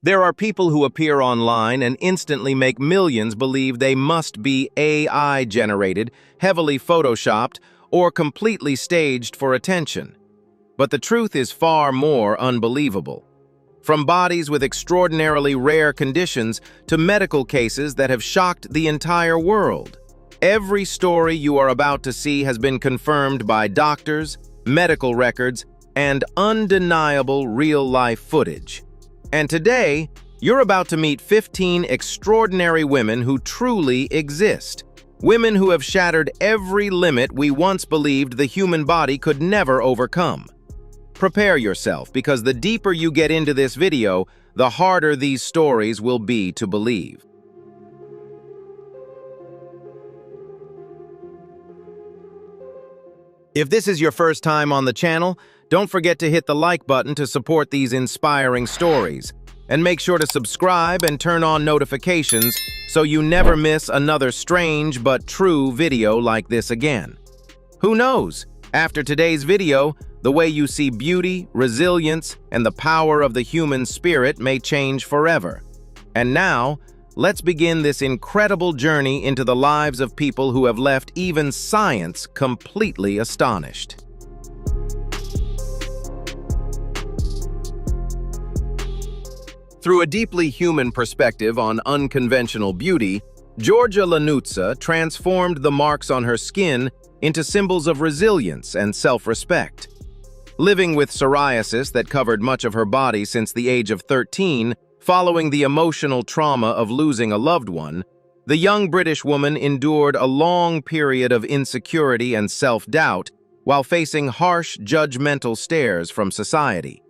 There are people who appear online and instantly make millions believe they must be AI-generated, heavily photoshopped, or completely staged for attention. But the truth is far more unbelievable. From bodies with extraordinarily rare conditions to medical cases that have shocked the entire world. Every story you are about to see has been confirmed by doctors, medical records, and undeniable real-life footage. And today, you're about to meet 15 extraordinary women who truly exist. Women who have shattered every limit we once believed the human body could never overcome. Prepare yourself, because the deeper you get into this video, the harder these stories will be to believe. If this is your first time on the channel, don't forget to hit the like button to support these inspiring stories. And make sure to subscribe and turn on notifications so you never miss another strange but true video like this again. Who knows? After today's video, the way you see beauty, resilience, and the power of the human spirit may change forever. And now, let's begin this incredible journey into the lives of people who have left even science completely astonished. Through a deeply human perspective on unconventional beauty, Giorgia Lanuzza transformed the marks on her skin into symbols of resilience and self-respect. Living with psoriasis that covered much of her body since the age of 13, following the emotional trauma of losing a loved one, the young British woman endured a long period of insecurity and self-doubt while facing harsh, judgmental stares from society.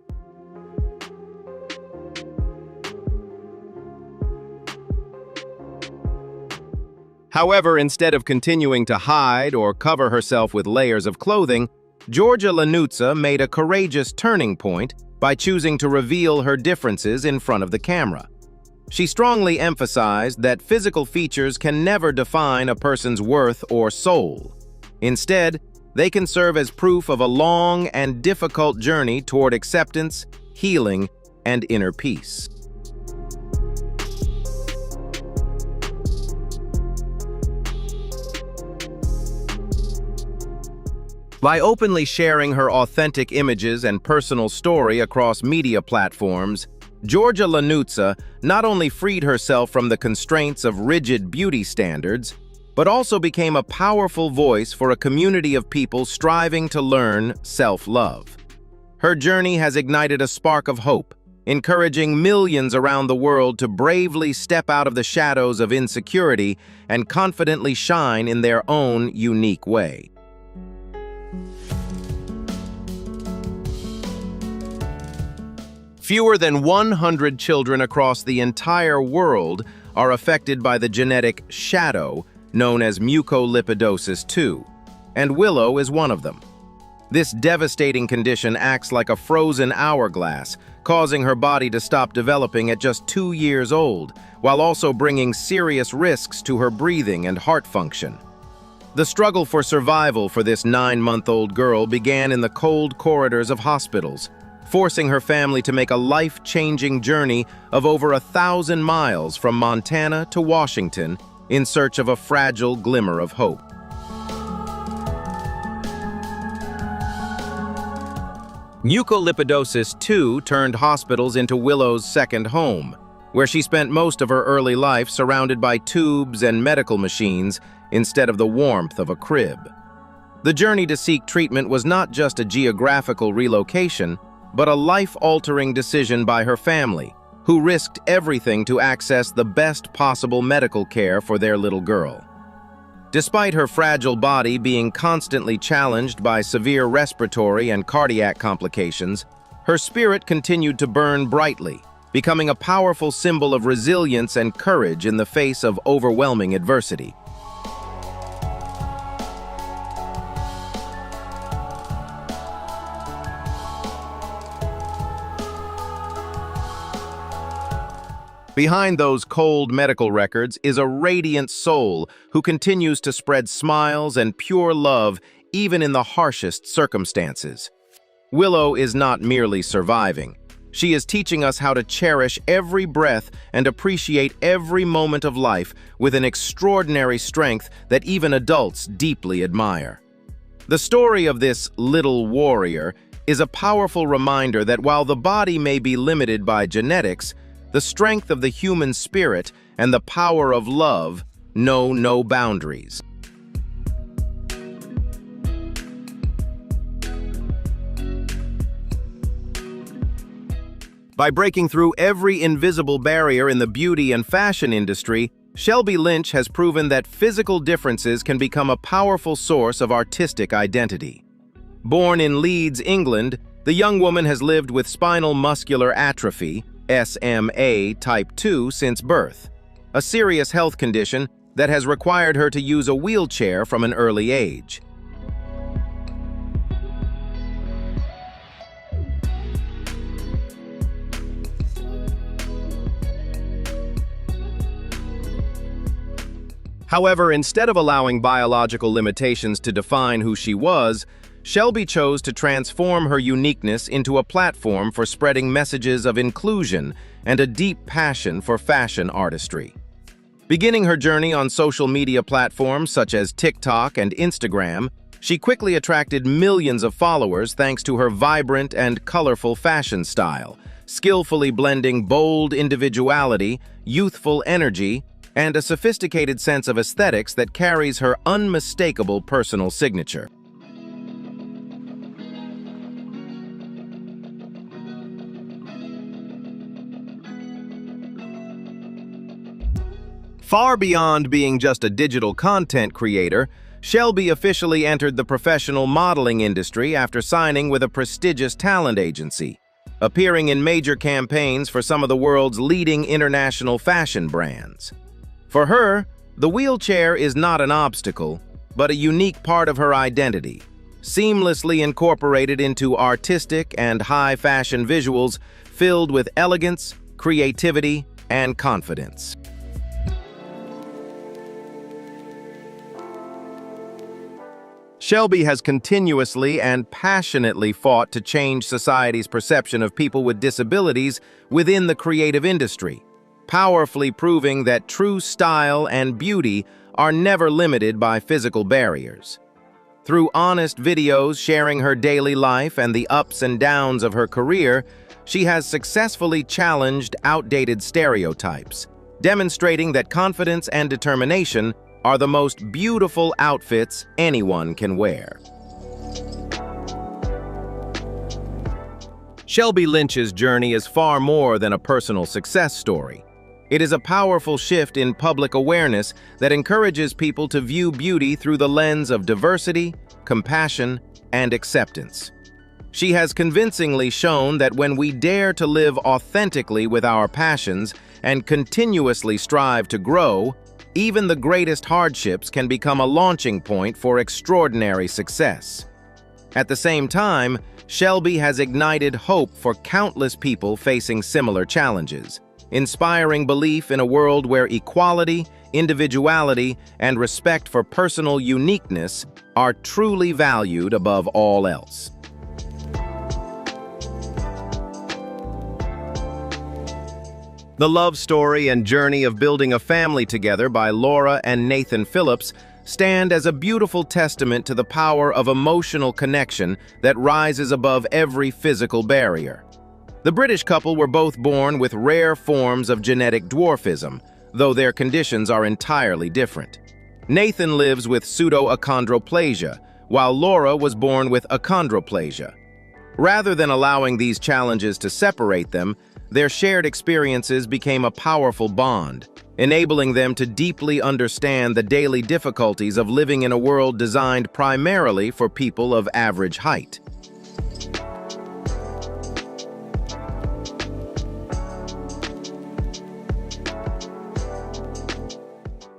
However, instead of continuing to hide or cover herself with layers of clothing, Giorgia Lanuzza made a courageous turning point by choosing to reveal her differences in front of the camera. She strongly emphasized that physical features can never define a person's worth or soul. Instead, they can serve as proof of a long and difficult journey toward acceptance, healing, and inner peace. By openly sharing her authentic images and personal story across media platforms, Giorgia Lanuzza not only freed herself from the constraints of rigid beauty standards, but also became a powerful voice for a community of people striving to learn self-love. Her journey has ignited a spark of hope, encouraging millions around the world to bravely step out of the shadows of insecurity and confidently shine in their own unique way. Fewer than 100 children across the entire world are affected by the genetic shadow known as Mucolipidosis II, and Willow is one of them. This devastating condition acts like a frozen hourglass, causing her body to stop developing at just 2 years old, while also bringing serious risks to her breathing and heart function. The struggle for survival for this 9-month-old girl began in the cold corridors of hospitals, forcing her family to make a life-changing journey of over 1,000 miles from Montana to Washington in search of a fragile glimmer of hope. Mucolipidosis II turned hospitals into Willow's second home, where she spent most of her early life surrounded by tubes and medical machines instead of the warmth of a crib. The journey to seek treatment was not just a geographical relocation, but a life-altering decision by her family, who risked everything to access the best possible medical care for their little girl. Despite her fragile body being constantly challenged by severe respiratory and cardiac complications, her spirit continued to burn brightly, becoming a powerful symbol of resilience and courage in the face of overwhelming adversity. Behind those cold medical records is a radiant soul who continues to spread smiles and pure love even in the harshest circumstances. Willow is not merely surviving. She is teaching us how to cherish every breath and appreciate every moment of life with an extraordinary strength that even adults deeply admire. The story of this little warrior is a powerful reminder that while the body may be limited by genetics, the strength of the human spirit and the power of love know no boundaries. By breaking through every invisible barrier in the beauty and fashion industry, Shelby Lynch has proven that physical differences can become a powerful source of artistic identity. Born in Leeds, England, the young woman has lived with spinal muscular atrophy, SMA type 2, since birth, a serious health condition that has required her to use a wheelchair from an early age. However, instead of allowing biological limitations to define who she was, Shelby chose to transform her uniqueness into a platform for spreading messages of inclusion and a deep passion for fashion artistry. Beginning her journey on social media platforms such as TikTok and Instagram, she quickly attracted millions of followers thanks to her vibrant and colorful fashion style, skillfully blending bold individuality, youthful energy, and a sophisticated sense of aesthetics that carries her unmistakable personal signature. Far beyond being just a digital content creator, Shelby officially entered the professional modeling industry after signing with a prestigious talent agency, appearing in major campaigns for some of the world's leading international fashion brands. For her, the wheelchair is not an obstacle, but a unique part of her identity, seamlessly incorporated into artistic and high-fashion visuals filled with elegance, creativity, and confidence. Shelby has continuously and passionately fought to change society's perception of people with disabilities within the creative industry, powerfully proving that true style and beauty are never limited by physical barriers. Through honest videos sharing her daily life and the ups and downs of her career, she has successfully challenged outdated stereotypes, demonstrating that confidence and determination are the most beautiful outfits anyone can wear. Shelby Lynch's journey is far more than a personal success story. It is a powerful shift in public awareness that encourages people to view beauty through the lens of diversity, compassion, and acceptance. She has convincingly shown that when we dare to live authentically with our passions and continuously strive to grow, even the greatest hardships can become a launching point for extraordinary success. At the same time, Shelby has ignited hope for countless people facing similar challenges, inspiring belief in a world where equality, individuality, and respect for personal uniqueness are truly valued above all else. The love story and journey of building a family together by Laura and Nathan Phillips stand as a beautiful testament to the power of emotional connection that rises above every physical barrier. The British couple were both born with rare forms of genetic dwarfism, though their conditions are entirely different. Nathan lives with pseudoachondroplasia, while Laura was born with achondroplasia. Rather than allowing these challenges to separate them, their shared experiences became a powerful bond, enabling them to deeply understand the daily difficulties of living in a world designed primarily for people of average height.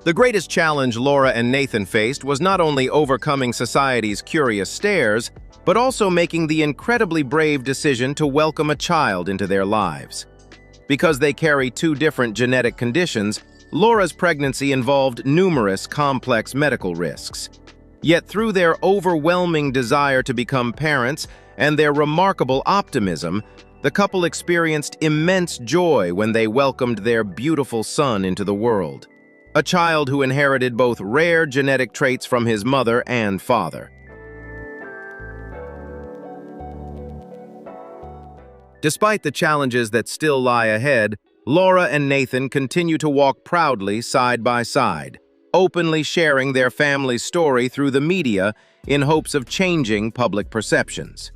The greatest challenge Laura and Nathan faced was not only overcoming society's curious stares, but also making the incredibly brave decision to welcome a child into their lives. Because they carry two different genetic conditions, Laura's pregnancy involved numerous complex medical risks. Yet through their overwhelming desire to become parents and their remarkable optimism, the couple experienced immense joy when they welcomed their beautiful son into the world, a child who inherited both rare genetic traits from his mother and father. Despite the challenges that still lie ahead, Laura and Nathan continue to walk proudly side by side, openly sharing their family's story through the media in hopes of changing public perceptions.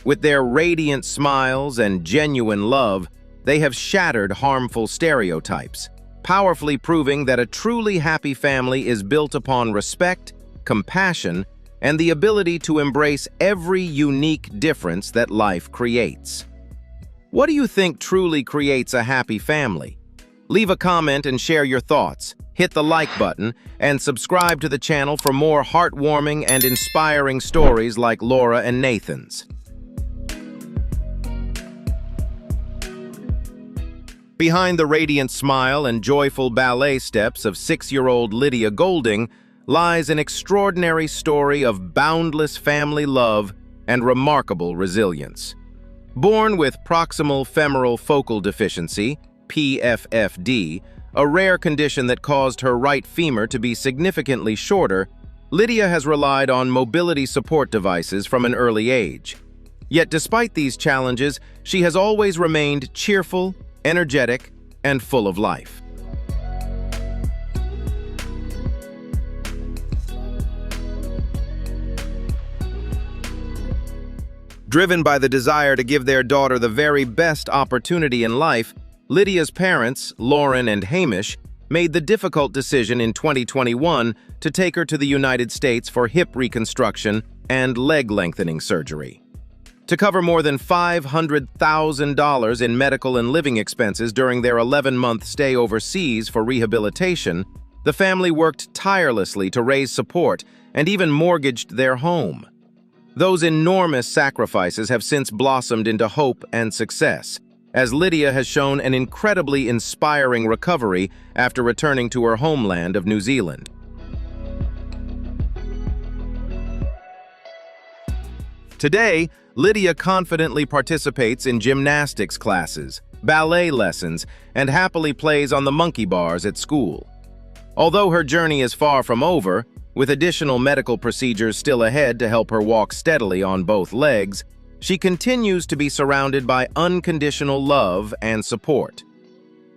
With their radiant smiles and genuine love, they have shattered harmful stereotypes, powerfully proving that a truly happy family is built upon respect, compassion, and the ability to embrace every unique difference that life creates. What do you think truly creates a happy family? Leave a comment and share your thoughts. Hit the like button and subscribe to the channel for more heartwarming and inspiring stories like Laura and Nathan's. Behind the radiant smile and joyful ballet steps of 6-year-old Lydia Golding lies an extraordinary story of boundless family love and remarkable resilience. Born with proximal femoral focal deficiency, PFFD, a rare condition that caused her right femur to be significantly shorter, Lydia has relied on mobility support devices from an early age. Yet despite these challenges, she has always remained cheerful, energetic, and full of life. Driven by the desire to give their daughter the very best opportunity in life, Lydia's parents, Lauren and Hamish, made the difficult decision in 2021 to take her to the United States for hip reconstruction and leg lengthening surgery. To cover more than $500,000 in medical and living expenses during their 11-month stay overseas for rehabilitation, the family worked tirelessly to raise support and even mortgaged their home. Those enormous sacrifices have since blossomed into hope and success, as Lydia has shown an incredibly inspiring recovery after returning to her homeland of New Zealand. Today, Lydia confidently participates in gymnastics classes, ballet lessons, and happily plays on the monkey bars at school. Although her journey is far from over, with additional medical procedures still ahead to help her walk steadily on both legs, she continues to be surrounded by unconditional love and support.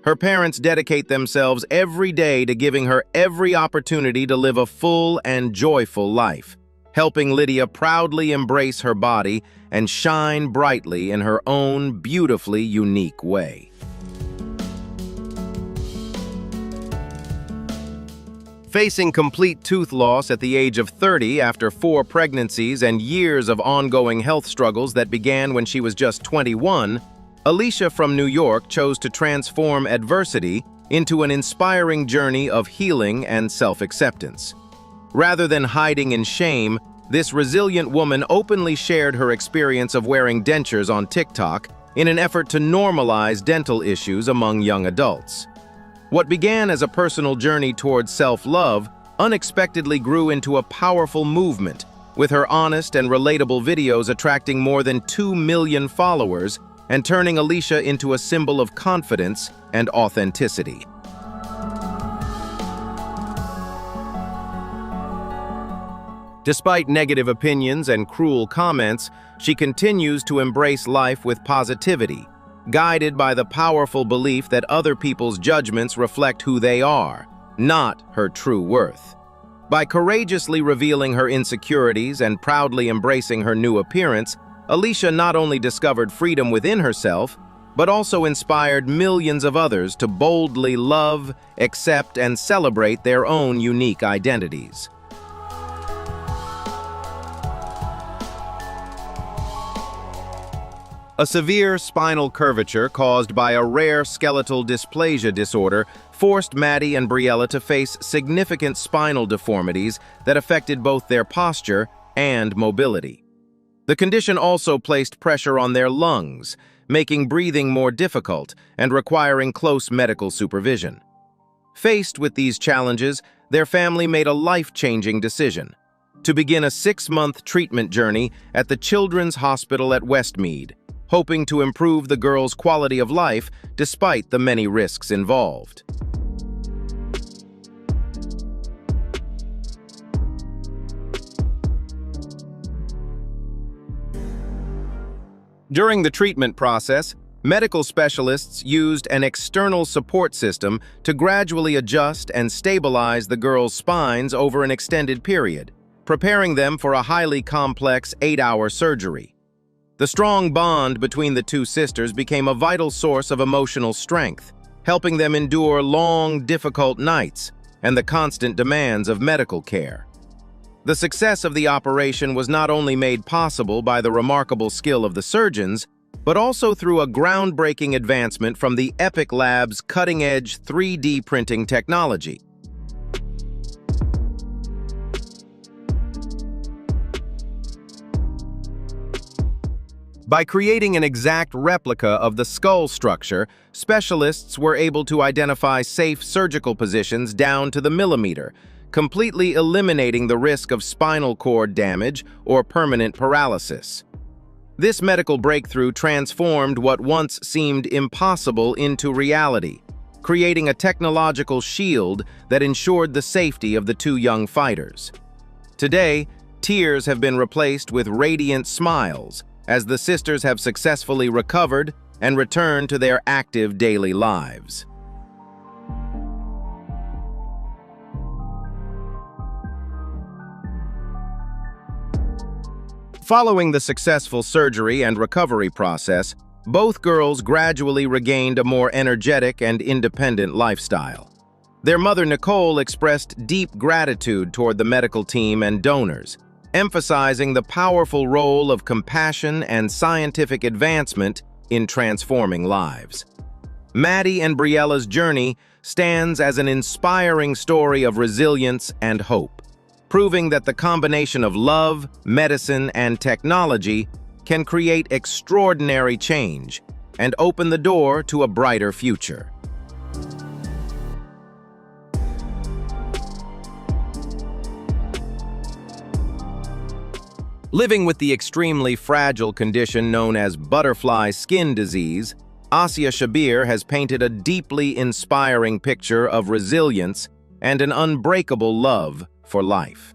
Her parents dedicate themselves every day to giving her every opportunity to live a full and joyful life, helping Lydia proudly embrace her body and shine brightly in her own beautifully unique way. Facing complete tooth loss at the age of 30 after 4 pregnancies and years of ongoing health struggles that began when she was just 21, Alicia from New York chose to transform adversity into an inspiring journey of healing and self-acceptance. Rather than hiding in shame, this resilient woman openly shared her experience of wearing dentures on TikTok in an effort to normalize dental issues among young adults. What began as a personal journey towards self-love unexpectedly grew into a powerful movement, with her honest and relatable videos attracting more than 2 million followers and turning Alicia into a symbol of confidence and authenticity. Despite negative opinions and cruel comments, she continues to embrace life with positivity, guided by the powerful belief that other people's judgments reflect who they are, not her true worth. By courageously revealing her insecurities and proudly embracing her new appearance, Alicia not only discovered freedom within herself, but also inspired millions of others to boldly love, accept, and celebrate their own unique identities. A severe spinal curvature caused by a rare skeletal dysplasia disorder forced Maddie and Briella to face significant spinal deformities that affected both their posture and mobility. The condition also placed pressure on their lungs, making breathing more difficult and requiring close medical supervision. Faced with these challenges, their family made a life-changing decision: to begin a 6-month treatment journey at the Children's Hospital at Westmead, hoping to improve the girl's quality of life despite the many risks involved. During the treatment process, medical specialists used an external support system to gradually adjust and stabilize the girl's spines over an extended period, preparing them for a highly complex 8-hour surgery. The strong bond between the two sisters became a vital source of emotional strength, helping them endure long, difficult nights and the constant demands of medical care. The success of the operation was not only made possible by the remarkable skill of the surgeons, but also through a groundbreaking advancement from the Epic Lab's cutting-edge 3D printing technology. By creating an exact replica of the skull structure, specialists were able to identify safe surgical positions down to the millimeter, completely eliminating the risk of spinal cord damage or permanent paralysis. This medical breakthrough transformed what once seemed impossible into reality, creating a technological shield that ensured the safety of the two young fighters. Today, tears have been replaced with radiant smiles as the sisters have successfully recovered and returned to their active daily lives. Following the successful surgery and recovery process, both girls gradually regained a more energetic and independent lifestyle. Their mother, Nicole, expressed deep gratitude toward the medical team and donors, emphasizing the powerful role of compassion and scientific advancement in transforming lives. Maddie and Briella's journey stands as an inspiring story of resilience and hope, proving that the combination of love, medicine, and technology can create extraordinary change and open the door to a brighter future. Living with the extremely fragile condition known as butterfly skin disease, Asia Shabir has painted a deeply inspiring picture of resilience and an unbreakable love for life.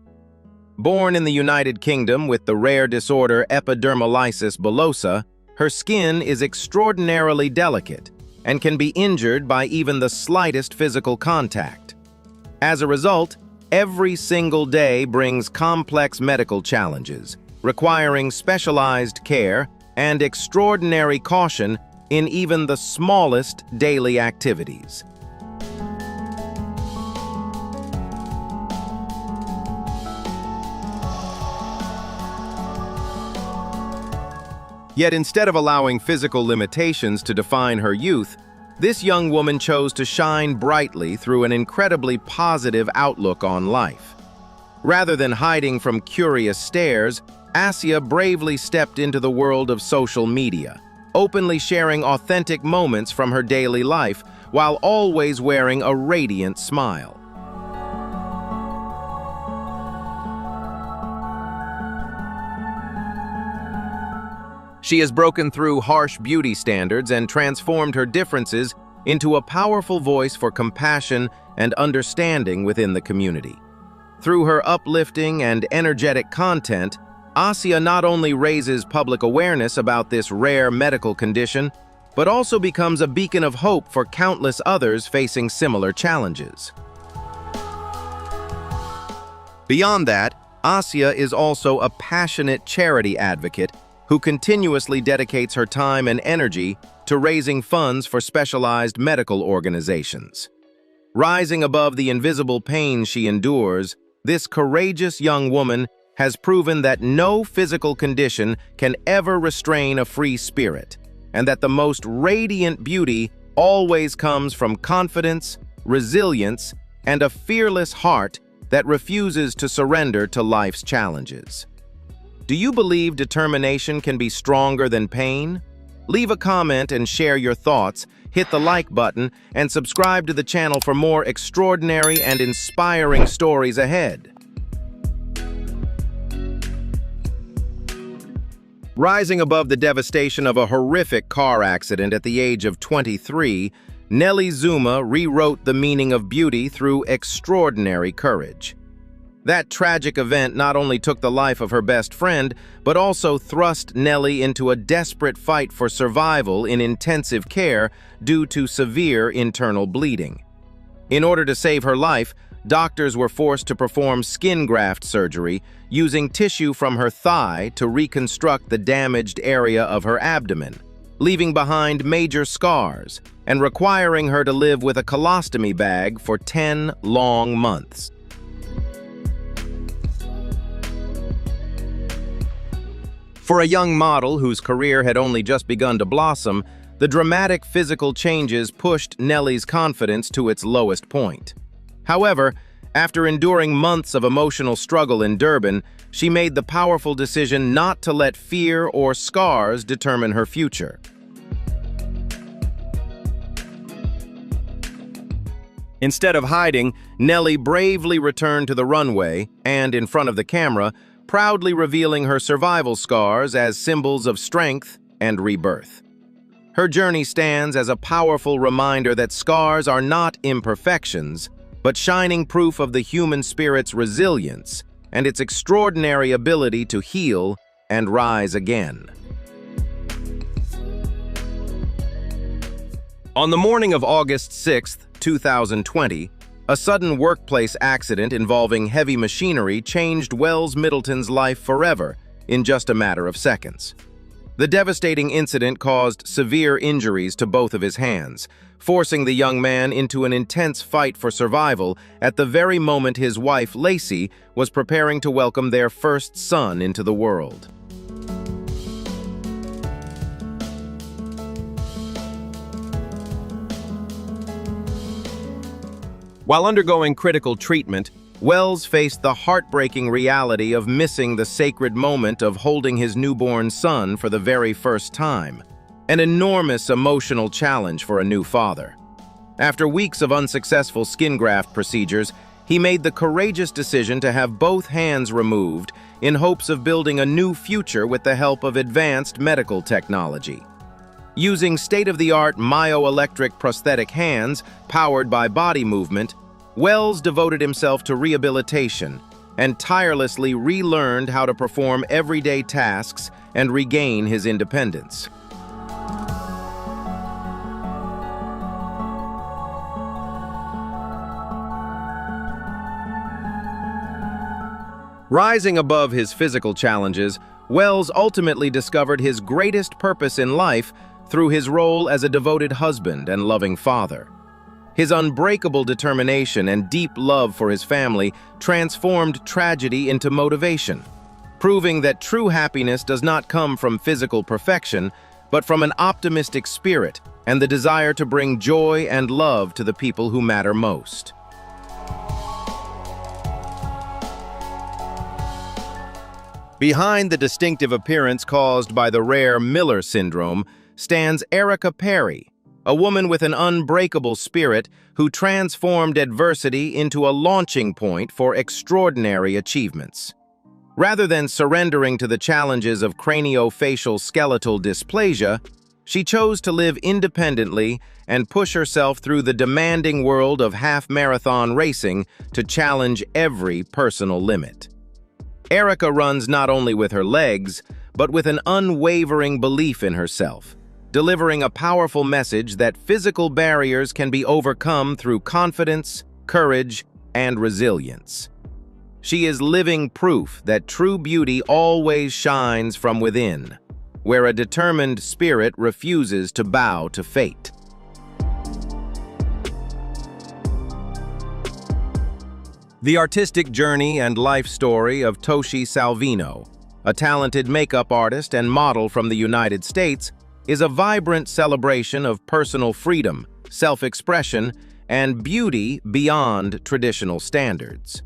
Born in the United Kingdom with the rare disorder Epidermolysis Bullosa, her skin is extraordinarily delicate and can be injured by even the slightest physical contact. As a result, every single day brings complex medical challenges, requiring specialized care and extraordinary caution in even the smallest daily activities. Yet instead of allowing physical limitations to define her youth, this young woman chose to shine brightly through an incredibly positive outlook on life. Rather than hiding from curious stares, Asia bravely stepped into the world of social media, openly sharing authentic moments from her daily life while always wearing a radiant smile. She has broken through harsh beauty standards and transformed her differences into a powerful voice for compassion and understanding within the community. Through her uplifting and energetic content, Asia not only raises public awareness about this rare medical condition, but also becomes a beacon of hope for countless others facing similar challenges. Beyond that, Asia is also a passionate charity advocate who continuously dedicates her time and energy to raising funds for specialized medical organizations. Rising above the invisible pain she endures, this courageous young woman has proven that no physical condition can ever restrain a free spirit, and that the most radiant beauty always comes from confidence, resilience, and a fearless heart that refuses to surrender to life's challenges. Do you believe determination can be stronger than pain? Leave a comment and share your thoughts, hit the like button, and subscribe to the channel for more extraordinary and inspiring stories ahead. Rising above the devastation of a horrific car accident at the age of 23, Nelly Zuma rewrote the meaning of beauty through extraordinary courage. That tragic event not only took the life of her best friend, but also thrust Nelly into a desperate fight for survival in intensive care due to severe internal bleeding. In order to save her life, doctors were forced to perform skin graft surgery using tissue from her thigh to reconstruct the damaged area of her abdomen, leaving behind major scars and requiring her to live with a colostomy bag for 10 long months. For a young model whose career had only just begun to blossom, the dramatic physical changes pushed Nelly's confidence to its lowest point. However, after enduring months of emotional struggle in Durban, she made the powerful decision not to let fear or scars determine her future. Instead of hiding, Nelly bravely returned to the runway and, in front of the camera, proudly revealing her survival scars as symbols of strength and rebirth. Her journey stands as a powerful reminder that scars are not imperfections, but shining proof of the human spirit's resilience and its extraordinary ability to heal and rise again. On the morning of August 6, 2020, a sudden workplace accident involving heavy machinery changed Wells Middleton's life forever in just a matter of seconds. The devastating incident caused severe injuries to both of his hands, forcing the young man into an intense fight for survival at the very moment his wife, Lacey, was preparing to welcome their first son into the world. While undergoing critical treatment, Wells faced the heartbreaking reality of missing the sacred moment of holding his newborn son for the very first time, an enormous emotional challenge for a new father. After weeks of unsuccessful skin graft procedures, he made the courageous decision to have both hands removed in hopes of building a new future with the help of advanced medical technology. Using state-of-the-art myoelectric prosthetic hands powered by body movement, Wells devoted himself to rehabilitation and tirelessly relearned how to perform everyday tasks and regain his independence. Rising above his physical challenges, Wells ultimately discovered his greatest purpose in life through his role as a devoted husband and loving father. His unbreakable determination and deep love for his family transformed tragedy into motivation, proving that true happiness does not come from physical perfection, but from an optimistic spirit and the desire to bring joy and love to the people who matter most. Behind the distinctive appearance caused by the rare Miller syndrome stands Erica Perry, a woman with an unbreakable spirit who transformed adversity into a launching point for extraordinary achievements. Rather than surrendering to the challenges of craniofacial skeletal dysplasia, she chose to live independently and push herself through the demanding world of half-marathon racing to challenge every personal limit. Erica runs not only with her legs, but with an unwavering belief in herself, delivering a powerful message that physical barriers can be overcome through confidence, courage, and resilience. She is living proof that true beauty always shines from within, where a determined spirit refuses to bow to fate. The artistic journey and life story of Toshi Salvino, a talented makeup artist and model from the United States, is a vibrant celebration of personal freedom, self-expression, and beauty beyond traditional standards.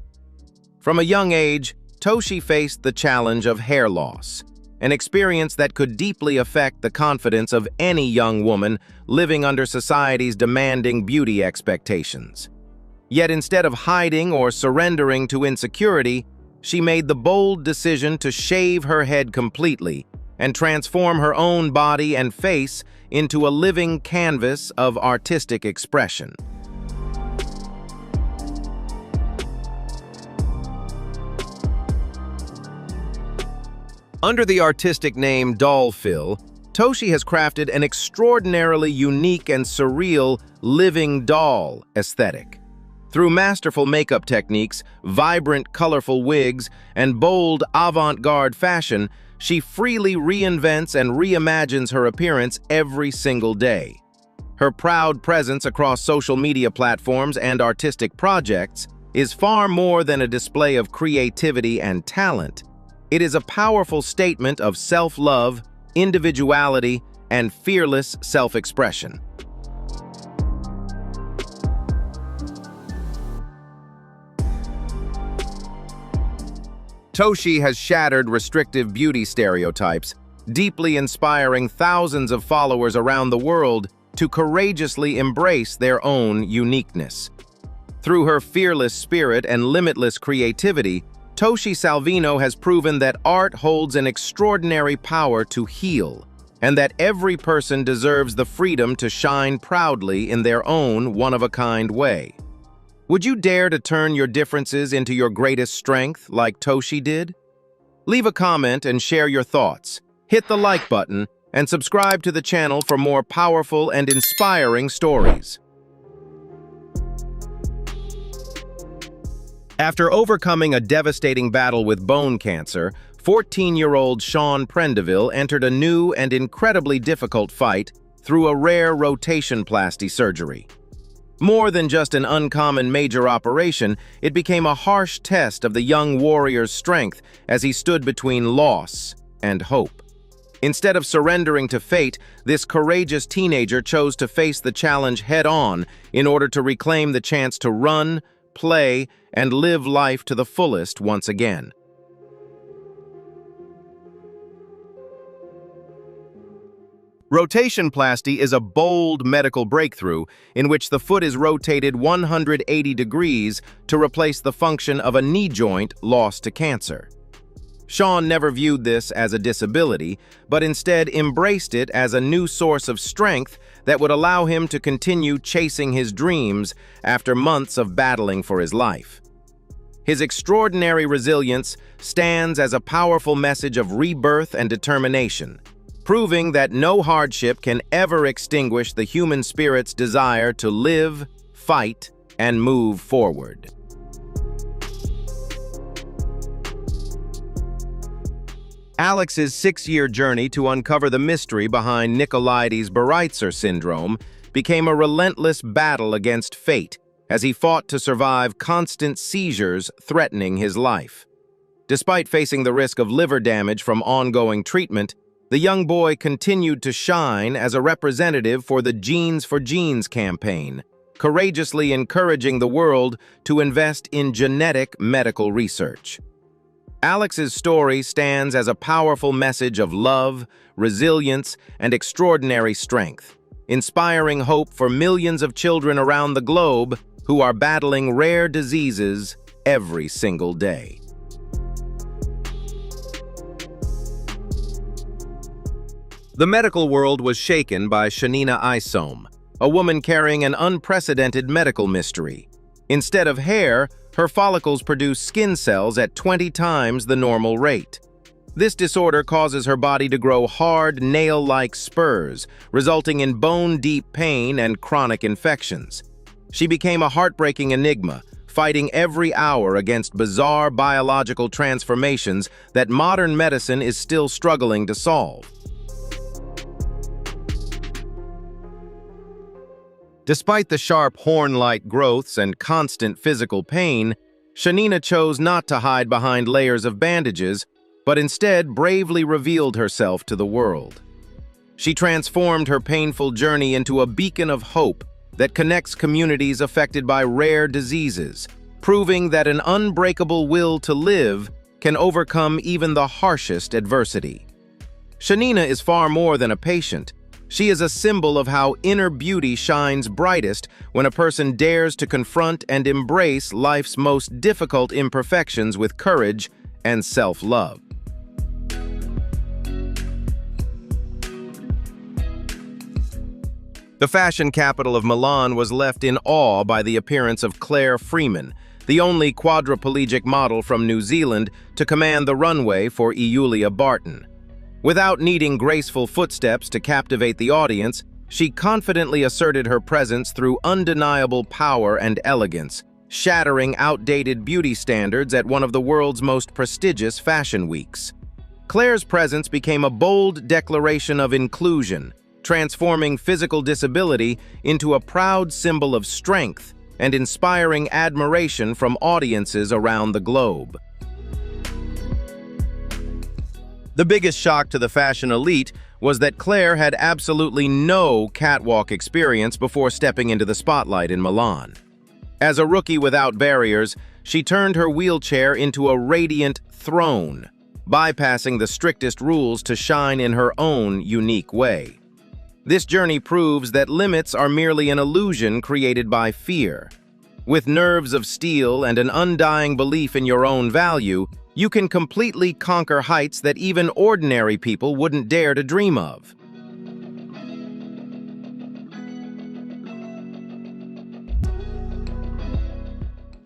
From a young age, Toshi faced the challenge of hair loss, an experience that could deeply affect the confidence of any young woman living under society's demanding beauty expectations. Yet instead of hiding or surrendering to insecurity, she made the bold decision to shave her head completely and transform her own body and face into a living canvas of artistic expression. Under the artistic name Dollfill, Toshi has crafted an extraordinarily unique and surreal living doll aesthetic. Through masterful makeup techniques, vibrant, colorful wigs, and bold, avant-garde fashion, she freely reinvents and reimagines her appearance every single day. Her proud presence across social media platforms and artistic projects is far more than a display of creativity and talent. It is a powerful statement of self-love, individuality, and fearless self-expression. Toshi has shattered restrictive beauty stereotypes, deeply inspiring thousands of followers around the world to courageously embrace their own uniqueness. Through her fearless spirit and limitless creativity, Toshi Salvino has proven that art holds an extraordinary power to heal, and that every person deserves the freedom to shine proudly in their own one-of-a-kind way. Would you dare to turn your differences into your greatest strength like Toshi did? Leave a comment and share your thoughts. Hit the like button and subscribe to the channel for more powerful and inspiring stories. After overcoming a devastating battle with bone cancer, 14-year-old Sean Prendeville entered a new and incredibly difficult fight through a rare rotation-plasty surgery. More than just an uncommon major operation, it became a harsh test of the young warrior's strength as he stood between loss and hope. Instead of surrendering to fate, this courageous teenager chose to face the challenge head-on in order to reclaim the chance to run, play, and live life to the fullest once again. Rotationplasty is a bold medical breakthrough in which the foot is rotated 180 degrees to replace the function of a knee joint lost to cancer. Sean never viewed this as a disability, but instead embraced it as a new source of strength that would allow him to continue chasing his dreams after months of battling for his life. His extraordinary resilience stands as a powerful message of rebirth and determination, proving that no hardship can ever extinguish the human spirit's desire to live, fight, and move forward. Alex's 6-year journey to uncover the mystery behind Mucolipidosis Bullosa syndrome became a relentless battle against fate as he fought to survive constant seizures threatening his life. Despite facing the risk of liver damage from ongoing treatment, the young boy continued to shine as a representative for the Genes for Genes campaign, courageously encouraging the world to invest in genetic medical research. Alex's story stands as a powerful message of love, resilience, and extraordinary strength, inspiring hope for millions of children around the globe who are battling rare diseases every single day. The medical world was shaken by Shanyna Isome, a woman carrying an unprecedented medical mystery. Instead of hair, her follicles produce skin cells at 20 times the normal rate. This disorder causes her body to grow hard, nail-like spurs, resulting in bone-deep pain and chronic infections. She became a heartbreaking enigma, fighting every hour against bizarre biological transformations that modern medicine is still struggling to solve. Despite the sharp horn-like growths and constant physical pain, Shanyna chose not to hide behind layers of bandages, but instead bravely revealed herself to the world. She transformed her painful journey into a beacon of hope that connects communities affected by rare diseases, proving that an unbreakable will to live can overcome even the harshest adversity. Shanyna is far more than a patient. She is a symbol of how inner beauty shines brightest when a person dares to confront and embrace life's most difficult imperfections with courage and self-love. The fashion capital of Milan was left in awe by the appearance of Claire Freeman, the only quadriplegic model from New Zealand to command the runway for Iulia Barton. Without needing graceful footsteps to captivate the audience, she confidently asserted her presence through undeniable power and elegance, shattering outdated beauty standards at one of the world's most prestigious fashion weeks. Claire's presence became a bold declaration of inclusion, transforming physical disability into a proud symbol of strength and inspiring admiration from audiences around the globe. The biggest shock to the fashion elite was that Claire had absolutely no catwalk experience before stepping into the spotlight in Milan. As a rookie without barriers, she turned her wheelchair into a radiant throne, bypassing the strictest rules to shine in her own unique way. This journey proves that limits are merely an illusion created by fear. With nerves of steel and an undying belief in your own value, you can completely conquer heights that even ordinary people wouldn't dare to dream of.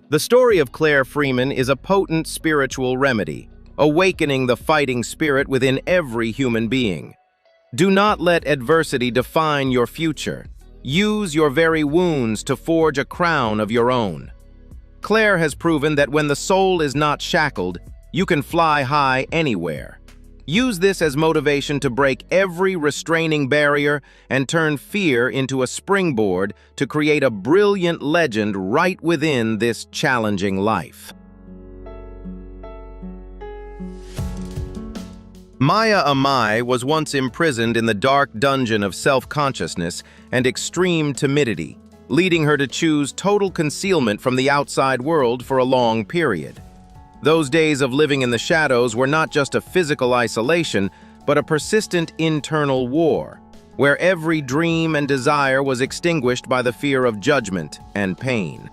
The story of Claire Freeman is a potent spiritual remedy, awakening the fighting spirit within every human being. Do not let adversity define your future. Use your very wounds to forge a crown of your own. Claire has proven that when the soul is not shackled, you can fly high anywhere. Use this as motivation to break every restraining barrier and turn fear into a springboard to create a brilliant legend right within this challenging life. Maya Amai was once imprisoned in the dark dungeon of self-consciousness and extreme timidity, leading her to choose total concealment from the outside world for a long period. Those days of living in the shadows were not just a physical isolation, but a persistent internal war, where every dream and desire was extinguished by the fear of judgment and pain.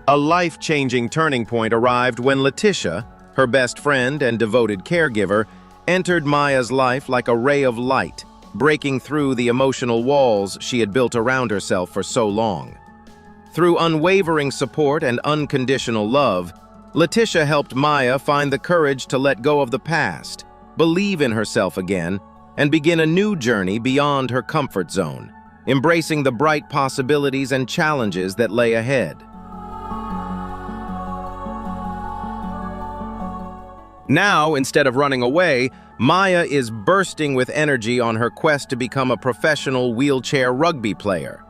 A life-changing turning point arrived when Letitia, her best friend and devoted caregiver, entered Maya's life like a ray of light, breaking through the emotional walls she had built around herself for so long. Through unwavering support and unconditional love, Letitia helped Maya find the courage to let go of the past, believe in herself again, and begin a new journey beyond her comfort zone, embracing the bright possibilities and challenges that lay ahead. Now, instead of running away, Maya is bursting with energy on her quest to become a professional wheelchair rugby player.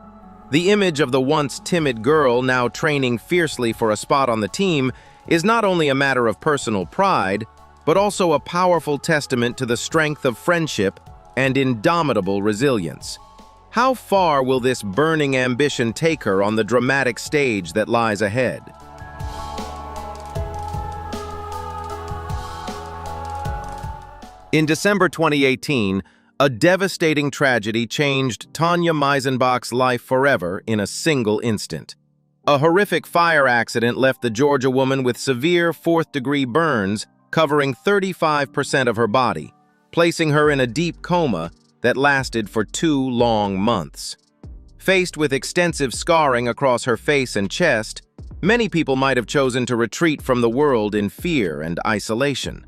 The image of the once timid girl now training fiercely for a spot on the team is not only a matter of personal pride, but also a powerful testament to the strength of friendship and indomitable resilience. How far will this burning ambition take her on the dramatic stage that lies ahead? In December 2018, a devastating tragedy changed Tanya Meisenbach's life forever in a single instant. A horrific fire accident left the Georgia woman with severe fourth-degree burns covering 35% of her body, placing her in a deep coma that lasted for 2 long months. Faced with extensive scarring across her face and chest, many people might have chosen to retreat from the world in fear and isolation.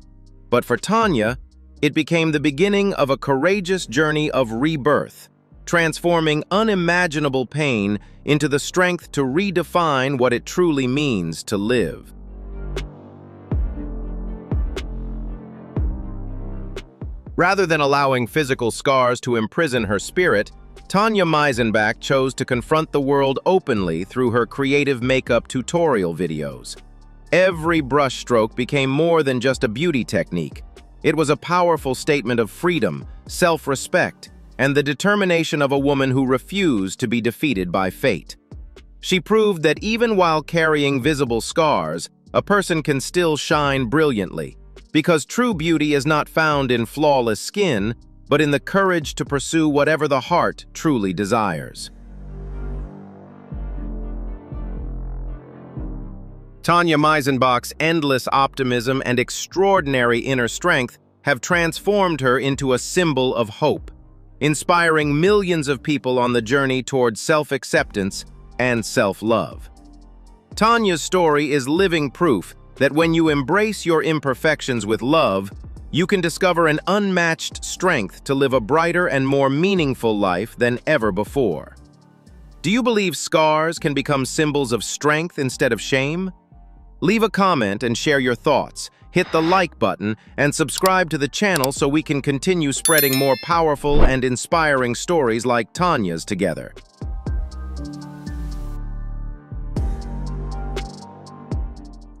But for Tanya, it became the beginning of a courageous journey of rebirth, transforming unimaginable pain into the strength to redefine what it truly means to live. Rather than allowing physical scars to imprison her spirit, Tanya Meisenbach chose to confront the world openly through her creative makeup tutorial videos. Every brushstroke became more than just a beauty technique. It was a powerful statement of freedom, self-respect, and the determination of a woman who refused to be defeated by fate. She proved that even while carrying visible scars, a person can still shine brilliantly, because true beauty is not found in flawless skin, but in the courage to pursue whatever the heart truly desires. Tanya Meisenbach's endless optimism and extraordinary inner strength have transformed her into a symbol of hope, inspiring millions of people on the journey toward self-acceptance and self-love. Tanya's story is living proof that when you embrace your imperfections with love, you can discover an unmatched strength to live a brighter and more meaningful life than ever before. Do you believe scars can become symbols of strength instead of shame? Leave a comment and share your thoughts. Hit the like button and subscribe to the channel so we can continue spreading more powerful and inspiring stories like Tanya's together.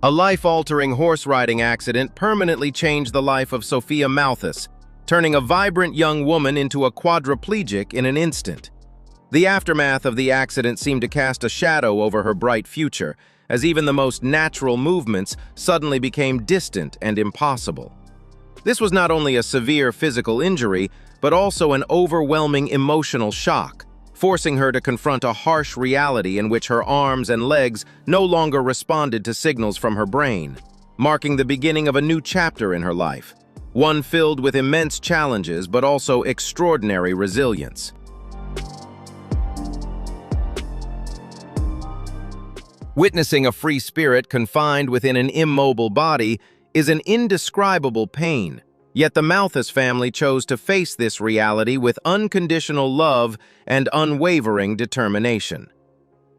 A life-altering horse riding accident permanently changed the life of Sophia Malthus, turning a vibrant young woman into a quadriplegic in an instant. The aftermath of the accident seemed to cast a shadow over her bright future, as even the most natural movements suddenly became distant and impossible. This was not only a severe physical injury, but also an overwhelming emotional shock, forcing her to confront a harsh reality in which her arms and legs no longer responded to signals from her brain, marking the beginning of a new chapter in her life, one filled with immense challenges but also extraordinary resilience. Witnessing a free spirit confined within an immobile body is an indescribable pain, yet the Malthus family chose to face this reality with unconditional love and unwavering determination.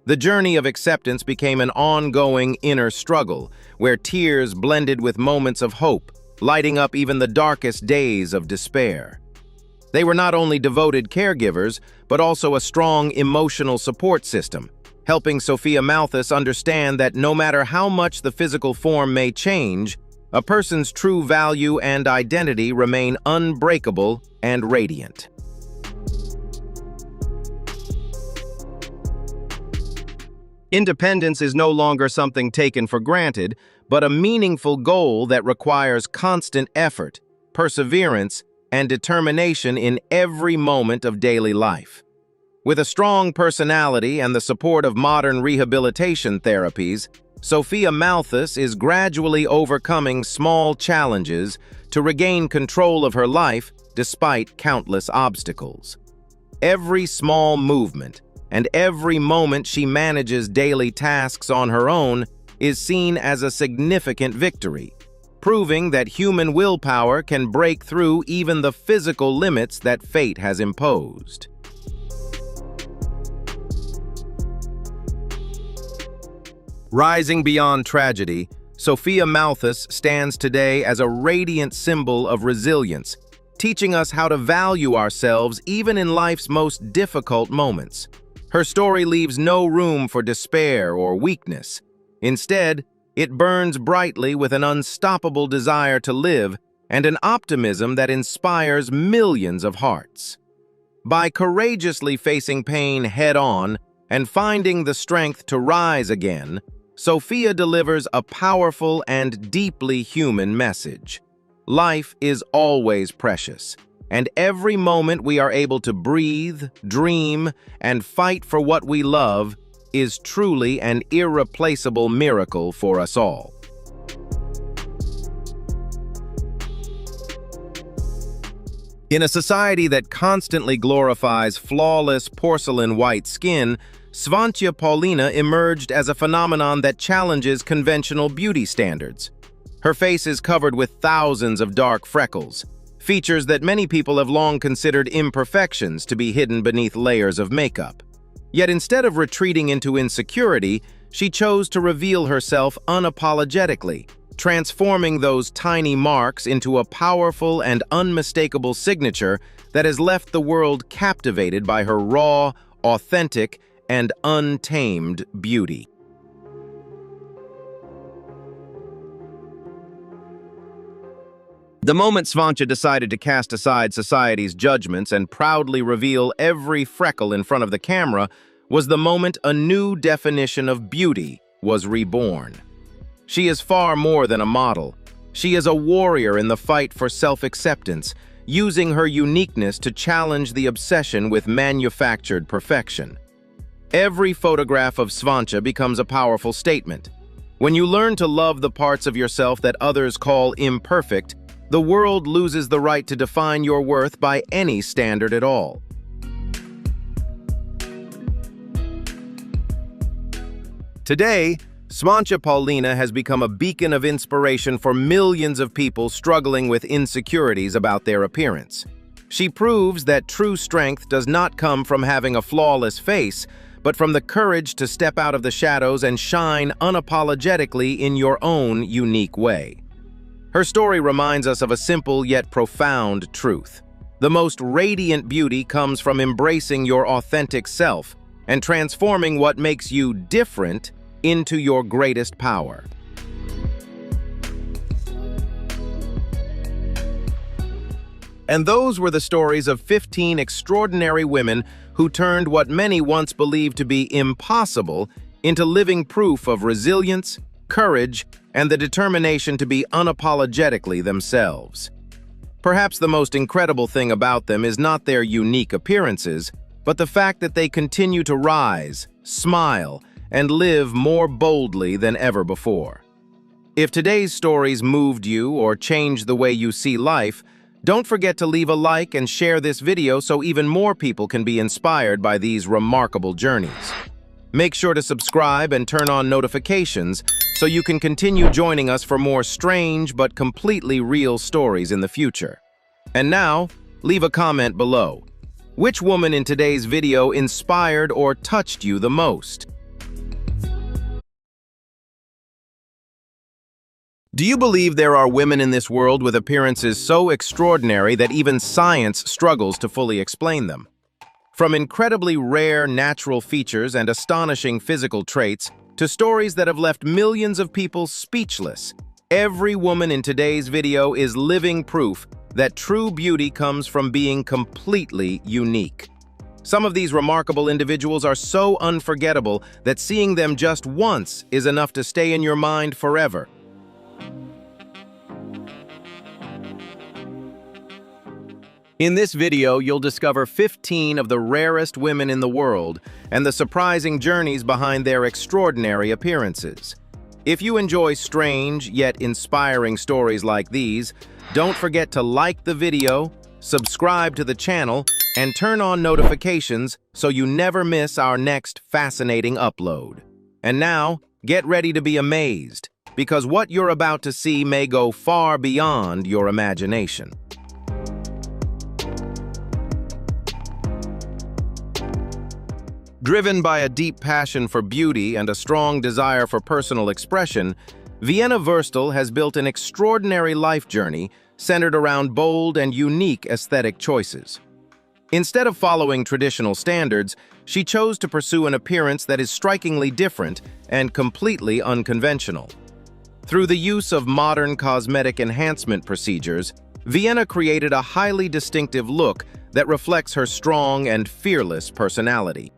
The journey of acceptance became an ongoing inner struggle, where tears blended with moments of hope, lighting up even the darkest days of despair. They were not only devoted caregivers, but also a strong emotional support system, helping Sophia Malthus understand that no matter how much the physical form may change, a person's true value and identity remain unbreakable and radiant. Independence is no longer something taken for granted, but a meaningful goal that requires constant effort, perseverance, and determination in every moment of daily life. With a strong personality and the support of modern rehabilitation therapies, Sophia Malthus is gradually overcoming small challenges to regain control of her life despite countless obstacles. Every small movement and every moment she manages daily tasks on her own is seen as a significant victory, proving that human willpower can break through even the physical limits that fate has imposed. Rising beyond tragedy, Sophia Malthus stands today as a radiant symbol of resilience, teaching us how to value ourselves even in life's most difficult moments. Her story leaves no room for despair or weakness. Instead, it burns brightly with an unstoppable desire to live and an optimism that inspires millions of hearts. By courageously facing pain head-on and finding the strength to rise again, Sophia delivers a powerful and deeply human message. Life is always precious, and every moment we are able to breathe, dream, and fight for what we love is truly an irreplaceable miracle for us all. In a society that constantly glorifies flawless porcelain white skin, Svantia Paulina emerged as a phenomenon that challenges conventional beauty standards. Her face is covered with thousands of dark freckles, features that many people have long considered imperfections to be hidden beneath layers of makeup. Yet instead of retreating into insecurity, she chose to reveal herself unapologetically, transforming those tiny marks into a powerful and unmistakable signature that has left the world captivated by her raw, authentic, and untamed beauty. The moment Svantia decided to cast aside society's judgments and proudly reveal every freckle in front of the camera was the moment a new definition of beauty was reborn. She is far more than a model. She is a warrior in the fight for self-acceptance, using her uniqueness to challenge the obsession with manufactured perfection. Every photograph of Svantia becomes a powerful statement. When you learn to love the parts of yourself that others call imperfect, the world loses the right to define your worth by any standard at all. Today, Shanyna Paulina has become a beacon of inspiration for millions of people struggling with insecurities about their appearance. She proves that true strength does not come from having a flawless face, but from the courage to step out of the shadows and shine unapologetically in your own unique way. Her story reminds us of a simple yet profound truth. The most radiant beauty comes from embracing your authentic self and transforming what makes you different into your greatest power. And those were the stories of 15 extraordinary women who turned what many once believed to be impossible into living proof of resilience, courage, and the determination to be unapologetically themselves. Perhaps the most incredible thing about them is not their unique appearances, but the fact that they continue to rise, smile, and live more boldly than ever before. If today's stories moved you or changed the way you see life, don't forget to leave a like and share this video so even more people can be inspired by these remarkable journeys. Make sure to subscribe and turn on notifications so you can continue joining us for more strange but completely real stories in the future. And now, leave a comment below. Which woman in today's video inspired or touched you the most? Do you believe there are women in this world with appearances so extraordinary that even science struggles to fully explain them? From incredibly rare natural features and astonishing physical traits to stories that have left millions of people speechless, every woman in today's video is living proof that true beauty comes from being completely unique. Some of these remarkable individuals are so unforgettable that seeing them just once is enough to stay in your mind forever. In this video, you'll discover 15 of the rarest women in the world and the surprising journeys behind their extraordinary appearances. If you enjoy strange yet inspiring stories like these, don't forget to like the video, subscribe to the channel, and turn on notifications so you never miss our next fascinating upload. And now, get ready to be amazed, because what you're about to see may go far beyond your imagination. Driven by a deep passion for beauty and a strong desire for personal expression, Vienna Wurstel has built an extraordinary life journey centered around bold and unique aesthetic choices. Instead of following traditional standards, she chose to pursue an appearance that is strikingly different and completely unconventional. Through the use of modern cosmetic enhancement procedures, Vienna created a highly distinctive look that reflects her strong and fearless personality.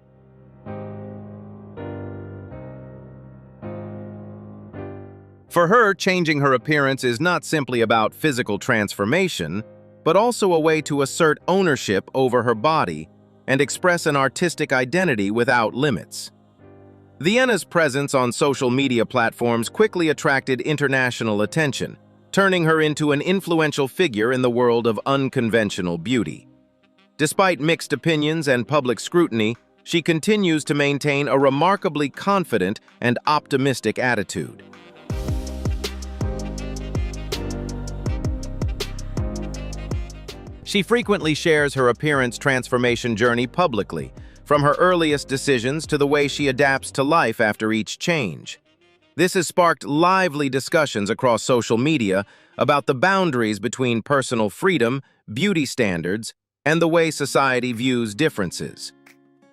For her, changing her appearance is not simply about physical transformation, but also a way to assert ownership over her body and express an artistic identity without limits. Vienna's presence on social media platforms quickly attracted international attention, turning her into an influential figure in the world of unconventional beauty. Despite mixed opinions and public scrutiny, she continues to maintain a remarkably confident and optimistic attitude. She frequently shares her appearance transformation journey publicly, from her earliest decisions to the way she adapts to life after each change. This has sparked lively discussions across social media about the boundaries between personal freedom, beauty standards, and the way society views differences.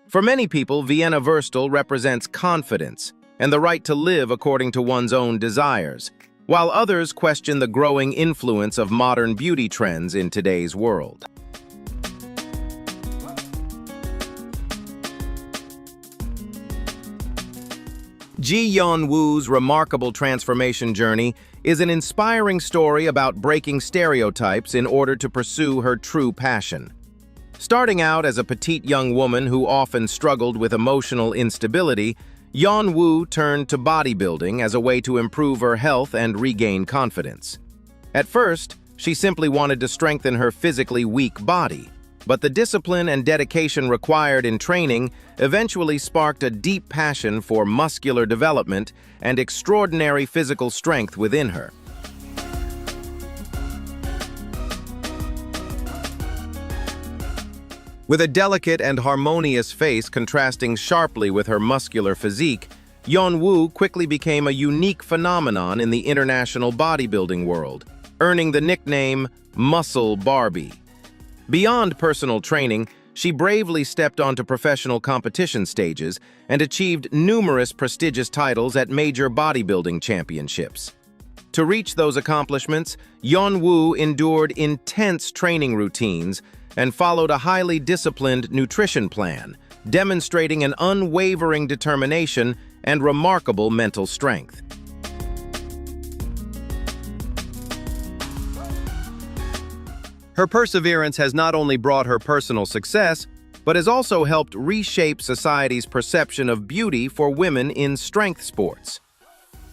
For many people, Vienna Wurstel represents confidence and the right to live according to one's own desires, while others question the growing influence of modern beauty trends in today's world. Ji Yeon-woo's remarkable transformation journey is an inspiring story about breaking stereotypes in order to pursue her true passion. Starting out as a petite young woman who often struggled with emotional instability, Wu turned to bodybuilding as a way to improve her health and regain confidence. At first, she simply wanted to strengthen her physically weak body, but the discipline and dedication required in training eventually sparked a deep passion for muscular development and extraordinary physical strength within her. With a delicate and harmonious face contrasting sharply with her muscular physique, Wu quickly became a unique phenomenon in the international bodybuilding world, earning the nickname Muscle Barbie. Beyond personal training, she bravely stepped onto professional competition stages and achieved numerous prestigious titles at major bodybuilding championships. To reach those accomplishments, Wu endured intense training routines and followed a highly disciplined nutrition plan, demonstrating an unwavering determination and remarkable mental strength. Her perseverance has not only brought her personal success, but has also helped reshape society's perception of beauty for women in strength sports.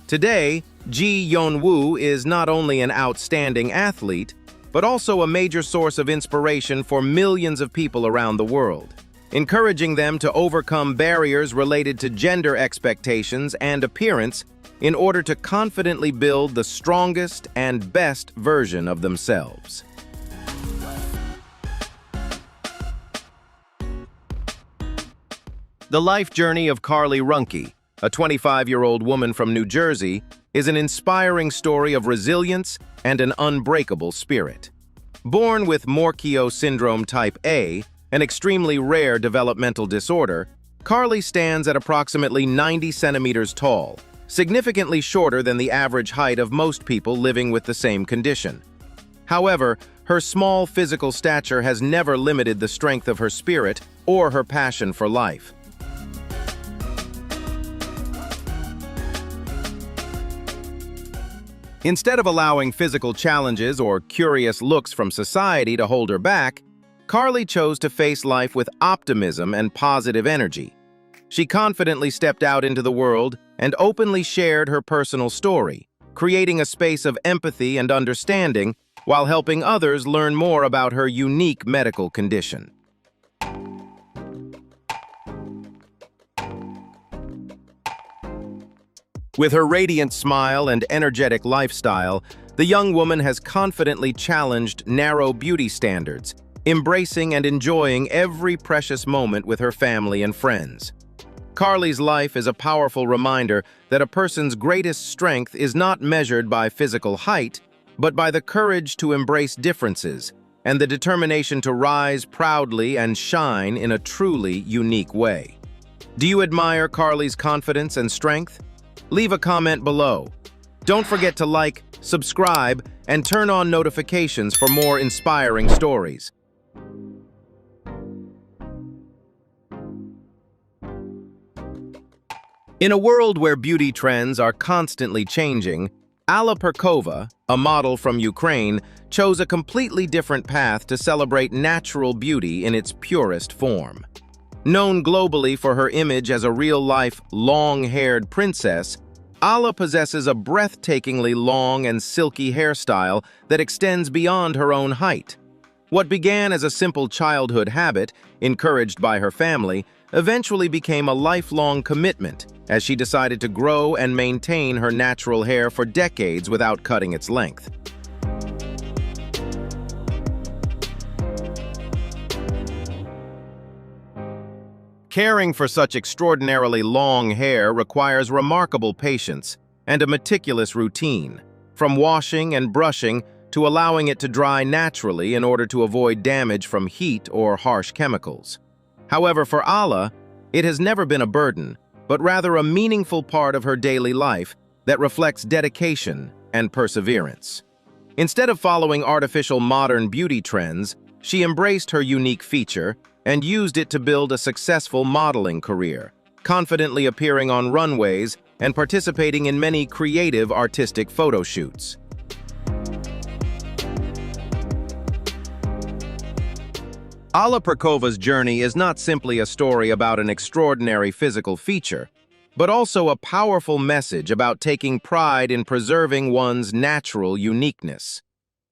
Today, Wu is not only an outstanding athlete, but also a major source of inspiration for millions of people around the world, encouraging them to overcome barriers related to gender expectations and appearance in order to confidently build the strongest and best version of themselves. The life journey of Carly Runke, a 25-year-old woman from New Jersey, is an inspiring story of resilience and an unbreakable spirit. Born with Morquio syndrome type A, an extremely rare developmental disorder, Carly stands at approximately 90 centimeters tall, significantly shorter than the average height of most people living with the same condition. However, her small physical stature has never limited the strength of her spirit or her passion for life. Instead of allowing physical challenges or curious looks from society to hold her back, Carly chose to face life with optimism and positive energy. She confidently stepped out into the world and openly shared her personal story, creating a space of empathy and understanding while helping others learn more about her unique medical condition. With her radiant smile and energetic lifestyle, the young woman has confidently challenged narrow beauty standards, embracing and enjoying every precious moment with her family and friends. Carly's life is a powerful reminder that a person's greatest strength is not measured by physical height, but by the courage to embrace differences and the determination to rise proudly and shine in a truly unique way. Do you admire Carly's confidence and strength? Leave a comment below. Don't forget to like, subscribe, and turn on notifications for more inspiring stories. In a world where beauty trends are constantly changing, Alla Perkova, a model from Ukraine, chose a completely different path to celebrate natural beauty in its purest form. Known globally for her image as a real-life, long-haired princess, Alla possesses a breathtakingly long and silky hairstyle that extends beyond her own height. What began as a simple childhood habit, encouraged by her family, eventually became a lifelong commitment as she decided to grow and maintain her natural hair for decades without cutting its length. Caring for such extraordinarily long hair requires remarkable patience and a meticulous routine, from washing and brushing to allowing it to dry naturally in order to avoid damage from heat or harsh chemicals. However, for Alla, it has never been a burden, but rather a meaningful part of her daily life that reflects dedication and perseverance. Instead of following artificial modern beauty trends, she embraced her unique feature and used it to build a successful modeling career, confidently appearing on runways and participating in many creative artistic photo shoots. Alla Perkova's journey is not simply a story about an extraordinary physical feature. but also a powerful message about taking pride in preserving one's natural uniqueness.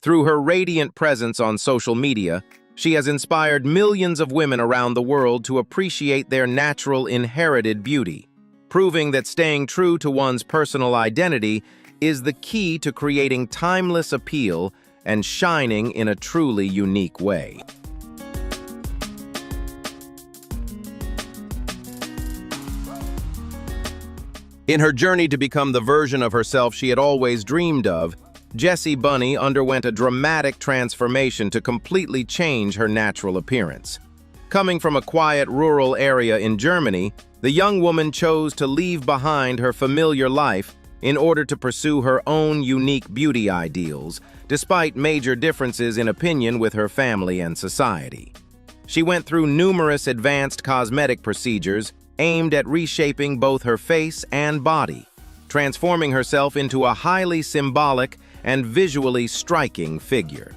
Through her radiant presence on social media, she has inspired millions of women around the world to appreciate their natural inherited beauty, proving that staying true to one's personal identity is the key to creating timeless appeal and shining in a truly unique way. In her journey to become the version of herself she had always dreamed of, Jessie Bunny underwent a dramatic transformation to completely change her natural appearance. Coming from a quiet rural area in Germany, the young woman chose to leave behind her familiar life in order to pursue her own unique beauty ideals, despite major differences in opinion with her family and society. She went through numerous advanced cosmetic procedures aimed at reshaping both her face and body, transforming herself into a highly symbolic and visually striking figure.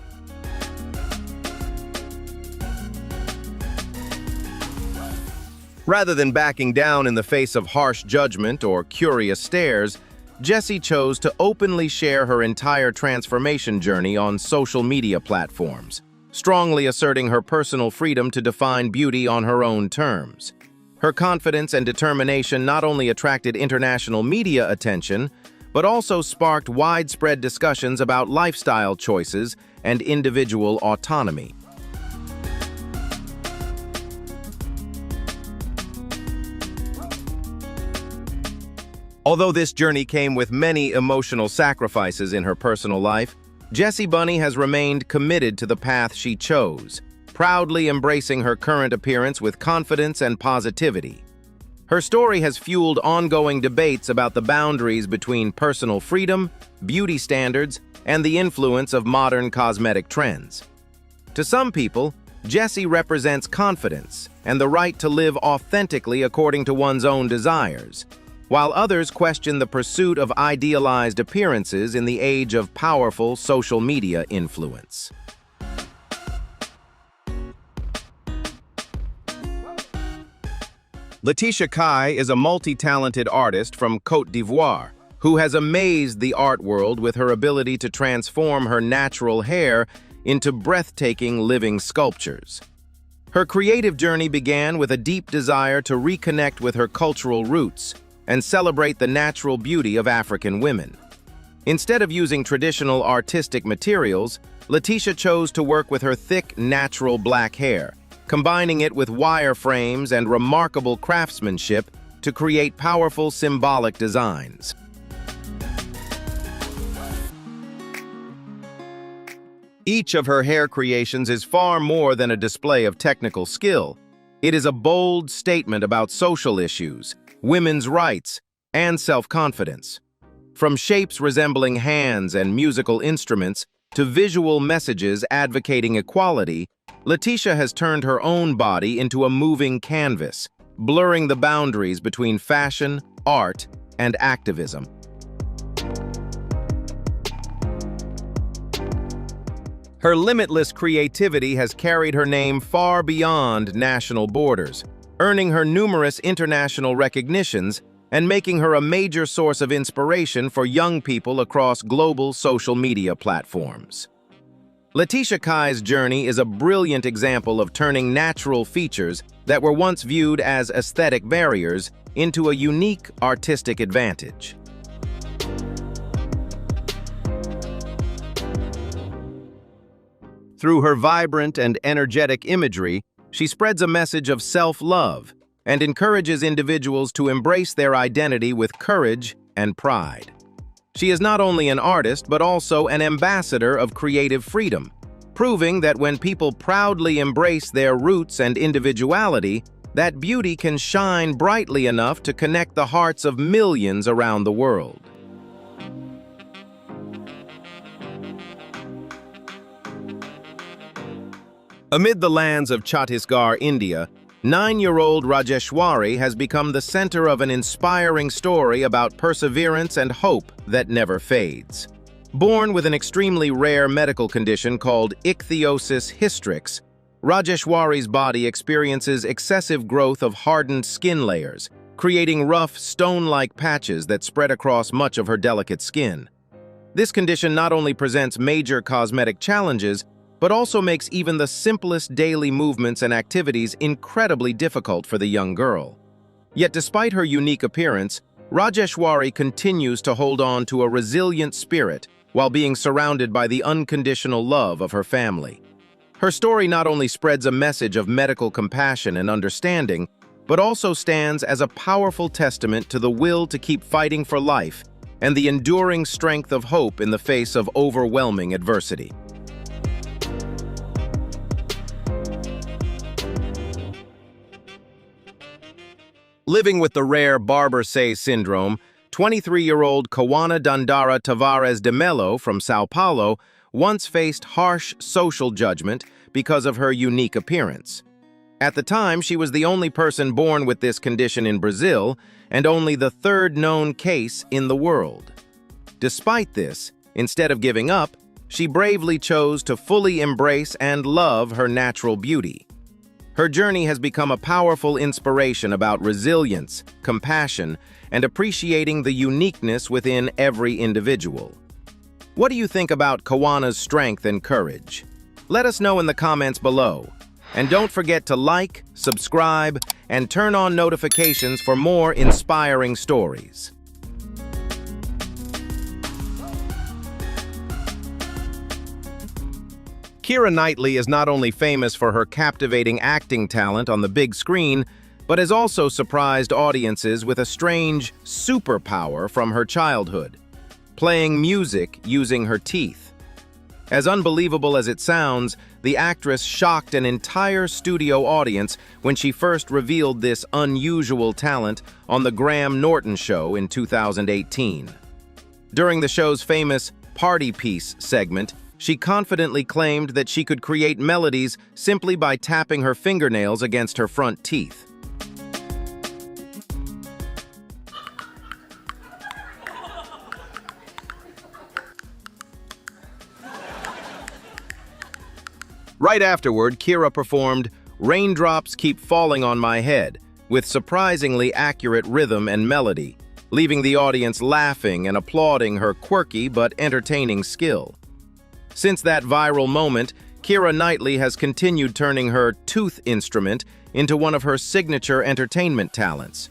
Rather than backing down in the face of harsh judgment or curious stares, Jessie chose to openly share her entire transformation journey on social media platforms, strongly asserting her personal freedom to define beauty on her own terms. Her confidence and determination not only attracted international media attention, but also sparked widespread discussions about lifestyle choices and individual autonomy. Although this journey came with many emotional sacrifices in her personal life, Jessie Bunny has remained committed to the path she chose, proudly embracing her current appearance with confidence and positivity. Her story has fueled ongoing debates about the boundaries between personal freedom, beauty standards, and the influence of modern cosmetic trends. To some people, Jessie represents confidence and the right to live authentically according to one's own desires, while others question the pursuit of idealized appearances in the age of powerful social media influence. Letitia Kai is a multi-talented artist from Côte d'Ivoire who has amazed the art world with her ability to transform her natural hair into breathtaking living sculptures. Her creative journey began with a deep desire to reconnect with her cultural roots and celebrate the natural beauty of African women. Instead of using traditional artistic materials, Letitia chose to work with her thick, natural black hair, combining it with wireframes and remarkable craftsmanship to create powerful symbolic designs. Each of her hair creations is far more than a display of technical skill. It is a bold statement about social issues, women's rights, and self-confidence. From shapes resembling hands and musical instruments to visual messages advocating equality, Letitia has turned her own body into a moving canvas, blurring the boundaries between fashion, art, and activism. Her limitless creativity has carried her name far beyond national borders, earning her numerous international recognitions and making her a major source of inspiration for young people across global social media platforms. Letitia Kai's journey is a brilliant example of turning natural features that were once viewed as aesthetic barriers into a unique artistic advantage. Through her vibrant and energetic imagery, she spreads a message of self-love and encourages individuals to embrace their identity with courage and pride. She is not only an artist, but also an ambassador of creative freedom, proving that when people proudly embrace their roots and individuality, that beauty can shine brightly enough to connect the hearts of millions around the world. Amid the lands of Chhattisgarh, India, 9-year-old Rajeshwari has become the center of an inspiring story about perseverance and hope that never fades. Born with an extremely rare medical condition called ichthyosis hystrix, Rajeshwari's body experiences excessive growth of hardened skin layers, creating rough, stone-like patches that spread across much of her delicate skin. This condition not only presents major cosmetic challenges, but also makes even the simplest daily movements and activities incredibly difficult for the young girl. Yet despite her unique appearance, Rajeshwari continues to hold on to a resilient spirit while being surrounded by the unconditional love of her family. Her story not only spreads a message of medical compassion and understanding, but also stands as a powerful testament to the will to keep fighting for life and the enduring strength of hope in the face of overwhelming adversity. Living with the rare Barber-Say syndrome, 23-year-old Kawana Dandara Tavares de Mello from Sao Paulo once faced harsh social judgment because of her unique appearance. At the time, she was the only person born with this condition in Brazil and only the third known case in the world. Despite this, instead of giving up, she bravely chose to fully embrace and love her natural beauty. Her journey has become a powerful inspiration about resilience, compassion, and appreciating the uniqueness within every individual. What do you think about Kawana's strength and courage? Let us know in the comments below. And don't forget to like, subscribe, and turn on notifications for more inspiring stories. Keira Knightley is not only famous for her captivating acting talent on the big screen, but has also surprised audiences with a strange superpower from her childhood: playing music using her teeth. As unbelievable as it sounds, the actress shocked an entire studio audience when she first revealed this unusual talent on The Graham Norton Show in 2018. During the show's famous Party Piece segment, she confidently claimed that she could create melodies simply by tapping her fingernails against her front teeth. Right afterward, Keira performed "Raindrops Keep Falling on My Head" with surprisingly accurate rhythm and melody, leaving the audience laughing and applauding her quirky but entertaining skill. Since that viral moment, Keira Knightley has continued turning her tooth instrument into one of her signature entertainment talents.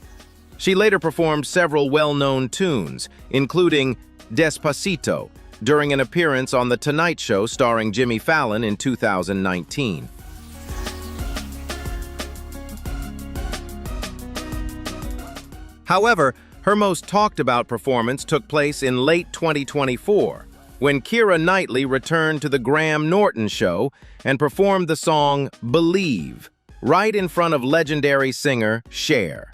She later performed several well-known tunes, including Despacito, during an appearance on The Tonight Show starring Jimmy Fallon in 2019. However, her most talked-about performance took place in late 2024, when Keira Knightley returned to The Graham Norton Show and performed the song "Believe" right in front of legendary singer Cher.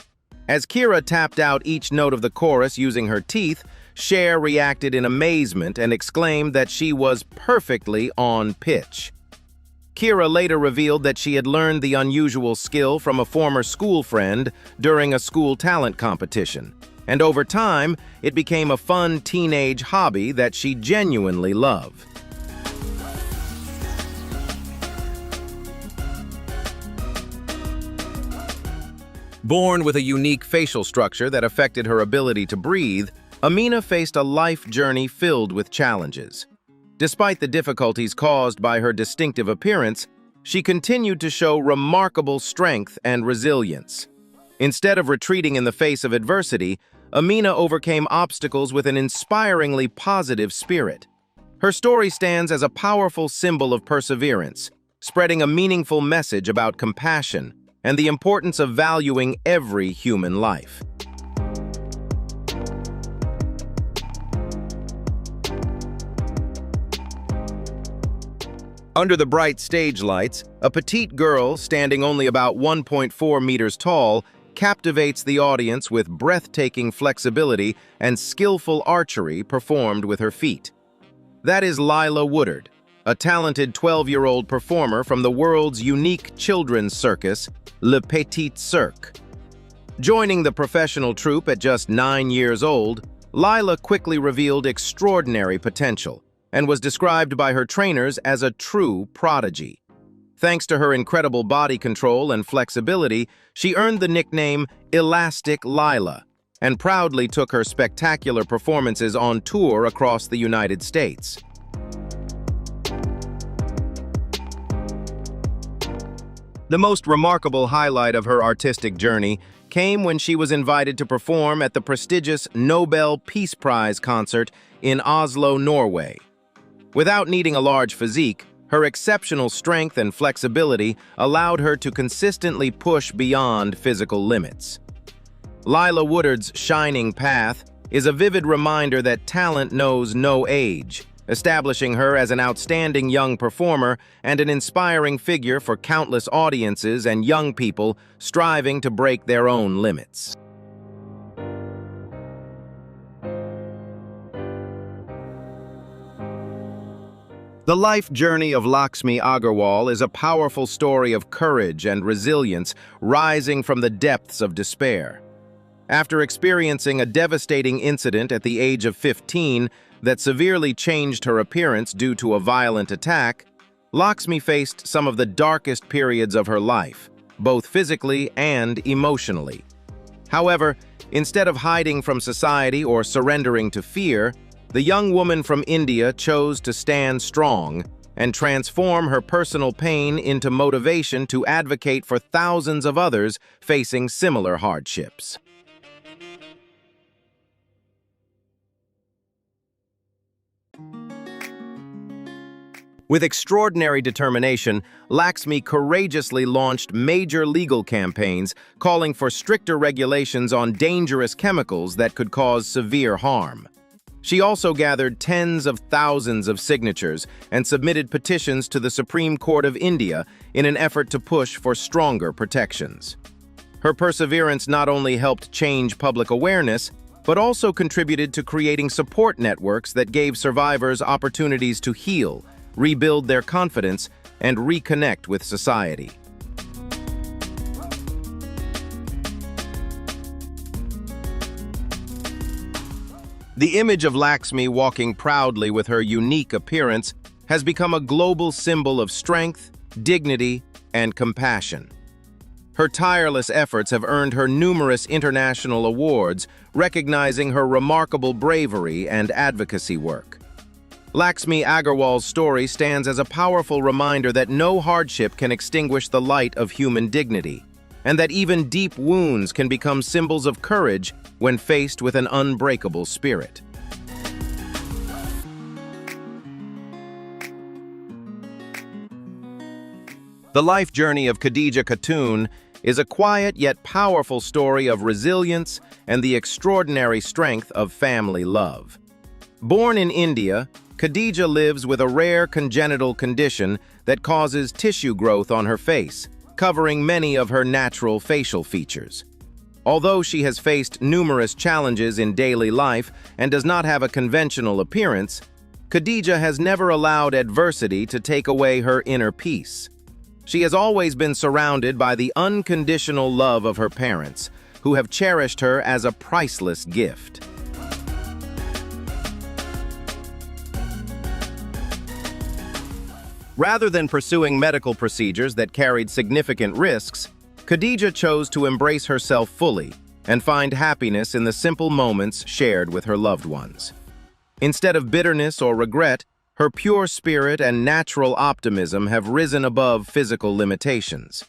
As Keira tapped out each note of the chorus using her teeth, Cher reacted in amazement and exclaimed that she was perfectly on pitch. Keira later revealed that she had learned the unusual skill from a former school friend during a school talent competition, and over time, it became a fun teenage hobby that she genuinely loved. Born with a unique facial structure that affected her ability to breathe, Amina faced a life journey filled with challenges. Despite the difficulties caused by her distinctive appearance, she continued to show remarkable strength and resilience. Instead of retreating in the face of adversity, Amina overcame obstacles with an inspiringly positive spirit. Her story stands as a powerful symbol of perseverance, spreading a meaningful message about compassion and the importance of valuing every human life. Under the bright stage lights, a petite girl standing only about 1.4 meters tall captivates the audience with breathtaking flexibility and skillful archery performed with her feet. That is Lila Woodard, a talented 12-year-old performer from the world's unique children's circus, Le Petit Cirque. Joining the professional troupe at just 9 years old, Lila quickly revealed extraordinary potential and was described by her trainers as a true prodigy. Thanks to her incredible body control and flexibility, she earned the nickname Elastic Lila and proudly took her spectacular performances on tour across the United States. The most remarkable highlight of her artistic journey came when she was invited to perform at the prestigious Nobel Peace Prize concert in Oslo, Norway. Without needing a large physique, her exceptional strength and flexibility allowed her to consistently push beyond physical limits. Lila Woodard's shining path is a vivid reminder that talent knows no age, establishing her as an outstanding young performer and an inspiring figure for countless audiences and young people striving to break their own limits. The life journey of Lakshmi Agarwal is a powerful story of courage and resilience rising from the depths of despair. After experiencing a devastating incident at the age of 15 that severely changed her appearance due to a violent attack, Lakshmi faced some of the darkest periods of her life, both physically and emotionally. However, instead of hiding from society or surrendering to fear, the young woman from India chose to stand strong and transform her personal pain into motivation to advocate for thousands of others facing similar hardships. With extraordinary determination, Lakshmi courageously launched major legal campaigns calling for stricter regulations on dangerous chemicals that could cause severe harm. She also gathered tens of thousands of signatures and submitted petitions to the Supreme Court of India in an effort to push for stronger protections. Her perseverance not only helped change public awareness, but also contributed to creating support networks that gave survivors opportunities to heal, rebuild their confidence, and reconnect with society. The image of Lakshmi walking proudly with her unique appearance has become a global symbol of strength, dignity, and compassion. Her tireless efforts have earned her numerous international awards, recognizing her remarkable bravery and advocacy work. Lakshmi Agarwal's story stands as a powerful reminder that no hardship can extinguish the light of human dignity, and that even deep wounds can become symbols of courage when faced with an unbreakable spirit. The life journey of Khadija Khatun is a quiet yet powerful story of resilience and the extraordinary strength of family love. Born in India, Khadija lives with a rare congenital condition that causes tissue growth on her face, covering many of her natural facial features. Although she has faced numerous challenges in daily life and does not have a conventional appearance, Khadija has never allowed adversity to take away her inner peace. She has always been surrounded by the unconditional love of her parents, who have cherished her as a priceless gift. Rather than pursuing medical procedures that carried significant risks, Khadija chose to embrace herself fully and find happiness in the simple moments shared with her loved ones. Instead of bitterness or regret, her pure spirit and natural optimism have risen above physical limitations.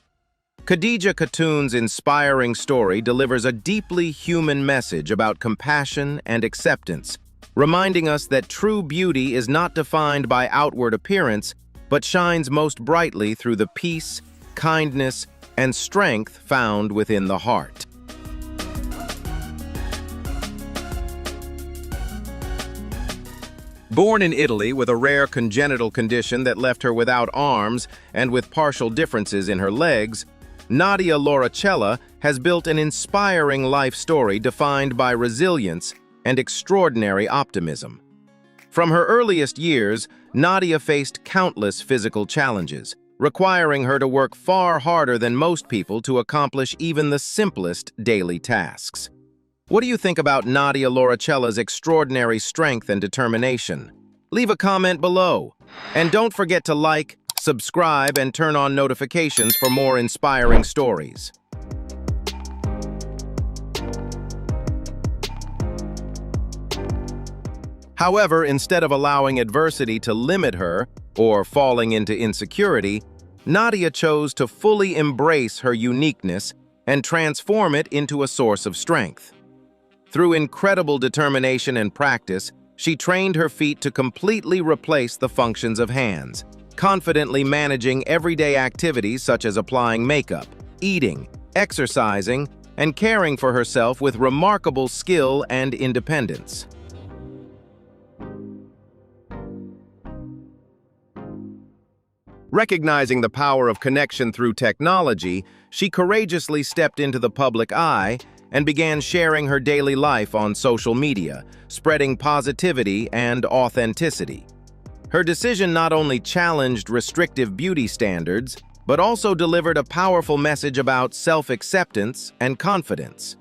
Khadija Khatun's inspiring story delivers a deeply human message about compassion and acceptance, reminding us that true beauty is not defined by outward appearance, but shines most brightly through the peace, kindness, and strength found within the heart. Born in Italy with a rare congenital condition that left her without arms and with partial differences in her legs, Nadia Lauricella has built an inspiring life story defined by resilience and extraordinary optimism. From her earliest years, Nadia faced countless physical challenges, requiring her to work far harder than most people to accomplish even the simplest daily tasks. What do you think about Nadia Lauricella's extraordinary strength and determination? Leave a comment below. And don't forget to like, subscribe, and turn on notifications for more inspiring stories. However, instead of allowing adversity to limit her or falling into insecurity, Nadia chose to fully embrace her uniqueness and transform it into a source of strength. Through incredible determination and practice, she trained her feet to completely replace the functions of hands, confidently managing everyday activities such as applying makeup, eating, exercising, and caring for herself with remarkable skill and independence. Recognizing the power of connection through technology, she courageously stepped into the public eye and began sharing her daily life on social media, spreading positivity and authenticity. Her decision not only challenged restrictive beauty standards, but also delivered a powerful message about self-acceptance and confidence.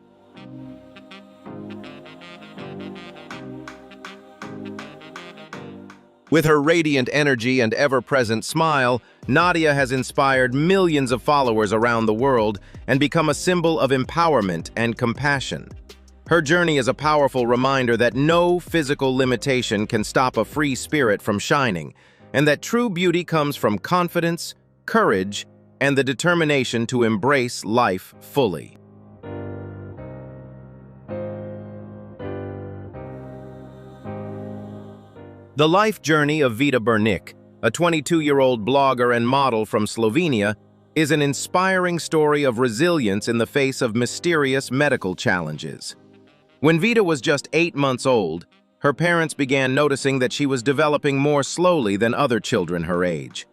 With her radiant energy and ever-present smile, Nadia has inspired millions of followers around the world and become a symbol of empowerment and compassion. Her journey is a powerful reminder that no physical limitation can stop a free spirit from shining, and that true beauty comes from confidence, courage, and the determination to embrace life fully. The life journey of Vida Bernic, a 22-year-old blogger and model from Slovenia, is an inspiring story of resilience in the face of mysterious medical challenges. When Vida was just 8 months old, her parents began noticing that she was developing more slowly than other children her age.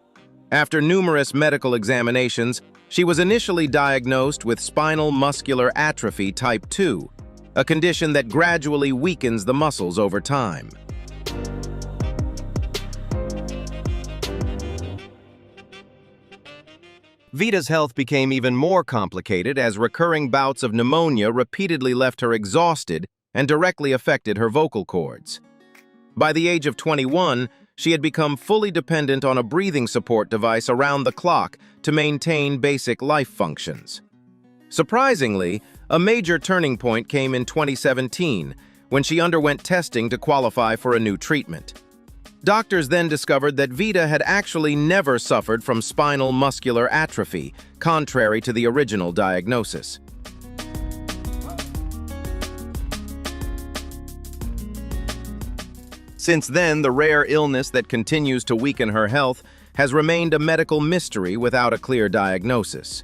After numerous medical examinations, she was initially diagnosed with spinal muscular atrophy type 2, a condition that gradually weakens the muscles over time. Vida's health became even more complicated as recurring bouts of pneumonia repeatedly left her exhausted and directly affected her vocal cords. By the age of 21, she had become fully dependent on a breathing support device around the clock to maintain basic life functions. Surprisingly, a major turning point came in 2017 when she underwent testing to qualify for a new treatment. Doctors then discovered that Vida had actually never suffered from spinal muscular atrophy, contrary to the original diagnosis. Since then, the rare illness that continues to weaken her health has remained a medical mystery without a clear diagnosis.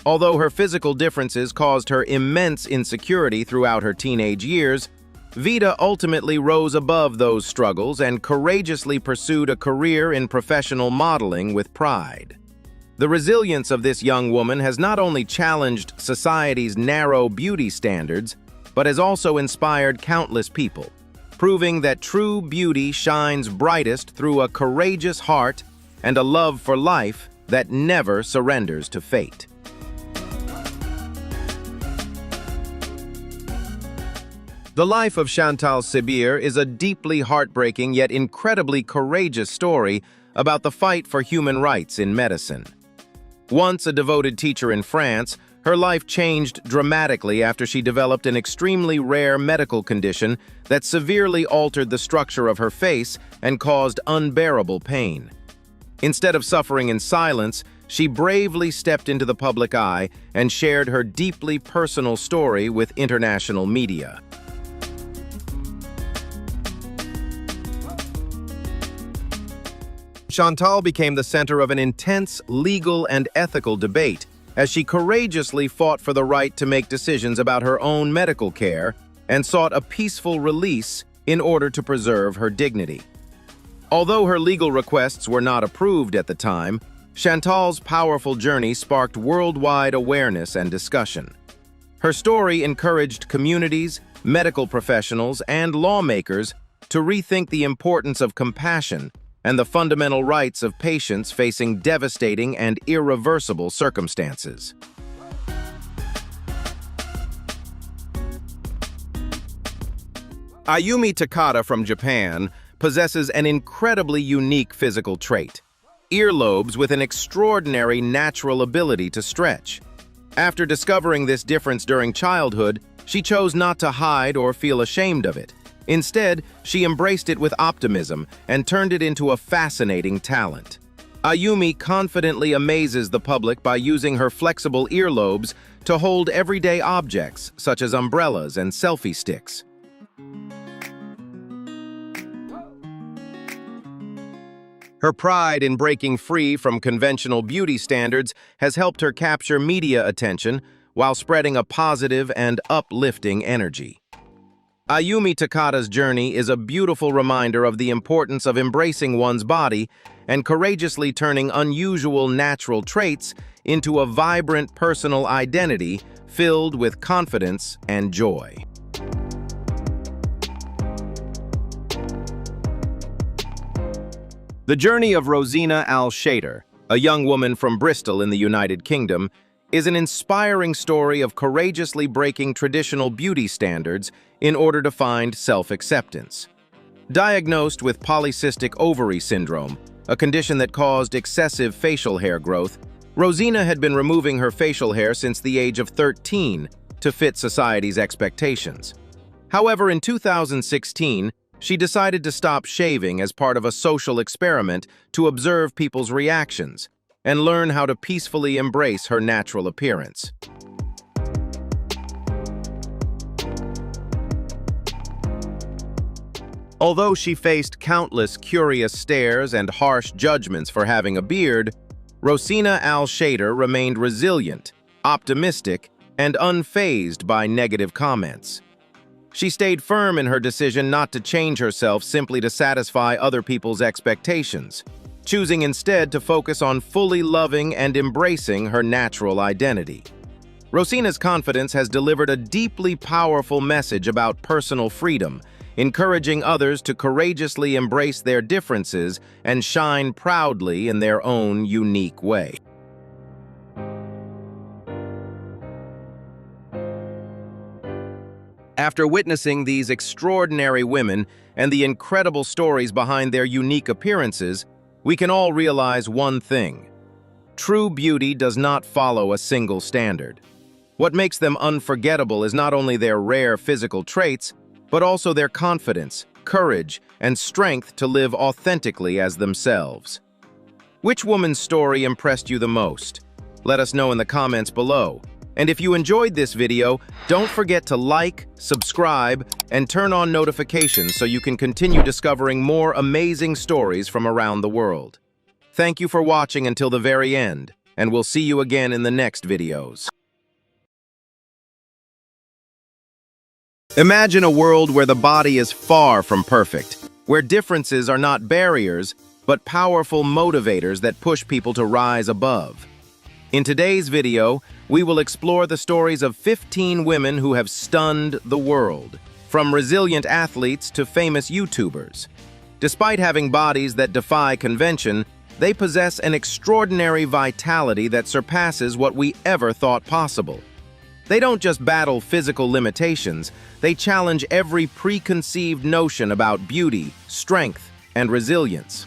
Although her physical differences caused her immense insecurity throughout her teenage years, Vida ultimately rose above those struggles and courageously pursued a career in professional modeling with pride. The resilience of this young woman has not only challenged society's narrow beauty standards, but has also inspired countless people, proving that true beauty shines brightest through a courageous heart and a love for life that never surrenders to fate. The life of Chantal Sibir is a deeply heartbreaking yet incredibly courageous story about the fight for human rights in medicine. Once a devoted teacher in France, her life changed dramatically after she developed an extremely rare medical condition that severely altered the structure of her face and caused unbearable pain. Instead of suffering in silence, she bravely stepped into the public eye and shared her deeply personal story with international media. Chantal became the center of an intense legal and ethical debate as she courageously fought for the right to make decisions about her own medical care and sought a peaceful release in order to preserve her dignity. Although her legal requests were not approved at the time, Chantal's powerful journey sparked worldwide awareness and discussion. Her story encouraged communities, medical professionals, and lawmakers to rethink the importance of compassion and the fundamental rights of patients facing devastating and irreversible circumstances. Ayumi Takada from Japan possesses an incredibly unique physical trait. earlobes with an extraordinary natural ability to stretch. After discovering this difference during childhood, she chose not to hide or feel ashamed of it. Instead, she embraced it with optimism and turned it into a fascinating talent. Isome confidently amazes the public by using her flexible earlobes to hold everyday objects, such as umbrellas and selfie sticks. Her pride in breaking free from conventional beauty standards has helped her capture media attention while spreading a positive and uplifting energy. Isome Takada's journey is a beautiful reminder of the importance of embracing one's body and courageously turning unusual natural traits into a vibrant personal identity filled with confidence and joy. The journey of Rosina Al-Shader, a young woman from Bristol in the United Kingdom, is an inspiring story of courageously breaking traditional beauty standards in order to find self-acceptance. Diagnosed with polycystic ovary syndrome, a condition that caused excessive facial hair growth, Rosina had been removing her facial hair since the age of 13 to fit society's expectations. However, in 2016, she decided to stop shaving as part of a social experiment to observe people's reactions and learn how to peacefully embrace her natural appearance. Although she faced countless curious stares and harsh judgments for having a beard, Rosina Al-Shader remained resilient, optimistic, and unfazed by negative comments. She stayed firm in her decision not to change herself simply to satisfy other people's expectations, choosing instead to focus on fully loving and embracing her natural identity. Rosina's confidence has delivered a deeply powerful message about personal freedom, encouraging others to courageously embrace their differences and shine proudly in their own unique way. After witnessing these extraordinary women and the incredible stories behind their unique appearances, we can all realize one thing: true beauty does not follow a single standard. What makes them unforgettable is not only their rare physical traits, but also their confidence, courage, and strength to live authentically as themselves. Which woman's story impressed you the most? Let us know in the comments below. And if you enjoyed this video, don't forget to like, subscribe, and turn on notifications so you can continue discovering more amazing stories from around the world. Thank you for watching until the very end, and we'll see you again in the next videos. Imagine a world where the body is far from perfect, where differences are not barriers, but powerful motivators that push people to rise above. In today's video, we will explore the stories of 15 women who have stunned the world, from resilient athletes to famous YouTubers. Despite having bodies that defy convention, they possess an extraordinary vitality that surpasses what we ever thought possible. They don't just battle physical limitations, they challenge every preconceived notion about beauty, strength, and resilience.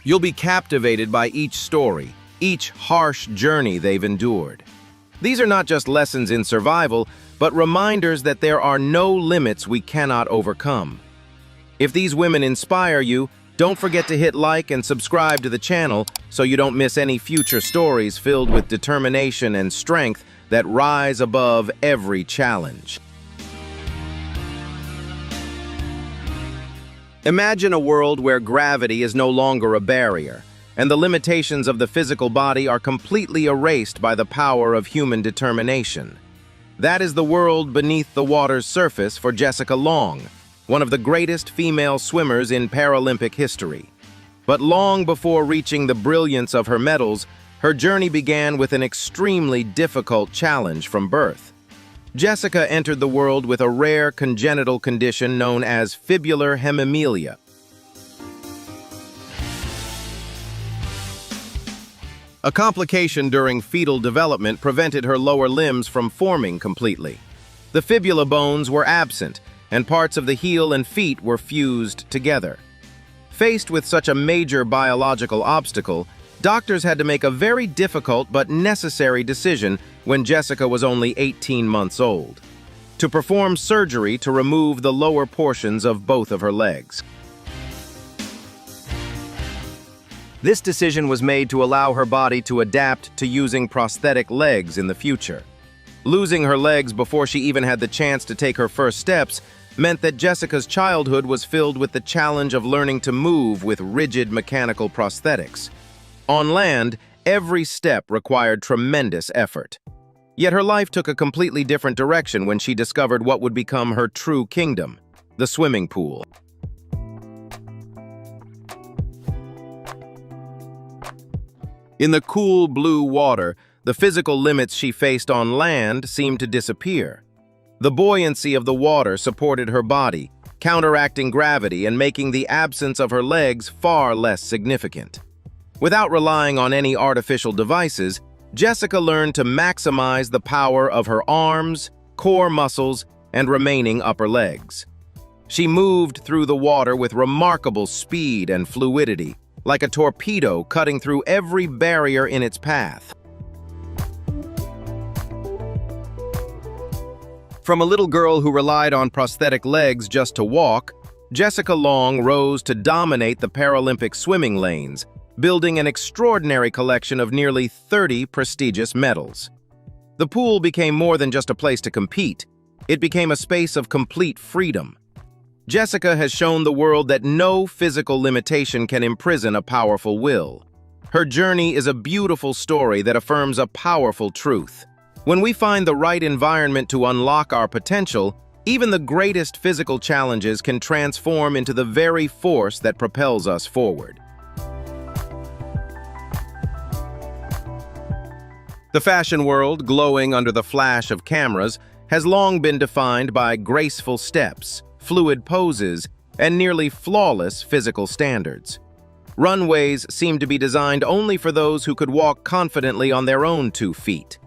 You'll be captivated by each story, each harsh journey they've endured. These are not just lessons in survival, but reminders that there are no limits we cannot overcome. If these women inspire you, don't forget to hit like and subscribe to the channel so you don't miss any future stories filled with determination and strength that rise above every challenge. Imagine a world where gravity is no longer a barrier, and the limitations of the physical body are completely erased by the power of human determination. That is the world beneath the water's surface for Jessica Long, one of the greatest female swimmers in Paralympic history. But long before reaching the brilliance of her medals, her journey began with an extremely difficult challenge from birth. Jessica entered the world with a rare congenital condition known as fibular hemimelia. A complication during fetal development prevented her lower limbs from forming completely. The fibula bones were absent, and parts of the heel and feet were fused together. Faced with such a major biological obstacle, doctors had to make a very difficult but necessary decision when Jessica was only 18 months old: to perform surgery to remove the lower portions of both of her legs. This decision was made to allow her body to adapt to using prosthetic legs in the future. Losing her legs before she even had the chance to take her first steps meant that Jessica's childhood was filled with the challenge of learning to move with rigid mechanical prosthetics. On land, every step required tremendous effort. Yet her life took a completely different direction when she discovered what would become her true kingdom: the swimming pool. In the cool blue water, the physical limits she faced on land seemed to disappear. The buoyancy of the water supported her body, counteracting gravity and making the absence of her legs far less significant. Without relying on any artificial devices, Jessica learned to maximize the power of her arms, core muscles, and remaining upper legs. She moved through the water with remarkable speed and fluidity, like a torpedo cutting through every barrier in its path. From a little girl who relied on prosthetic legs just to walk, Jessica Long rose to dominate the Paralympic swimming lanes, building an extraordinary collection of nearly 30 prestigious medals. The pool became more than just a place to compete. It became a space of complete freedom. Jessica has shown the world that no physical limitation can imprison a powerful will. Her journey is a beautiful story that affirms a powerful truth. When we find the right environment to unlock our potential, even the greatest physical challenges can transform into the very force that propels us forward. The fashion world, glowing under the flash of cameras, has long been defined by graceful steps, fluid poses, and nearly flawless physical standards. Runways seem to be designed only for those who could walk confidently on their own 2 feet.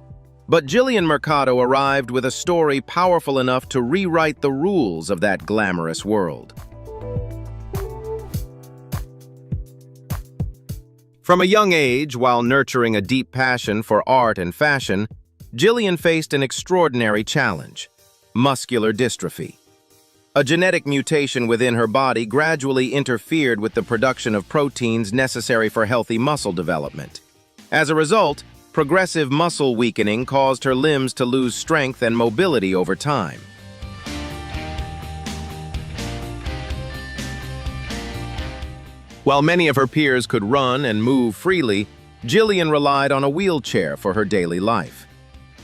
But Jillian Mercado arrived with a story powerful enough to rewrite the rules of that glamorous world. From a young age, while nurturing a deep passion for art and fashion, Jillian faced an extraordinary challenge: muscular dystrophy. A genetic mutation within her body gradually interfered with the production of proteins necessary for healthy muscle development. As a result, progressive muscle weakening caused her limbs to lose strength and mobility over time. While many of her peers could run and move freely, Jillian relied on a wheelchair for her daily life.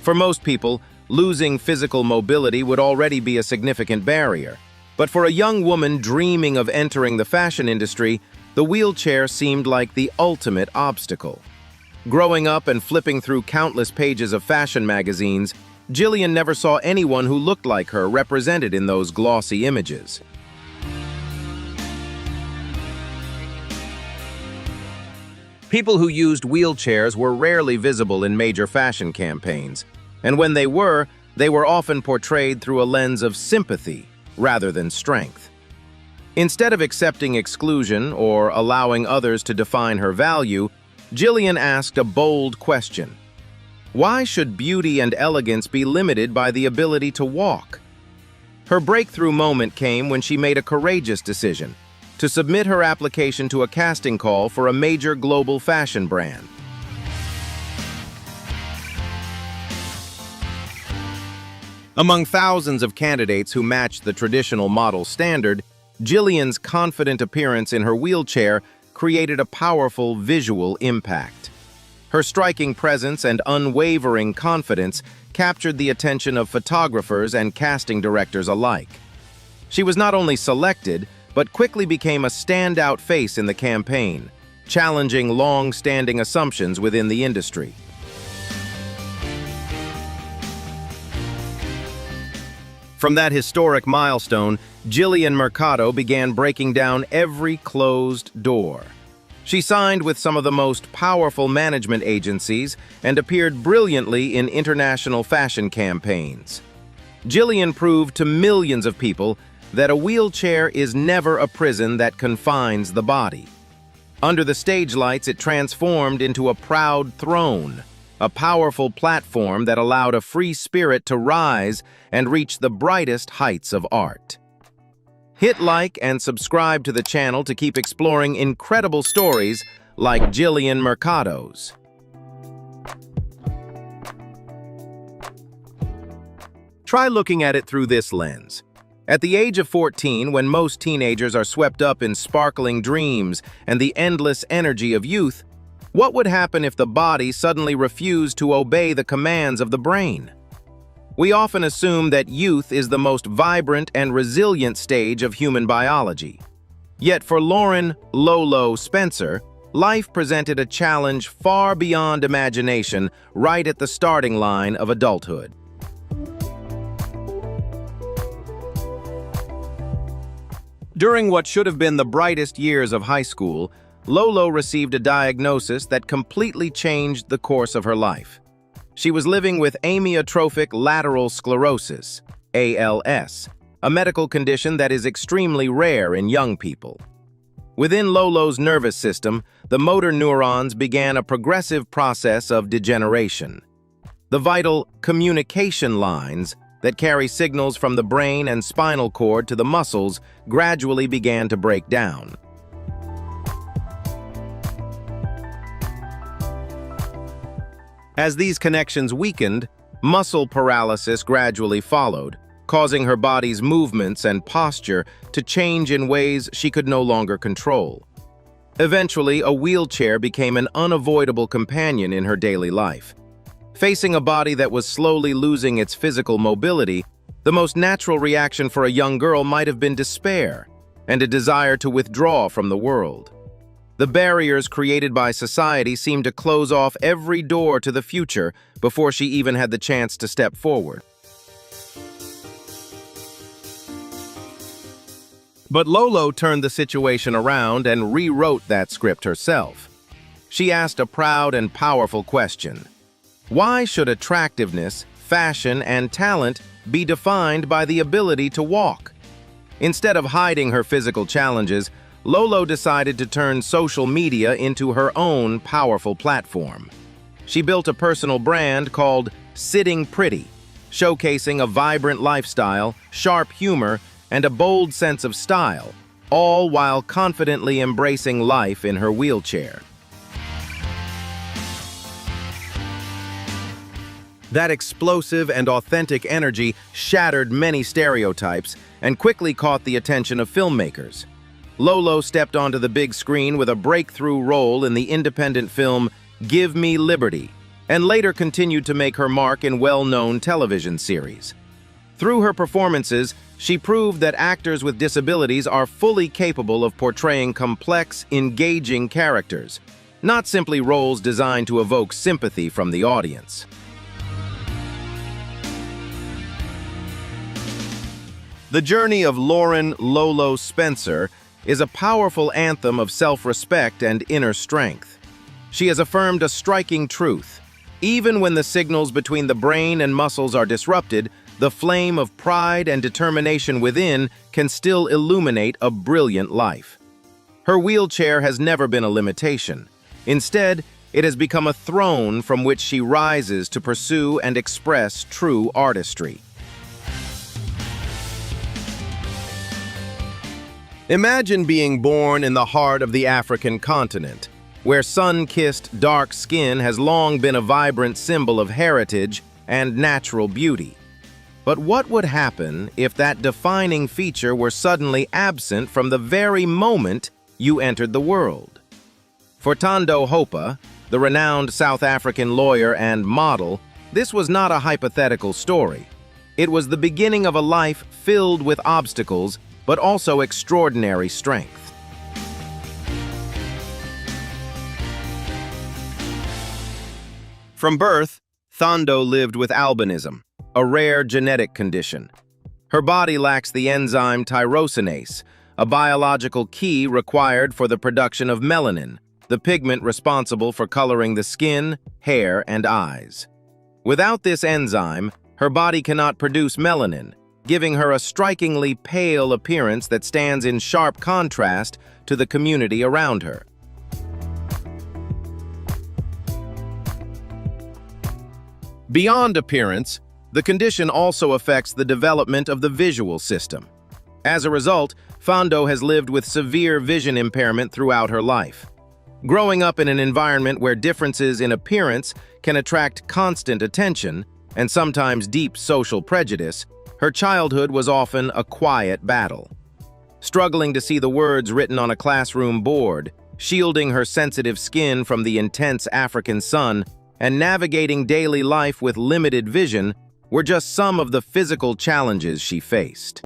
For most people, losing physical mobility would already be a significant barrier. But for a young woman dreaming of entering the fashion industry, the wheelchair seemed like the ultimate obstacle. Growing up and flipping through countless pages of fashion magazines, Jillian never saw anyone who looked like her represented in those glossy images. People who used wheelchairs were rarely visible in major fashion campaigns, and when they were often portrayed through a lens of sympathy rather than strength. Instead of accepting exclusion or allowing others to define her value, Jillian asked a bold question: why should beauty and elegance be limited by the ability to walk? Her breakthrough moment came when she made a courageous decision to submit her application to a casting call for a major global fashion brand. Among thousands of candidates who matched the traditional model standard, Jillian's confident appearance in her wheelchair created a powerful visual impact. Her striking presence and unwavering confidence captured the attention of photographers and casting directors alike. She was not only selected, but quickly became a standout face in the campaign, challenging long-standing assumptions within the industry. From that historic milestone, Jillian Mercado began breaking down every closed door. She signed with some of the most powerful management agencies and appeared brilliantly in international fashion campaigns. Jillian proved to millions of people that a wheelchair is never a prison that confines the body. Under the stage lights, it transformed into a proud throne, a powerful platform that allowed a free spirit to rise and reach the brightest heights of art. Hit like and subscribe to the channel to keep exploring incredible stories like Jillian Mercado's. Try looking at it through this lens. At the age of 14, when most teenagers are swept up in sparkling dreams and the endless energy of youth, what would happen if the body suddenly refused to obey the commands of the brain? We often assume that youth is the most vibrant and resilient stage of human biology. Yet for Lauren "Lolo" Spencer, life presented a challenge far beyond imagination right at the starting line of adulthood. During what should have been the brightest years of high school, Lolo received a diagnosis that completely changed the course of her life. She was living with amyotrophic lateral sclerosis, ALS, a medical condition that is extremely rare in young people. Within Lolo's nervous system, the motor neurons began a progressive process of degeneration. The vital communication lines that carry signals from the brain and spinal cord to the muscles gradually began to break down. As these connections weakened, muscle paralysis gradually followed, causing her body's movements and posture to change in ways she could no longer control. Eventually, a wheelchair became an unavoidable companion in her daily life. Facing a body that was slowly losing its physical mobility, the most natural reaction for a young girl might have been despair and a desire to withdraw from the world. The barriers created by society seemed to close off every door to the future before she even had the chance to step forward. But Lolo turned the situation around and rewrote that script herself. She asked a proud and powerful question. Why should attractiveness, fashion, and talent be defined by the ability to walk? Instead of hiding her physical challenges, Lolo decided to turn social media into her own powerful platform. She built a personal brand called Sitting Pretty, showcasing a vibrant lifestyle, sharp humor, and a bold sense of style, all while confidently embracing life in her wheelchair. That explosive and authentic energy shattered many stereotypes and quickly caught the attention of filmmakers. Lolo stepped onto the big screen with a breakthrough role in the independent film Give Me Liberty, and later continued to make her mark in well-known television series. Through her performances, she proved that actors with disabilities are fully capable of portraying complex, engaging characters, not simply roles designed to evoke sympathy from the audience. The journey of Lauren "Lolo" Spencer is a powerful anthem of self-respect and inner strength. She has affirmed a striking truth. Even when the signals between the brain and muscles are disrupted, the flame of pride and determination within can still illuminate a brilliant life. Her wheelchair has never been a limitation. Instead, it has become a throne from which she rises to pursue and express true artistry. Imagine being born in the heart of the African continent, where sun-kissed dark skin has long been a vibrant symbol of heritage and natural beauty. But what would happen if that defining feature were suddenly absent from the very moment you entered the world? For Tondo Hopa, the renowned South African lawyer and model, this was not a hypothetical story. It was the beginning of a life filled with obstacles, but also extraordinary strength. From birth, Thondo lived with albinism, a rare genetic condition. Her body lacks the enzyme tyrosinase, a biological key required for the production of melanin, the pigment responsible for coloring the skin, hair, and eyes. Without this enzyme, her body cannot produce melanin, giving her a strikingly pale appearance that stands in sharp contrast to the community around her. Beyond appearance, the condition also affects the development of the visual system. As a result, Fondo has lived with severe vision impairment throughout her life. Growing up in an environment where differences in appearance can attract constant attention and sometimes deep social prejudice, her childhood was often a quiet battle. Struggling to see the words written on a classroom board, shielding her sensitive skin from the intense African sun, and navigating daily life with limited vision were just some of the physical challenges she faced.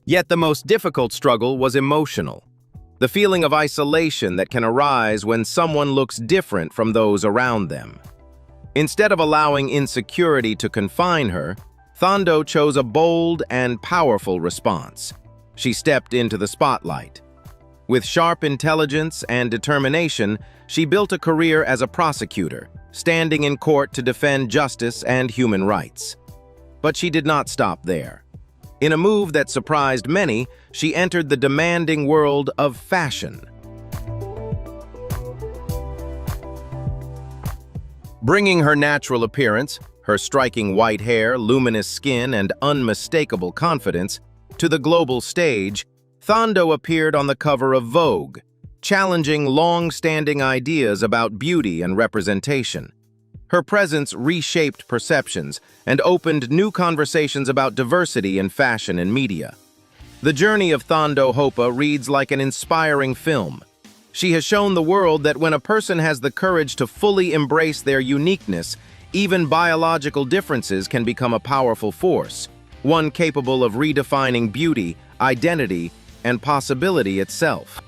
Yet the most difficult struggle was emotional. The feeling of isolation that can arise when someone looks different from those around them. Instead of allowing insecurity to confine her, Fondo chose a bold and powerful response. She stepped into the spotlight. With sharp intelligence and determination, she built a career as a prosecutor, standing in court to defend justice and human rights. But she did not stop there. In a move that surprised many, she entered the demanding world of fashion. Bringing her natural appearance, her striking white hair, luminous skin, and unmistakable confidence to the global stage, Fondo appeared on the cover of Vogue, challenging long-standing ideas about beauty and representation. Her presence reshaped perceptions and opened new conversations about diversity in fashion and media. The journey of Fondo Hopa reads like an inspiring film. She has shown the world that when a person has the courage to fully embrace their uniqueness, even biological differences can become a powerful force, one capable of redefining beauty, identity, and possibility itself.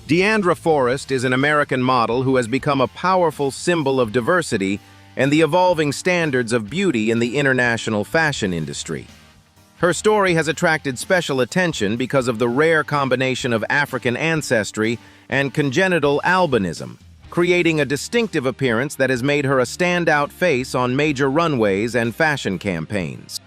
Deandra Forrest is an American model who has become a powerful symbol of diversity and the evolving standards of beauty in the international fashion industry. Her story has attracted special attention because of the rare combination of African ancestry and congenital albinism, creating a distinctive appearance that has made her a standout face on major runways and fashion campaigns.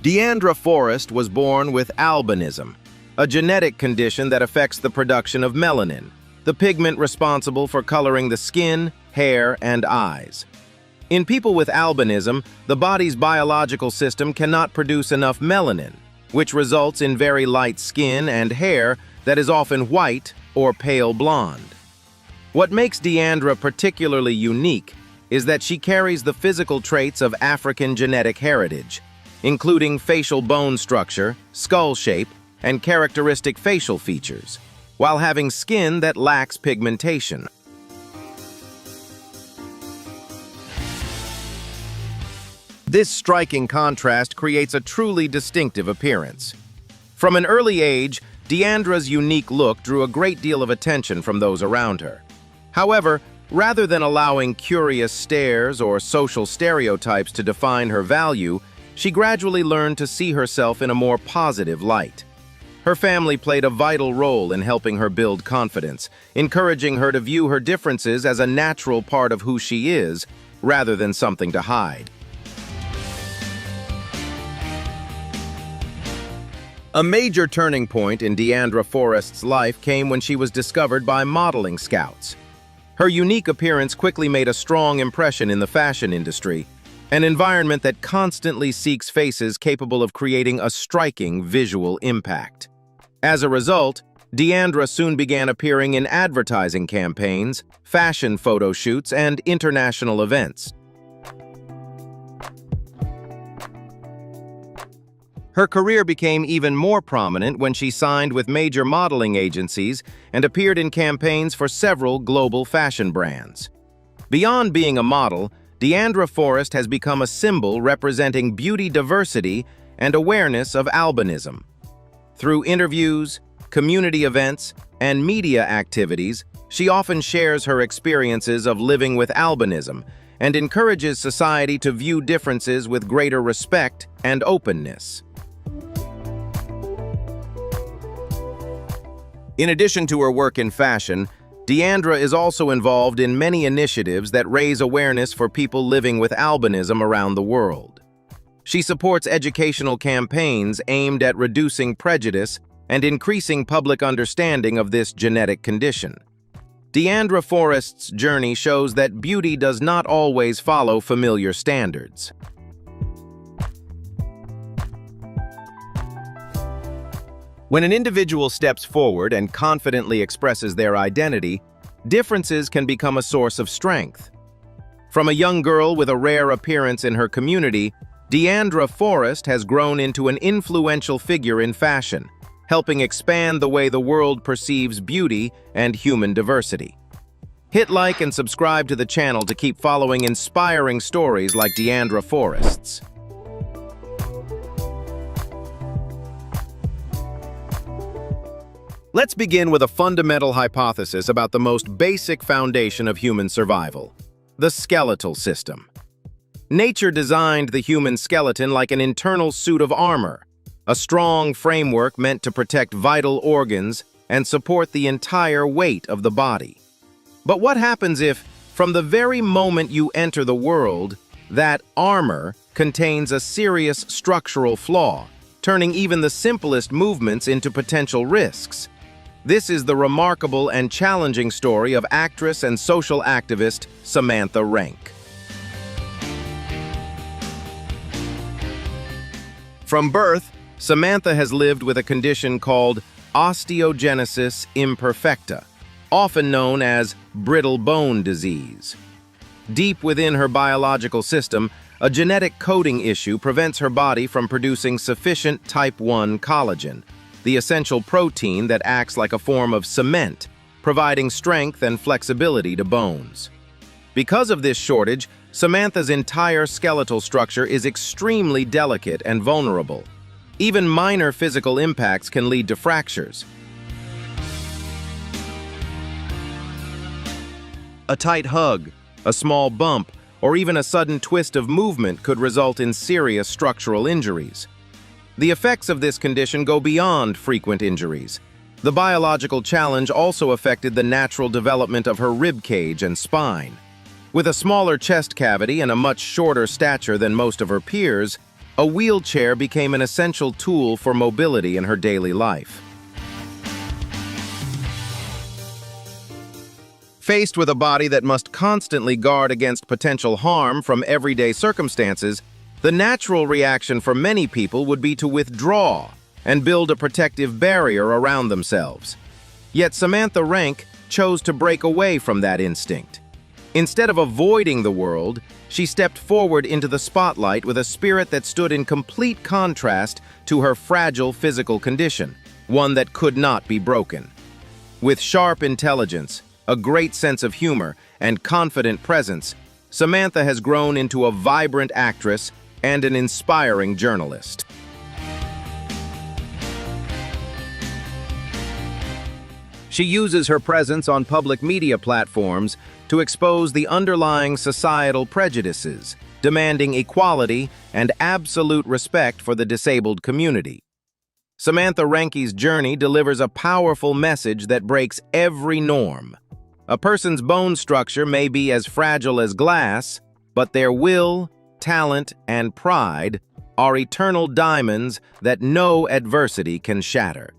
Deandra Forrest was born with albinism, a genetic condition that affects the production of melanin, the pigment responsible for coloring the skin, hair, and eyes. In people with albinism, the body's biological system cannot produce enough melanin, which results in very light skin and hair that is often white or pale blonde. What makes Deandra particularly unique is that she carries the physical traits of African genetic heritage, including facial bone structure, skull shape, and characteristic facial features, while having skin that lacks pigmentation. This striking contrast creates a truly distinctive appearance. From an early age, Deandra's unique look drew a great deal of attention from those around her. However, rather than allowing curious stares or social stereotypes to define her value, she gradually learned to see herself in a more positive light. Her family played a vital role in helping her build confidence, encouraging her to view her differences as a natural part of who she is, rather than something to hide. A major turning point in Deandra Forrest's life came when she was discovered by modeling scouts. Her unique appearance quickly made a strong impression in the fashion industry, an environment that constantly seeks faces capable of creating a striking visual impact. As a result, Deandra soon began appearing in advertising campaigns, fashion photo shoots, and international events. Her career became even more prominent when she signed with major modeling agencies and appeared in campaigns for several global fashion brands. Beyond being a model, Deandra Forrest has become a symbol representing beauty diversity and awareness of albinism. Through interviews, community events, and media activities, she often shares her experiences of living with albinism and encourages society to view differences with greater respect and openness. In addition to her work in fashion, Deandra is also involved in many initiatives that raise awareness for people living with albinism around the world. She supports educational campaigns aimed at reducing prejudice and increasing public understanding of this genetic condition. Deandra Forrest's journey shows that beauty does not always follow familiar standards. When an individual steps forward and confidently expresses their identity, differences can become a source of strength. From a young girl with a rare appearance in her community, Deandra Forrest has grown into an influential figure in fashion, helping expand the way the world perceives beauty and human diversity. Hit like and subscribe to the channel to keep following inspiring stories like Deandra Forrest's. Let's begin with a fundamental hypothesis about the most basic foundation of human survival: the skeletal system. Nature designed the human skeleton like an internal suit of armor, a strong framework meant to protect vital organs and support the entire weight of the body. But what happens if, from the very moment you enter the world, that armor contains a serious structural flaw, turning even the simplest movements into potential risks? This is the remarkable and challenging story of actress and social activist Samantha Renck. From birth, Samantha has lived with a condition called osteogenesis imperfecta, often known as brittle bone disease. Deep within her biological system, a genetic coding issue prevents her body from producing sufficient type 1 collagen, the essential protein that acts like a form of cement, providing strength and flexibility to bones. Because of this shortage, Samantha's entire skeletal structure is extremely delicate and vulnerable. Even minor physical impacts can lead to fractures. A tight hug, a small bump, or even a sudden twist of movement could result in serious structural injuries. The effects of this condition go beyond frequent injuries. The biological challenge also affected the natural development of her rib cage and spine. With a smaller chest cavity and a much shorter stature than most of her peers, a wheelchair became an essential tool for mobility in her daily life. Faced with a body that must constantly guard against potential harm from everyday circumstances, the natural reaction for many people would be to withdraw and build a protective barrier around themselves. Yet Samantha Renck chose to break away from that instinct. Instead of avoiding the world, she stepped forward into the spotlight with a spirit that stood in complete contrast to her fragile physical condition, one that could not be broken. With sharp intelligence, a great sense of humor, and confident presence, Samantha has grown into a vibrant actress and an inspiring journalist. She uses her presence on public media platforms to expose the underlying societal prejudices, demanding equality and absolute respect for the disabled community. Samantha Renck's journey delivers a powerful message that breaks every norm. A person's bone structure may be as fragile as glass, but their will, talent, and pride are eternal diamonds that no adversity can shatter.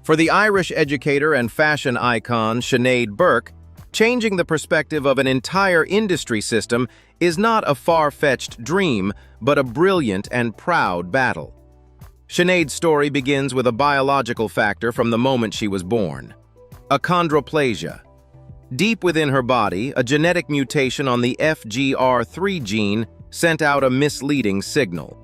For the Irish educator and fashion icon Sinead Burke, changing the perspective of an entire industry system is not a far-fetched dream, but a brilliant and proud battle. Sinead's story begins with a biological factor from the moment she was born: achondroplasia. Deep within her body, a genetic mutation on the FGR3 gene sent out a misleading signal.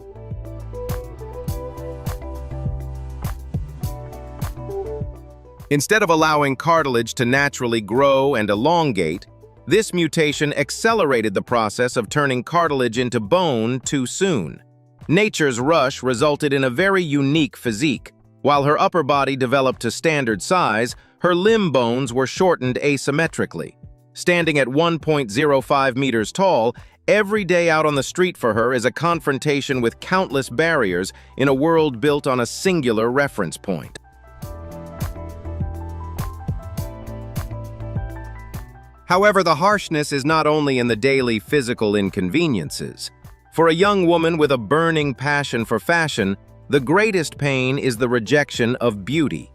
Instead of allowing cartilage to naturally grow and elongate, this mutation accelerated the process of turning cartilage into bone too soon. Nature's rush resulted in a very unique physique. While her upper body developed to standard size, her limb bones were shortened asymmetrically. Standing at 1.05 meters tall, Every day out on the street for her is a confrontation with countless barriers in a world built on a singular reference point. However, the harshness is not only in the daily physical inconveniences. For a young woman with a burning passion for fashion, the greatest pain is the rejection of beauty.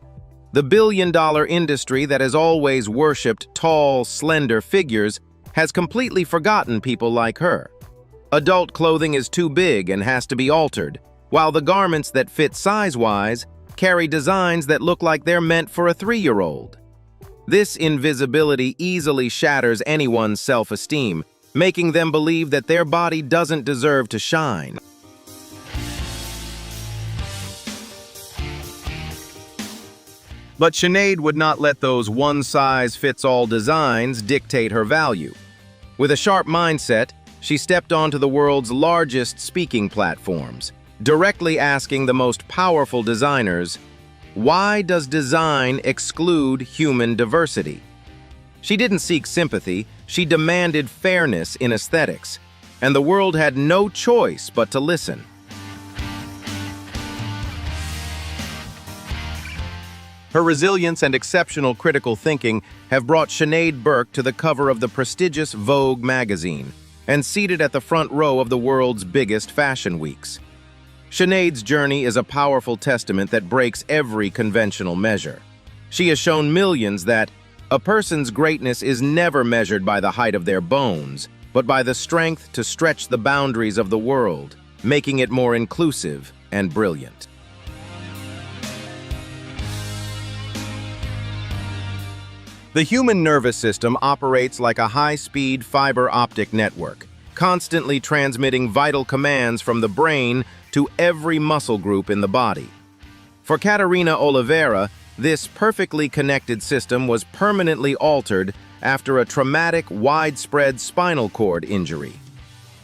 The billion-dollar industry that has always worshipped tall, slender figures has completely forgotten people like her. Adult clothing is too big and has to be altered, while the garments that fit size-wise carry designs that look like they're meant for a 3-year-old. This invisibility easily shatters anyone's self-esteem, making them believe that their body doesn't deserve to shine. But Shanyna would not let those one-size-fits-all designs dictate her value. With a sharp mindset, she stepped onto the world's largest speaking platforms, directly asking the most powerful designers, "Why does design exclude human diversity?" She didn't seek sympathy, she demanded fairness in aesthetics, and the world had no choice but to listen. Her resilience and exceptional critical thinking have brought Shanyna Burke to the cover of the prestigious Vogue magazine and seated at the front row of the world's biggest fashion weeks. Shanyna's journey is a powerful testament that breaks every conventional measure. She has shown millions that a person's greatness is never measured by the height of their bones, but by the strength to stretch the boundaries of the world, making it more inclusive and brilliant. The human nervous system operates like a high-speed fiber optic network, constantly transmitting vital commands from the brain to every muscle group in the body. For Caterina Oliveira, this perfectly connected system was permanently altered after a traumatic, widespread spinal cord injury.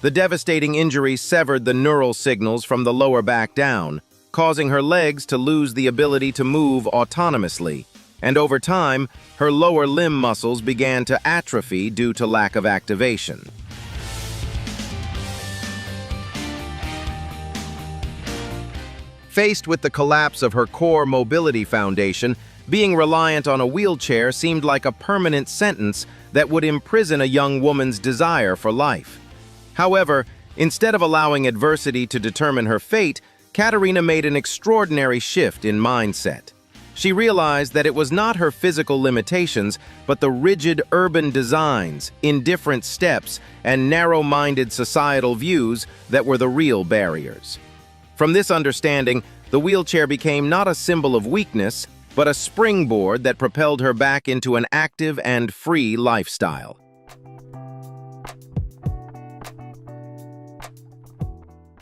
The devastating injury severed the neural signals from the lower back down, causing her legs to lose the ability to move autonomously, and over time, her lower limb muscles began to atrophy due to lack of activation. Faced with the collapse of her core mobility foundation, being reliant on a wheelchair seemed like a permanent sentence that would imprison a young woman's desire for life. However, instead of allowing adversity to determine her fate, Caterina made an extraordinary shift in mindset. She realized that it was not her physical limitations, but the rigid urban designs, indifferent steps, and narrow-minded societal views that were the real barriers. From this understanding, the wheelchair became not a symbol of weakness, but a springboard that propelled her back into an active and free lifestyle.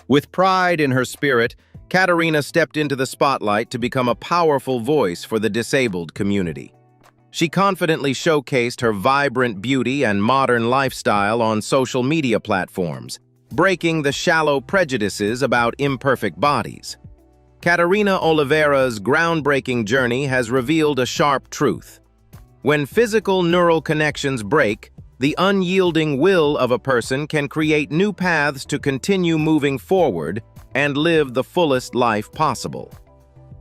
With pride in her spirit, Caterina stepped into the spotlight to become a powerful voice for the disabled community. She confidently showcased her vibrant beauty and modern lifestyle on social media platforms, breaking the shallow prejudices about imperfect bodies. Caterina Oliveira's groundbreaking journey has revealed a sharp truth. When physical neural connections break, the unyielding will of a person can create new paths to continue moving forward and live the fullest life possible.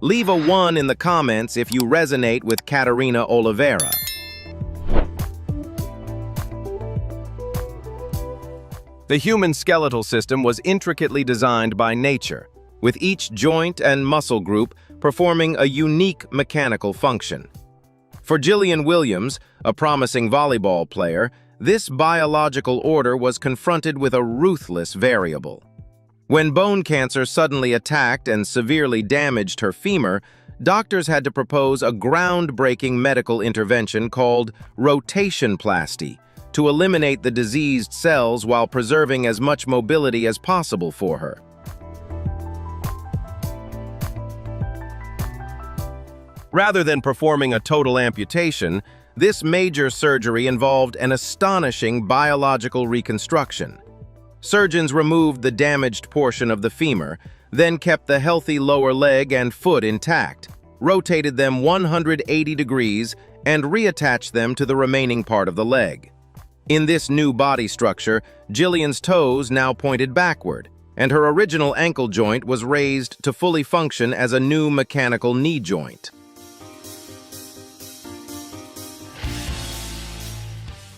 Leave a 1 in the comments if you resonate with Caterina Oliveira. The human skeletal system was intricately designed by nature, with each joint and muscle group performing a unique mechanical function. For Jillian Williams, a promising volleyball player, this biological order was confronted with a ruthless variable. When bone cancer suddenly attacked and severely damaged her femur, doctors had to propose a groundbreaking medical intervention called rotationplasty to eliminate the diseased cells while preserving as much mobility as possible for her. Rather than performing a total amputation, this major surgery involved an astonishing biological reconstruction. Surgeons removed the damaged portion of the femur, then kept the healthy lower leg and foot intact, rotated them 180 degrees, and reattached them to the remaining part of the leg. In this new body structure, Jillian's toes now pointed backward, and her original ankle joint was raised to fully function as a new mechanical knee joint.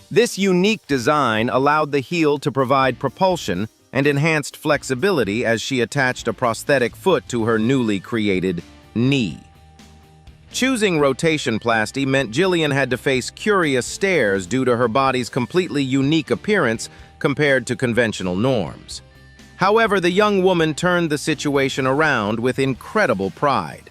This unique design allowed the heel to provide propulsion and enhanced flexibility as she attached a prosthetic foot to her newly created knee. Choosing rotationplasty meant Jillian had to face curious stares due to her body's completely unique appearance compared to conventional norms. However, the young woman turned the situation around with incredible pride.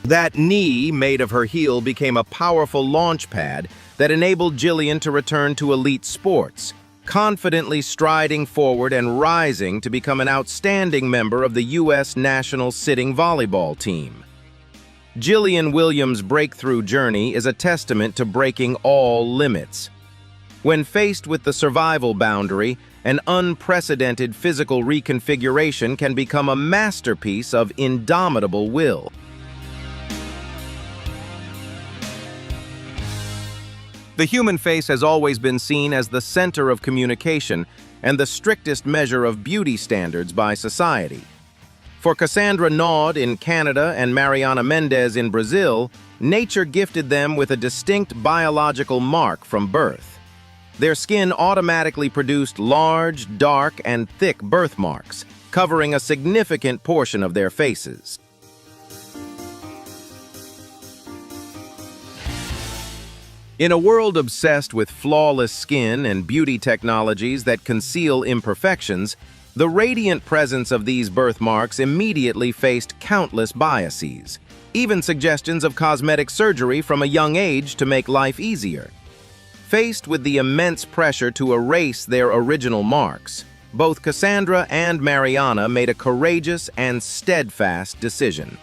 That knee made of her heel became a powerful launch pad that enabled Jillian to return to elite sports, confidently striding forward and rising to become an outstanding member of the U.S. national sitting volleyball team. Jillian Williams' breakthrough journey is a testament to breaking all limits. When faced with the survival boundary, an unprecedented physical reconfiguration can become a masterpiece of indomitable will. The human face has always been seen as the center of communication and the strictest measure of beauty standards by society. For Cassandra Naud in Canada and Mariana Mendez in Brazil, nature gifted them with a distinct biological mark from birth. Their skin automatically produced large, dark, and thick birthmarks, covering a significant portion of their faces. In a world obsessed with flawless skin and beauty technologies that conceal imperfections, the radiant presence of these birthmarks immediately faced countless biases, even suggestions of cosmetic surgery from a young age to make life easier. Faced with the immense pressure to erase their original marks, both Cassandra and Mariana made a courageous and steadfast decision.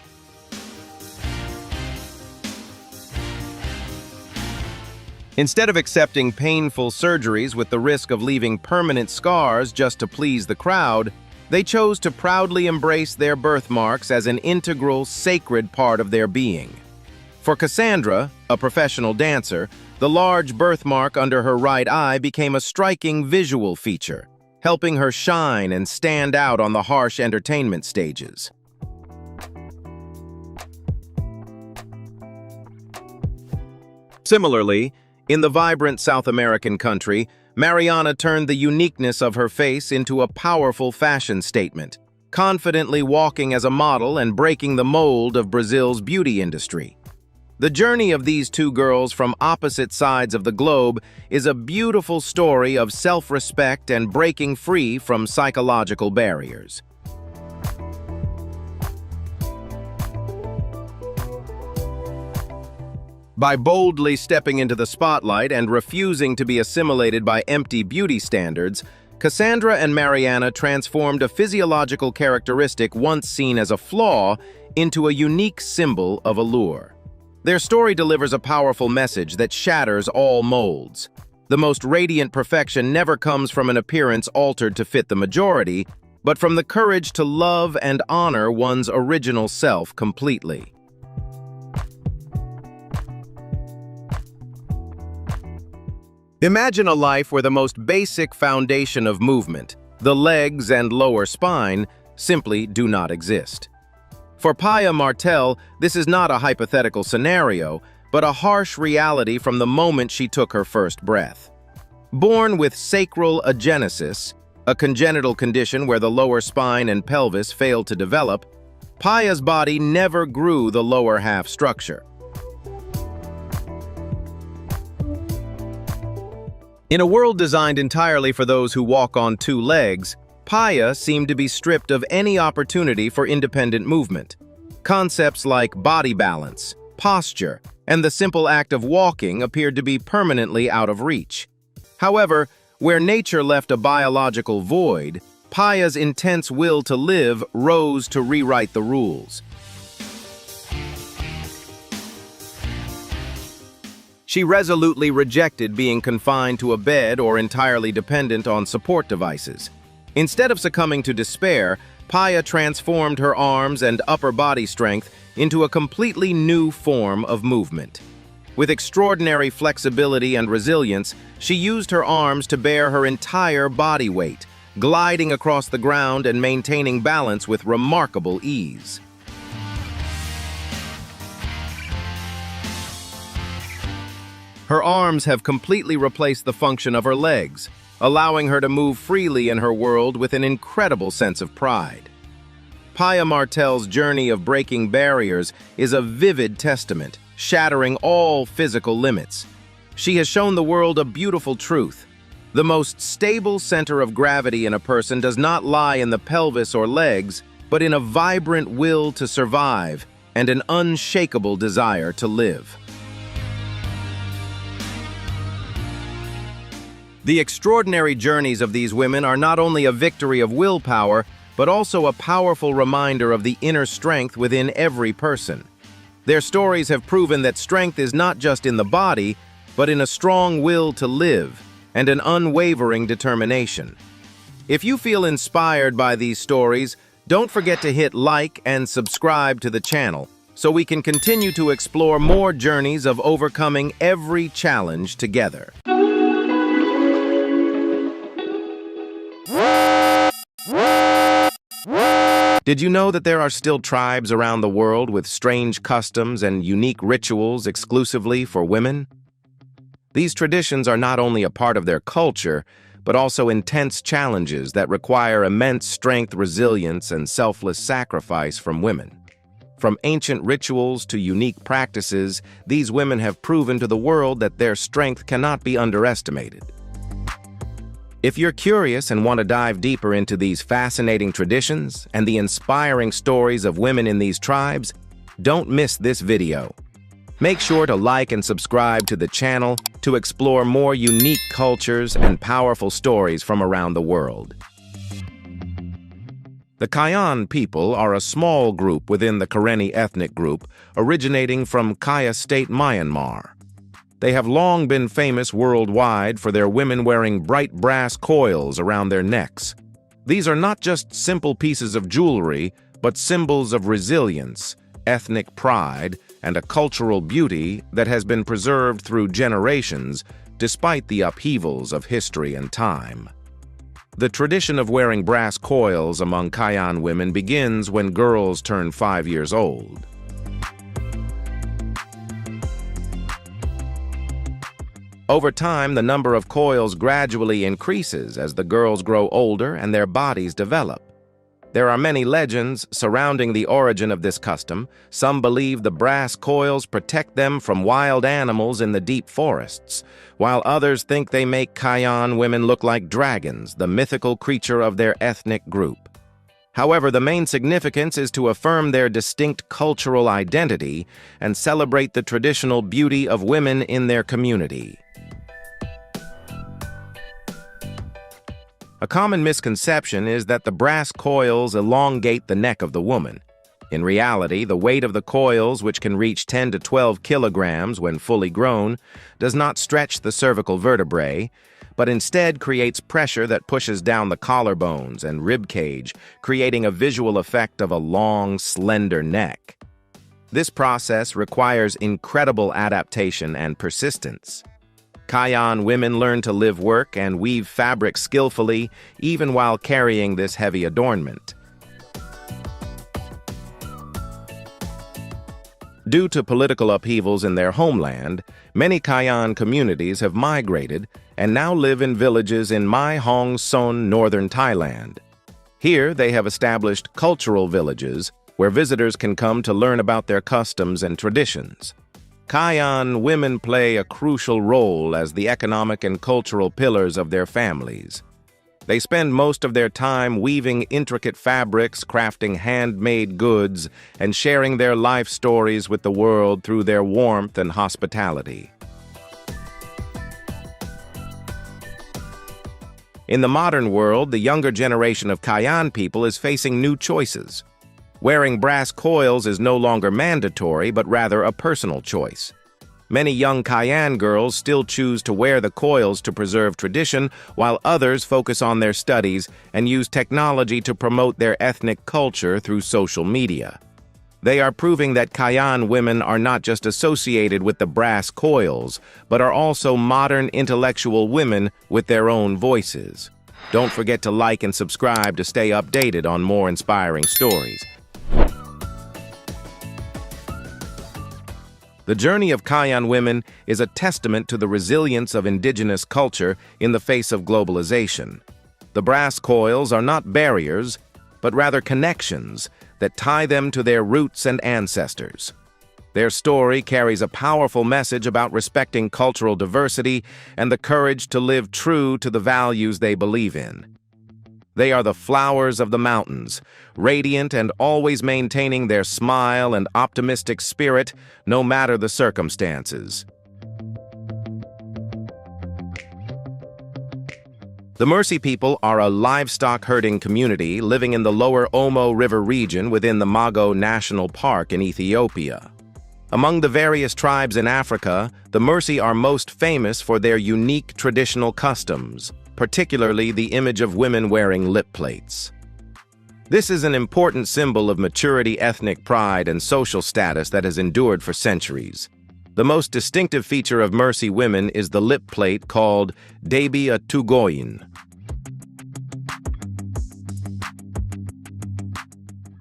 Instead of accepting painful surgeries with the risk of leaving permanent scars just to please the crowd, they chose to proudly embrace their birthmarks as an integral, sacred part of their being. For Cassandra, a professional dancer, the large birthmark under her right eye became a striking visual feature, helping her shine and stand out on the harsh entertainment stages. Similarly, in the vibrant South American country, Mariana turned the uniqueness of her face into a powerful fashion statement, confidently walking as a model and breaking the mold of Brazil's beauty industry. The journey of these two girls from opposite sides of the globe is a beautiful story of self-respect and breaking free from psychological barriers. By boldly stepping into the spotlight and refusing to be assimilated by empty beauty standards, Cassandra and Mariana transformed a physiological characteristic once seen as a flaw into a unique symbol of allure. Their story delivers a powerful message that shatters all molds. The most radiant perfection never comes from an appearance altered to fit the majority, but from the courage to love and honor one's original self completely. Imagine a life where the most basic foundation of movement, the legs and lower spine, simply do not exist. For Paya Martel, this is not a hypothetical scenario, but a harsh reality from the moment she took her first breath. Born with sacral agenesis, a congenital condition where the lower spine and pelvis failed to develop, Paya's body never grew the lower half structure. In a world designed entirely for those who walk on two legs, Paya seemed to be stripped of any opportunity for independent movement. Concepts like body balance, posture, and the simple act of walking appeared to be permanently out of reach. However, where nature left a biological void, Paya's intense will to live rose to rewrite the rules. She resolutely rejected being confined to a bed or entirely dependent on support devices. Instead of succumbing to despair, Paya transformed her arms and upper body strength into a completely new form of movement. With extraordinary flexibility and resilience, she used her arms to bear her entire body weight, gliding across the ground and maintaining balance with remarkable ease. Her arms have completely replaced the function of her legs, allowing her to move freely in her world with an incredible sense of pride. Paya Martel's journey of breaking barriers is a vivid testament, shattering all physical limits. She has shown the world a beautiful truth. The most stable center of gravity in a person does not lie in the pelvis or legs, but in a vibrant will to survive and an unshakable desire to live. The extraordinary journeys of these women are not only a victory of willpower, but also a powerful reminder of the inner strength within every person. Their stories have proven that strength is not just in the body, but in a strong will to live and an unwavering determination. If you feel inspired by these stories, don't forget to hit like and subscribe to the channel so we can continue to explore more journeys of overcoming every challenge together. Did you know that there are still tribes around the world with strange customs and unique rituals exclusively for women? These traditions are not only a part of their culture, but also intense challenges that require immense strength, resilience, and selfless sacrifice from women. From ancient rituals to unique practices, these women have proven to the world that their strength cannot be underestimated. If you're curious and want to dive deeper into these fascinating traditions and the inspiring stories of women in these tribes, don't miss this video. Make sure to like and subscribe to the channel to explore more unique cultures and powerful stories from around the world. The Kayan people are a small group within the Karenni ethnic group originating from Kaya State, Myanmar. They have long been famous worldwide for their women wearing bright brass coils around their necks. These are not just simple pieces of jewelry, but symbols of resilience, ethnic pride, and a cultural beauty that has been preserved through generations despite the upheavals of history and time. The tradition of wearing brass coils among Kayan women begins when girls turn 5 years old. Over time, the number of coils gradually increases as the girls grow older and their bodies develop. There are many legends surrounding the origin of this custom. Some believe the brass coils protect them from wild animals in the deep forests, while others think they make Kayan women look like dragons, the mythical creature of their ethnic group. However, the main significance is to affirm their distinct cultural identity and celebrate the traditional beauty of women in their community. A common misconception is that the brass coils elongate the neck of the woman. In reality, the weight of the coils, which can reach 10 to 12 kilograms when fully grown, does not stretch the cervical vertebrae, but instead creates pressure that pushes down the collarbones and rib cage, creating a visual effect of a long, slender neck. This process requires incredible adaptation and persistence. Kayan women learn to live, work, and weave fabric skillfully, even while carrying this heavy adornment. Due to political upheavals in their homeland, many Kayan communities have migrated and now live in villages in Mae Hong Son, northern Thailand. Here, they have established cultural villages where visitors can come to learn about their customs and traditions. Kayan women play a crucial role as the economic and cultural pillars of their families. They spend most of their time weaving intricate fabrics, crafting handmade goods, and sharing their life stories with the world through their warmth and hospitality. In the modern world, the younger generation of Kayan people is facing new choices. Wearing brass coils is no longer mandatory, but rather a personal choice. Many young Kayan girls still choose to wear the coils to preserve tradition, while others focus on their studies and use technology to promote their ethnic culture through social media. They are proving that Kayan women are not just associated with the brass coils, but are also modern intellectual women with their own voices. Don't forget to like and subscribe to stay updated on more inspiring stories. The journey of Kayan women is a testament to the resilience of indigenous culture in the face of globalization. The brass coils are not barriers, but rather connections that tie them to their roots and ancestors. Their story carries a powerful message about respecting cultural diversity and the courage to live true to the values they believe in. They are the flowers of the mountains, radiant and always maintaining their smile and optimistic spirit no matter the circumstances. The Mercy people are a livestock herding community living in the lower Omo River region within the Mago National Park in Ethiopia. Among the various tribes in Africa, the Mercy are most famous for their unique traditional customs, particularly the image of women wearing lip plates. This is an important symbol of maturity, ethnic pride, and social status that has endured for centuries. The most distinctive feature of Mercy women is the lip plate called Debi Atugoyin.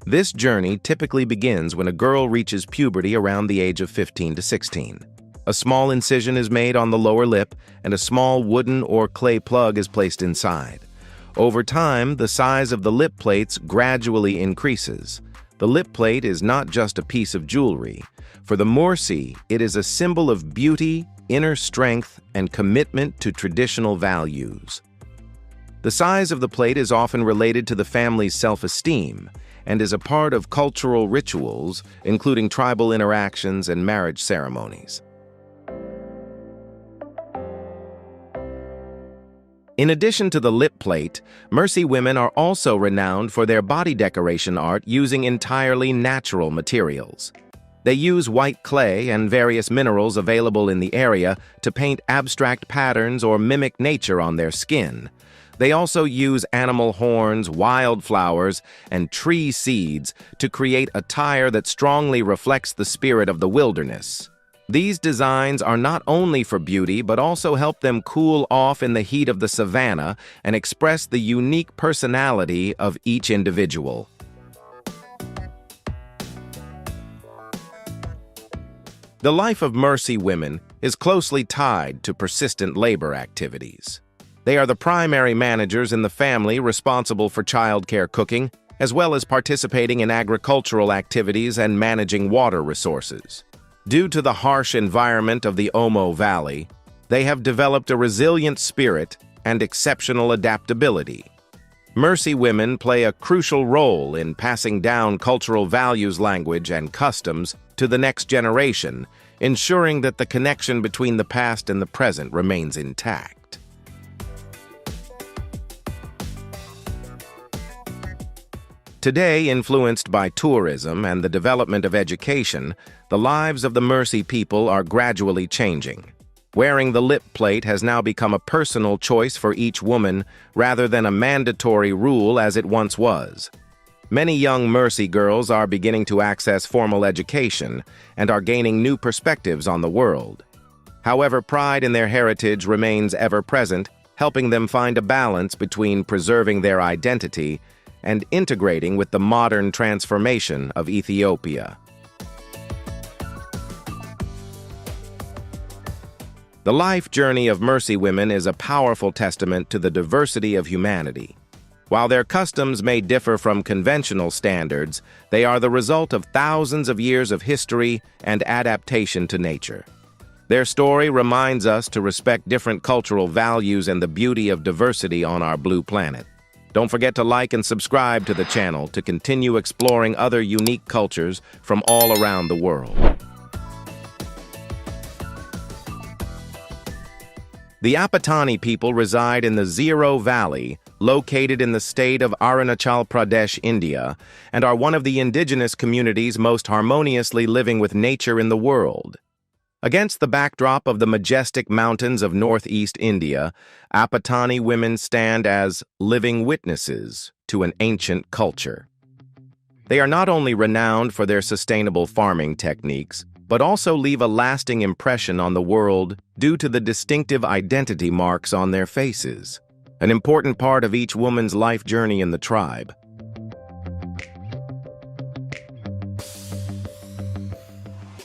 This journey typically begins when a girl reaches puberty around the age of 15 to 16. A small incision is made on the lower lip, and a small wooden or clay plug is placed inside. Over time, the size of the lip plates gradually increases. The lip plate is not just a piece of jewelry. For the Mercy, it is a symbol of beauty, inner strength, and commitment to traditional values. The size of the plate is often related to the family's self-esteem and is a part of cultural rituals, including tribal interactions and marriage ceremonies. In addition to the lip plate, Mercy women are also renowned for their body decoration art using entirely natural materials. They use white clay and various minerals available in the area to paint abstract patterns or mimic nature on their skin. They also use animal horns, wildflowers, and tree seeds to create attire that strongly reflects the spirit of the wilderness. These designs are not only for beauty, but also help them cool off in the heat of the savanna and express the unique personality of each individual. The life of Mercy women is closely tied to persistent labor activities. They are the primary managers in the family responsible for childcare, cooking, as well as participating in agricultural activities and managing water resources. Due to the harsh environment of the Omo Valley, they have developed a resilient spirit and exceptional adaptability. Mercy women play a crucial role in passing down cultural values, language, and customs to the next generation, ensuring that the connection between the past and the present remains intact. Today, influenced by tourism and the development of education, the lives of the Mercy people are gradually changing. Wearing the lip plate has now become a personal choice for each woman rather than a mandatory rule as it once was. Many young Mercy girls are beginning to access formal education and are gaining new perspectives on the world. However, pride in their heritage remains ever present, helping them find a balance between preserving their identity and integrating with the modern transformation of Ethiopia. The life journey of Mercy women is a powerful testament to the diversity of humanity. While their customs may differ from conventional standards, they are the result of thousands of years of history and adaptation to nature. Their story reminds us to respect different cultural values and the beauty of diversity on our blue planet. Don't forget to like and subscribe to the channel to continue exploring other unique cultures from all around the world. The Apatani people reside in the Zero Valley, located in the state of Arunachal Pradesh, India, and are one of the indigenous communities most harmoniously living with nature in the world. Against the backdrop of the majestic mountains of northeast India, Apatani women stand as living witnesses to an ancient culture. They are not only renowned for their sustainable farming techniques, but also leave a lasting impression on the world due to the distinctive identity marks on their faces, an important part of each woman's life journey in the tribe.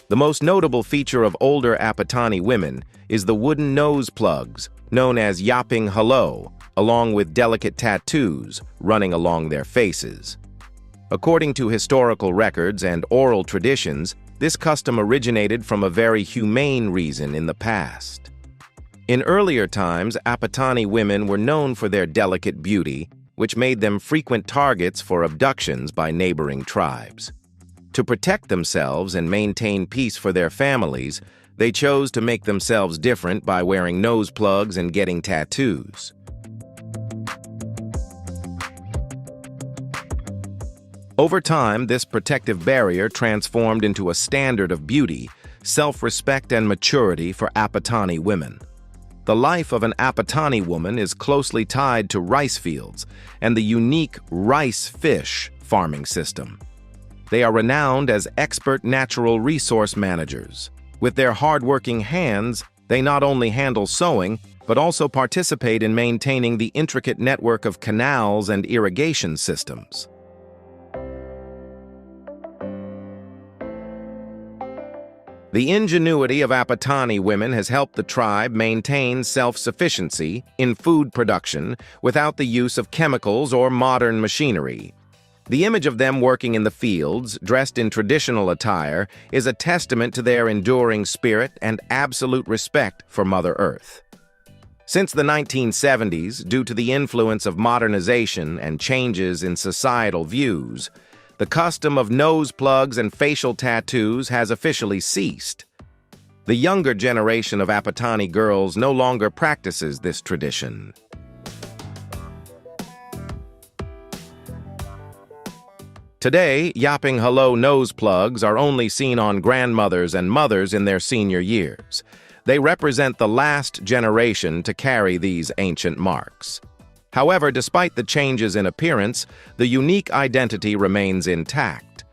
The most notable feature of older Apatani women is the wooden nose plugs, known as yapping hello, along with delicate tattoos running along their faces. According to historical records and oral traditions, this custom originated from a very humane reason in the past. In earlier times, Apatani women were known for their delicate beauty, which made them frequent targets for abductions by neighboring tribes. To protect themselves and maintain peace for their families, they chose to make themselves different by wearing nose plugs and getting tattoos. Over time, this protective barrier transformed into a standard of beauty, self-respect, and maturity for Apatani women. The life of an Apatani woman is closely tied to rice fields and the unique rice fish farming system. They are renowned as expert natural resource managers. With their hard-working hands, they not only handle sowing, but also participate in maintaining the intricate network of canals and irrigation systems. The ingenuity of Apatani women has helped the tribe maintain self-sufficiency in food production without the use of chemicals or modern machinery. The image of them working in the fields, dressed in traditional attire, is a testament to their enduring spirit and absolute respect for Mother Earth. Since the 1970s, due to the influence of modernization and changes in societal views, the custom of nose plugs and facial tattoos has officially ceased. The younger generation of Apatani girls no longer practices this tradition. Today, yapping hello nose plugs are only seen on grandmothers and mothers in their senior years. They represent the last generation to carry these ancient marks. However, despite the changes in appearance, the unique identity remains intact.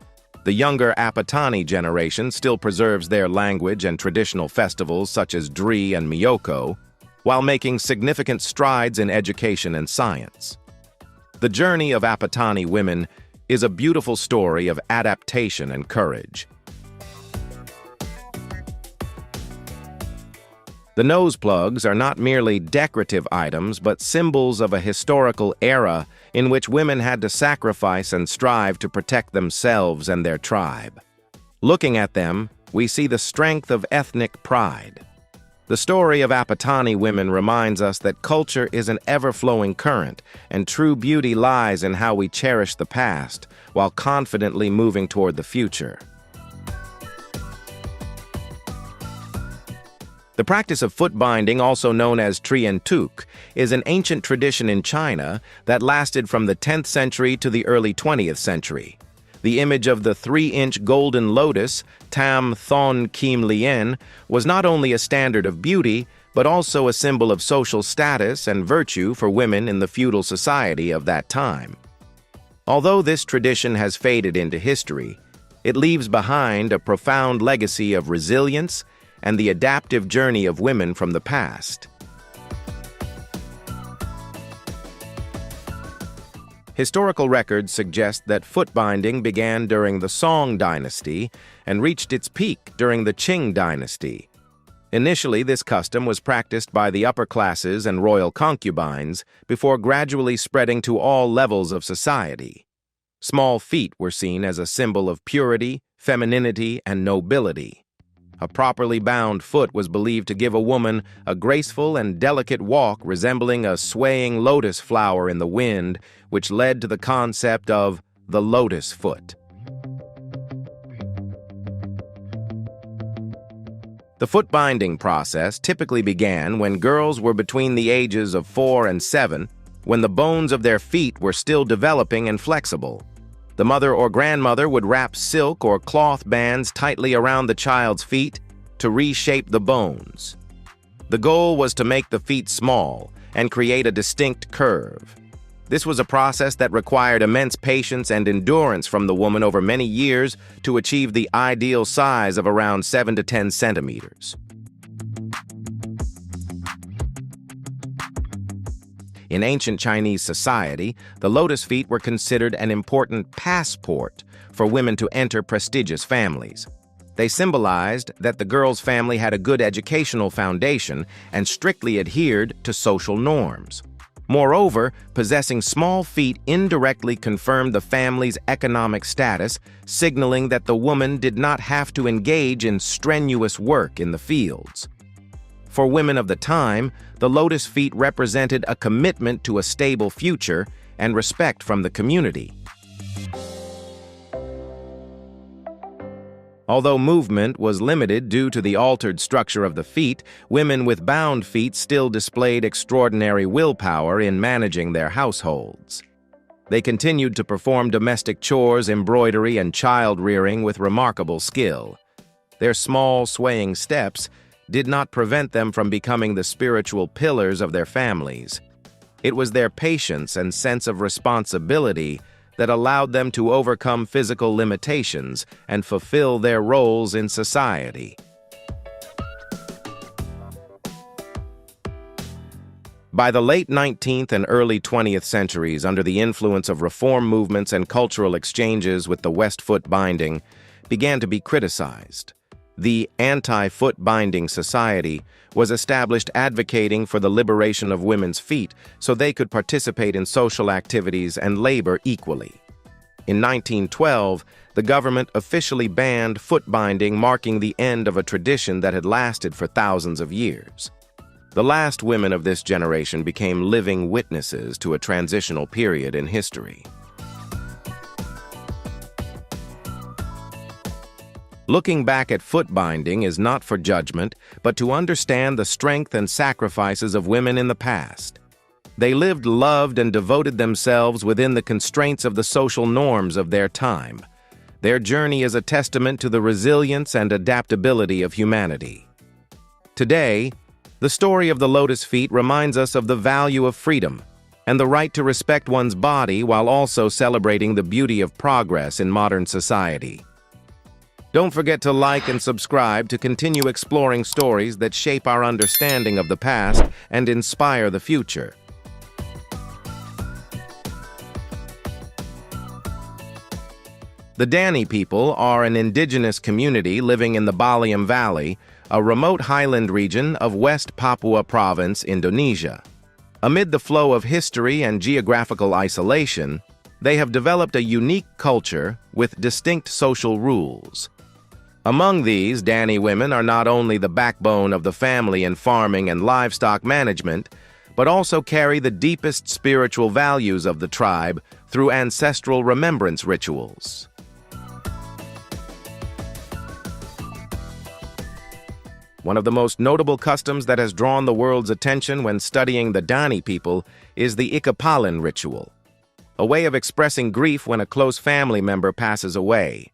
The younger Apatani generation still preserves their language and traditional festivals such as Dri and Miyoko, while making significant strides in education and science. The journey of Apatani women is a beautiful story of adaptation and courage. The nose plugs are not merely decorative items, but symbols of a historical era in which women had to sacrifice and strive to protect themselves and their tribe. Looking at them, we see the strength of ethnic pride. The story of Apatani women reminds us that culture is an ever-flowing current, and true beauty lies in how we cherish the past while confidently moving toward the future. The practice of foot binding, also known as trientuk, is an ancient tradition in China that lasted from the 10th century to the early 20th century. The image of the 3-inch golden lotus, Tam Thon Kim Lien, was not only a standard of beauty, but also a symbol of social status and virtue for women in the feudal society of that time. Although this tradition has faded into history, it leaves behind a profound legacy of resilience and the adaptive journey of women from the past. Historical records suggest that foot binding began during the Song dynasty and reached its peak during the Qing dynasty. Initially, this custom was practiced by the upper classes and royal concubines before gradually spreading to all levels of society. Small feet were seen as a symbol of purity, femininity, and nobility. A properly bound foot was believed to give a woman a graceful and delicate walk resembling a swaying lotus flower in the wind, which led to the concept of the lotus foot. The foot binding process typically began when girls were between the ages of 4 and 7, when the bones of their feet were still developing and flexible. The mother or grandmother would wrap silk or cloth bands tightly around the child's feet to reshape the bones. The goal was to make the feet small and create a distinct curve. This was a process that required immense patience and endurance from the woman over many years to achieve the ideal size of around 7 to 10 centimeters. In ancient Chinese society, the lotus feet were considered an important passport for women to enter prestigious families. They symbolized that the girl's family had a good educational foundation and strictly adhered to social norms. Moreover, possessing small feet indirectly confirmed the family's economic status, signaling that the woman did not have to engage in strenuous work in the fields. For women of the time, the lotus feet represented a commitment to a stable future and respect from the community. Although movement was limited due to the altered structure of the feet, women with bound feet still displayed extraordinary willpower in managing their households. They continued to perform domestic chores, embroidery, and child-rearing with remarkable skill. Their small, swaying steps did not prevent them from becoming the spiritual pillars of their families. It was their patience and sense of responsibility that allowed them to overcome physical limitations and fulfill their roles in society. By the late 19th and early 20th centuries, under the influence of reform movements and cultural exchanges with the West foot binding, began to be criticized. The Anti-Foot Binding Society was established advocating for the liberation of women's feet so they could participate in social activities and labor equally. In 1912, the government officially banned foot binding, marking the end of a tradition that had lasted for thousands of years. The last women of this generation became living witnesses to a transitional period in history. Looking back at foot binding is not for judgment, but to understand the strength and sacrifices of women in the past. They lived, loved, and devoted themselves within the constraints of the social norms of their time. Their journey is a testament to the resilience and adaptability of humanity. Today, the story of the lotus feet reminds us of the value of freedom and the right to respect one's body while also celebrating the beauty of progress in modern society. Don't forget to like and subscribe to continue exploring stories that shape our understanding of the past and inspire the future. The Dani people are an indigenous community living in the Baliam Valley, a remote highland region of West Papua Province, Indonesia. Amid the flow of history and geographical isolation, they have developed a unique culture with distinct social rules. Among these, Dani women are not only the backbone of the family in farming and livestock management, but also carry the deepest spiritual values of the tribe through ancestral remembrance rituals. One of the most notable customs that has drawn the world's attention when studying the Dani people is the Ikapalin ritual, a way of expressing grief when a close family member passes away.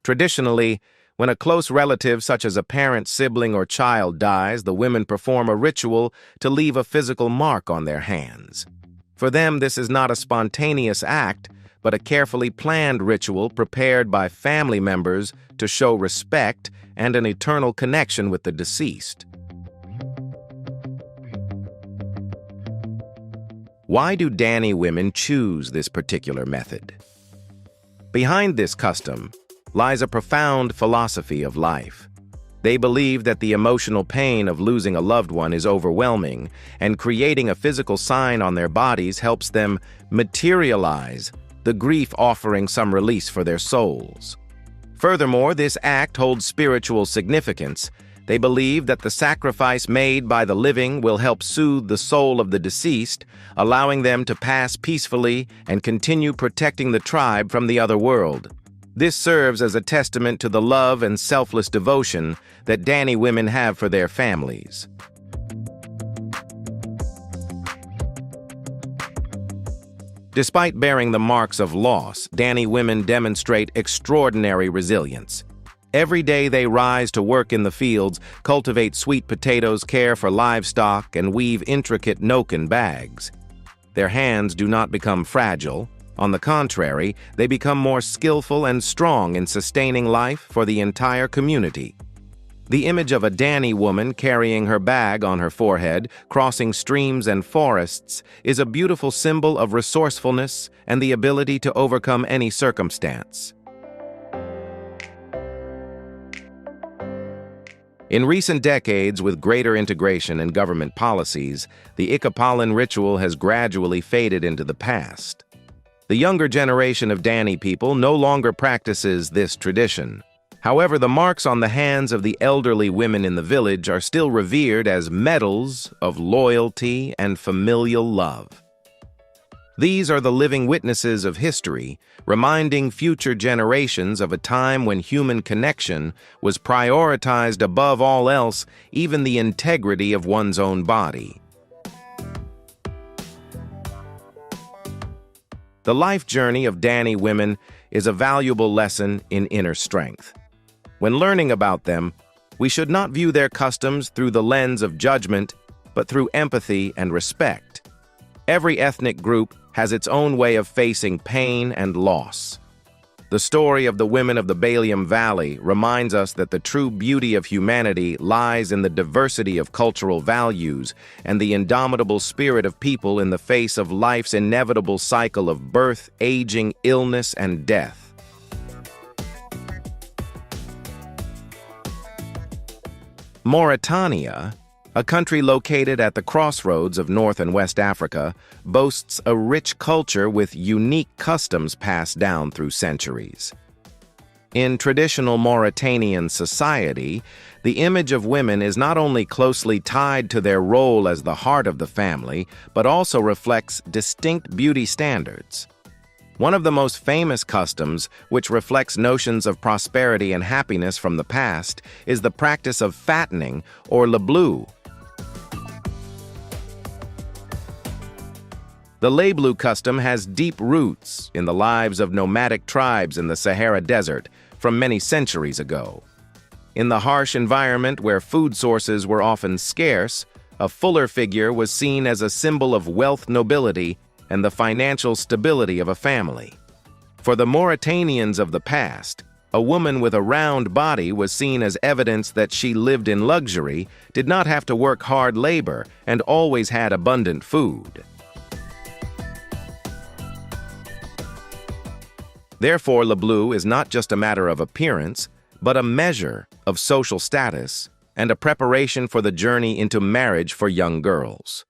Traditionally, when a close relative such as a parent, sibling, or child dies, the women perform a ritual to leave a physical mark on their hands. For them, this is not a spontaneous act, but a carefully planned ritual prepared by family members to show respect and an eternal connection with the deceased. Why do Dani women choose this particular method? Behind this custom lies a profound philosophy of life. They believe that the emotional pain of losing a loved one is overwhelming, and creating a physical sign on their bodies helps them materialize the grief, offering some release for their souls. Furthermore, this act holds spiritual significance. They believe that the sacrifice made by the living will help soothe the soul of the deceased, allowing them to pass peacefully and continue protecting the tribe from the other world. This serves as a testament to the love and selfless devotion that Dani women have for their families. Despite bearing the marks of loss, Dani women demonstrate extraordinary resilience. Every day they rise to work in the fields, cultivate sweet potatoes, care for livestock, and weave intricate noken bags. Their hands do not become fragile. On the contrary, they become more skillful and strong in sustaining life for the entire community. The image of a Dani woman carrying her bag on her forehead, crossing streams and forests, is a beautiful symbol of resourcefulness and the ability to overcome any circumstance. In recent decades, with greater integration in government policies, the Ikapalan ritual has gradually faded into the past. The younger generation of Dani people no longer practices this tradition. However, the marks on the hands of the elderly women in the village are still revered as medals of loyalty and familial love. These are the living witnesses of history, reminding future generations of a time when human connection was prioritized above all else, even the integrity of one's own body. The life journey of Dani women is a valuable lesson in inner strength. When learning about them, we should not view their customs through the lens of judgment, but through empathy and respect. Every ethnic group has its own way of facing pain and loss. The story of the women of the Balium Valley reminds us that the true beauty of humanity lies in the diversity of cultural values and the indomitable spirit of people in the face of life's inevitable cycle of birth, aging, illness, and death. Mauritania, a country located at the crossroads of North and West Africa, boasts a rich culture with unique customs passed down through centuries. In traditional Mauritanian society, the image of women is not only closely tied to their role as the heart of the family, but also reflects distinct beauty standards. One of the most famous customs, which reflects notions of prosperity and happiness from the past, is the practice of fattening, or leblou. The leblou custom has deep roots in the lives of nomadic tribes in the Sahara Desert from many centuries ago. In the harsh environment where food sources were often scarce, a fuller figure was seen as a symbol of wealth, nobility, and the financial stability of a family. For the Mauritanians of the past, a woman with a round body was seen as evidence that she lived in luxury, did not have to work hard labor, and always had abundant food. Therefore, leblou is not just a matter of appearance, but a measure of social status and a preparation for the journey into marriage for young girls.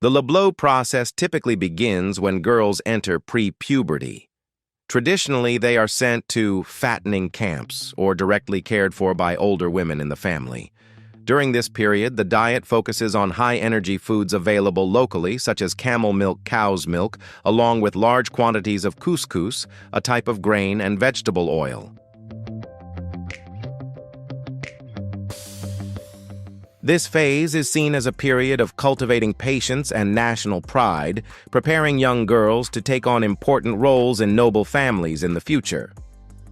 The leblou process typically begins when girls enter pre-puberty. Traditionally, they are sent to fattening camps or directly cared for by older women in the family. During this period, the diet focuses on high-energy foods available locally, such as camel milk, cow's milk, along with large quantities of couscous, a type of grain, and vegetable oil. This phase is seen as a period of cultivating patience and national pride, preparing young girls to take on important roles in noble families in the future.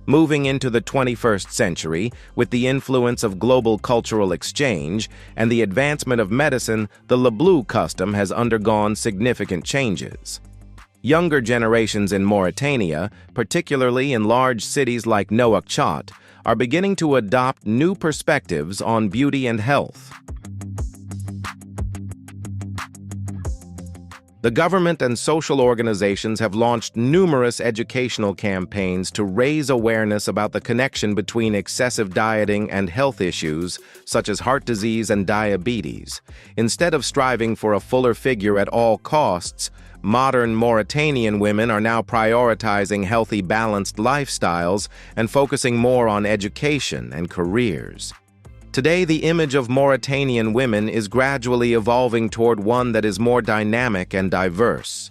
Moving into the 21st century, with the influence of global cultural exchange and the advancement of medicine, the leblou custom has undergone significant changes. Younger generations in Mauritania, particularly in large cities like Nouakchott, are beginning to adopt new perspectives on beauty and health. The government and social organizations have launched numerous educational campaigns to raise awareness about the connection between excessive dieting and health issues such as heart disease and diabetes. Instead of striving for a fuller figure at all costs, modern Mauritanian women are now prioritizing healthy, balanced lifestyles and focusing more on education and careers. Today, the image of Mauritanian women is gradually evolving toward one that is more dynamic and diverse.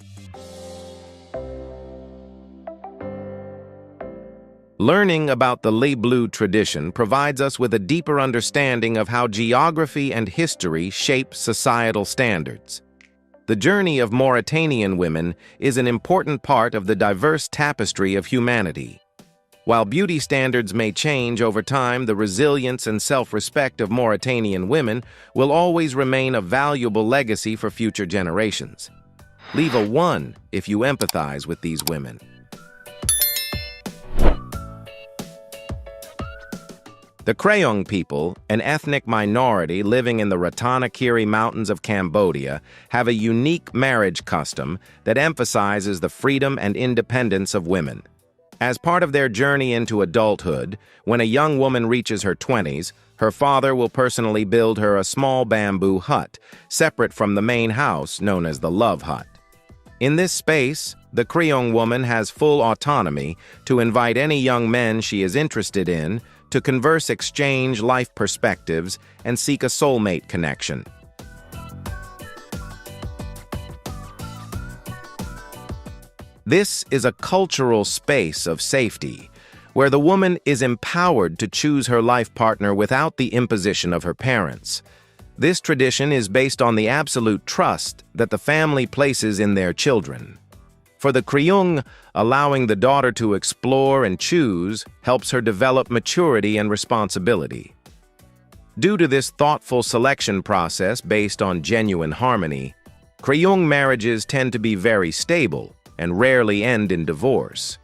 Learning about the leblou tradition provides us with a deeper understanding of how geography and history shape societal standards. The journey of Mauritanian women is an important part of the diverse tapestry of humanity. While beauty standards may change over time, the resilience and self-respect of Mauritanian women will always remain a valuable legacy for future generations. Leave a 1 if you empathize with these women. The Krayong people, an ethnic minority living in the Ratanakiri Mountains of Cambodia, have a unique marriage custom that emphasizes the freedom and independence of women. As part of their journey into adulthood, when a young woman reaches her 20s, her father will personally build her a small bamboo hut, separate from the main house known as the love hut. In this space, the Krayong woman has full autonomy to invite any young men she is interested in to converse, exchange life perspectives, and seek a soulmate connection. This is a cultural space of safety, where the woman is empowered to choose her life partner without the imposition of her parents. This tradition is based on the absolute trust that the family places in their children. For the Krayong, allowing the daughter to explore and choose helps her develop maturity and responsibility. Due to this thoughtful selection process based on genuine harmony, Krayong marriages tend to be very stable and rarely end in divorce.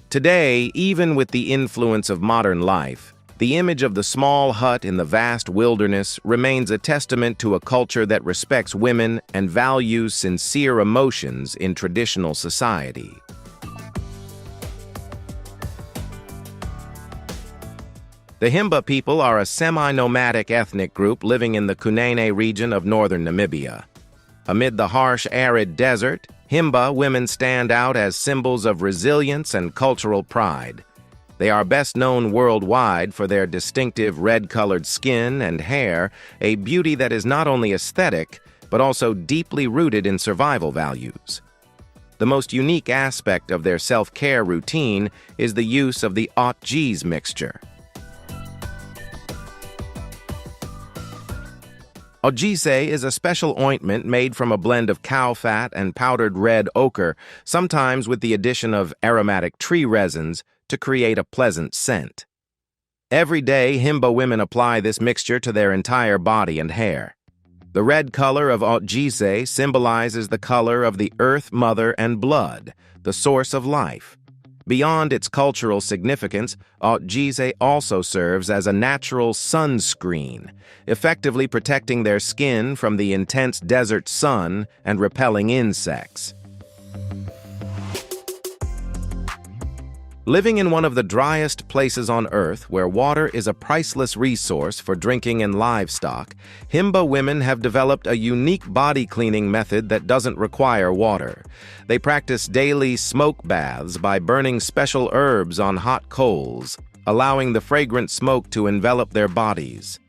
Today, even with the influence of modern life, the image of the small hut in the vast wilderness remains a testament to a culture that respects women and values sincere emotions in traditional society. The Himba people are a semi-nomadic ethnic group living in the Kunene region of northern Namibia. Amid the harsh, arid desert, Himba women stand out as symbols of resilience and cultural pride. They are best known worldwide for their distinctive red-colored skin and hair, a beauty that is not only aesthetic, but also deeply rooted in survival values. The most unique aspect of their self-care routine is the use of the Oddities mixture. Oddities is a special ointment made from a blend of cow fat and powdered red ochre, sometimes with the addition of aromatic tree resins, to create a pleasant scent. Every day, Himba women apply this mixture to their entire body and hair. The red color of Oddities symbolizes the color of the earth, mother, and blood, the source of life. Beyond its cultural significance, Oddities also serves as a natural sunscreen, effectively protecting their skin from the intense desert sun and repelling insects. Living in one of the driest places on Earth, where water is a priceless resource for drinking and livestock, Himba women have developed a unique body cleaning method that doesn't require water. They practice daily smoke baths by burning special herbs on hot coals, allowing the fragrant smoke to envelop their bodies.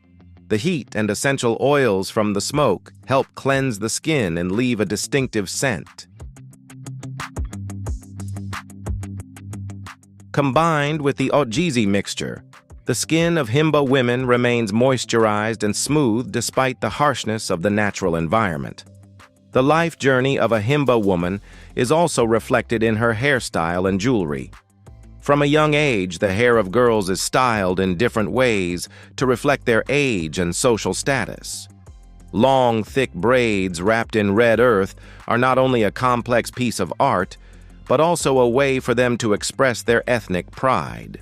The heat and essential oils from the smoke help cleanse the skin and leave a distinctive scent. Combined with the Oddities mixture, the skin of Himba women remains moisturized and smooth despite the harshness of the natural environment. The life journey of a Himba woman is also reflected in her hairstyle and jewelry. From a young age, the hair of girls is styled in different ways to reflect their age and social status. Long, thick braids wrapped in red earth are not only a complex piece of art, but also a way for them to express their ethnic pride.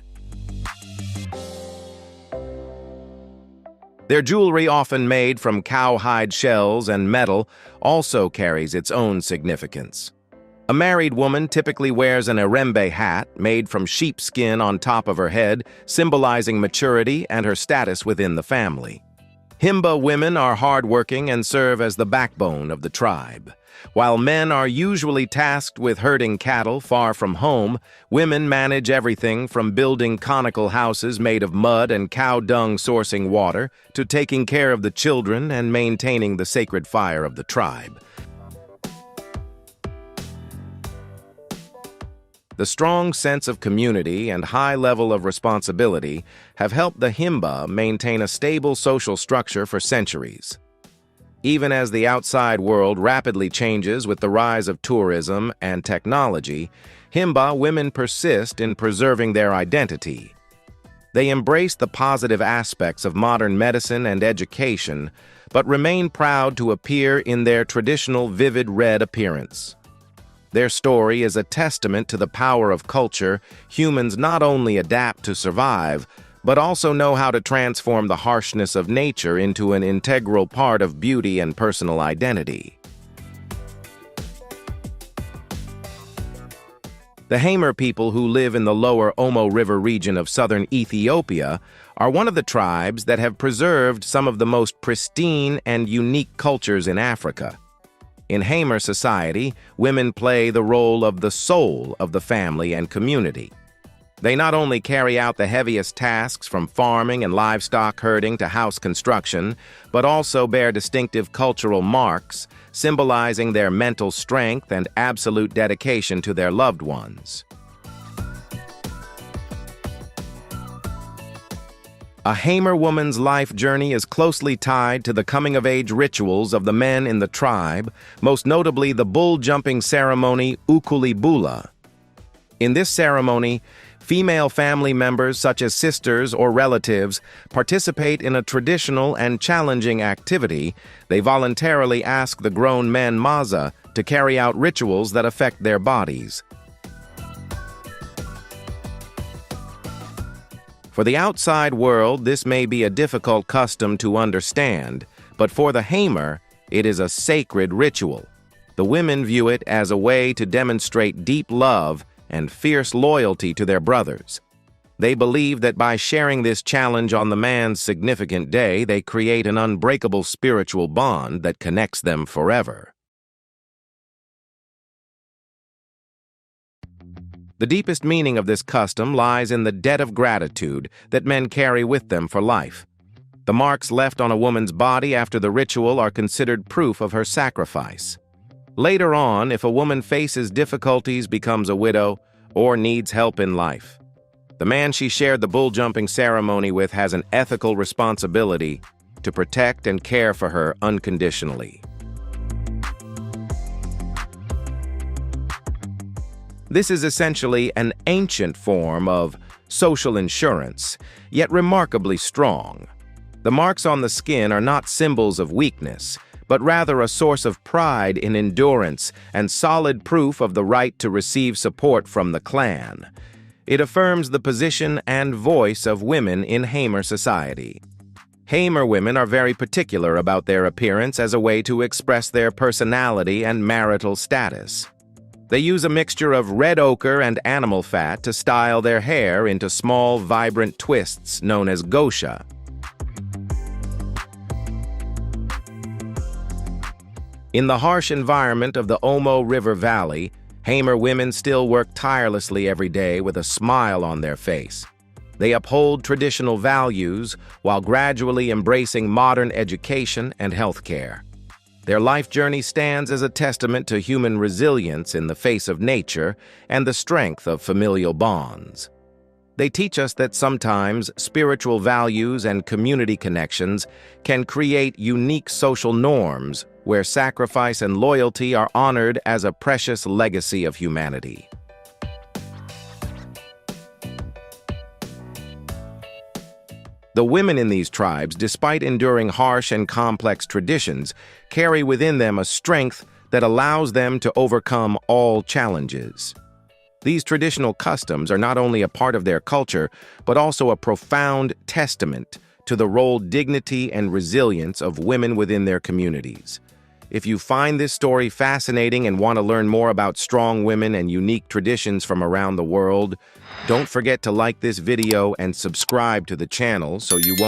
Their jewelry, often made from cowhide shells and metal, also carries its own significance. A married woman typically wears an Erembe hat made from sheepskin on top of her head, symbolizing maturity and her status within the family. Himba women are hardworking and serve as the backbone of the tribe. While men are usually tasked with herding cattle far from home, women manage everything from building conical houses made of mud and cow dung sourcing water to taking care of the children and maintaining the sacred fire of the tribe. The strong sense of community and high level of responsibility have helped the Himba maintain a stable social structure for centuries. Even as the outside world rapidly changes with the rise of tourism and technology, Himba women persist in preserving their identity. They embrace the positive aspects of modern medicine and education, but remain proud to appear in their traditional vivid red appearance. Their story is a testament to the power of culture. Humans not only adapt to survive, but also know how to transform the harshness of nature into an integral part of beauty and personal identity. The Hamer people, who live in the lower Omo River region of southern Ethiopia, are one of the tribes that have preserved some of the most pristine and unique cultures in Africa. In Hamer society, women play the role of the soul of the family and community. They not only carry out the heaviest tasks, from farming and livestock herding to house construction, but also bear distinctive cultural marks, symbolizing their mental strength and absolute dedication to their loved ones. A Hamer woman's life journey is closely tied to the coming-of-age rituals of the men in the tribe, most notably the bull-jumping ceremony Mucolipidosis. In this ceremony, female family members, such as sisters or relatives, participate in a traditional and challenging activity. They voluntarily ask the grown men Maza to carry out rituals that affect their bodies. For the outside world, this may be a difficult custom to understand, but for the Hamer, it is a sacred ritual. The women view it as a way to demonstrate deep love and fierce loyalty to their brothers. They believe that by sharing this challenge on the man's significant day, they create an unbreakable spiritual bond that connects them forever. The deepest meaning of this custom lies in the debt of gratitude that men carry with them for life. The marks left on a woman's body after the ritual are considered proof of her sacrifice. Later on, if a woman faces difficulties, becomes a widow, or needs help in life, the man she shared the bull-jumping ceremony with has an ethical responsibility to protect and care for her unconditionally. This is essentially an ancient form of social insurance, yet remarkably strong. The marks on the skin are not symbols of weakness, but rather a source of pride in endurance and solid proof of the right to receive support from the clan. It affirms the position and voice of women in Hamer society. Hamer women are very particular about their appearance as a way to express their personality and marital status. They use a mixture of red ochre and animal fat to style their hair into small, vibrant twists known as gosha. In the harsh environment of the Omo River Valley, Hamer women still work tirelessly every day with a smile on their face. They uphold traditional values while gradually embracing modern education and healthcare. Their life journey stands as a testament to human resilience in the face of nature and the strength of familial bonds. They teach us that sometimes spiritual values and community connections can create unique social norms where sacrifice and loyalty are honored as a precious legacy of humanity. The women in these tribes, despite enduring harsh and complex traditions, carry within them a strength that allows them to overcome all challenges. These traditional customs are not only a part of their culture, but also a profound testament to the role, dignity, and resilience of women within their communities. If you find this story fascinating and want to learn more about strong women and unique traditions from around the world, don't forget to like this video and subscribe to the channel so you won't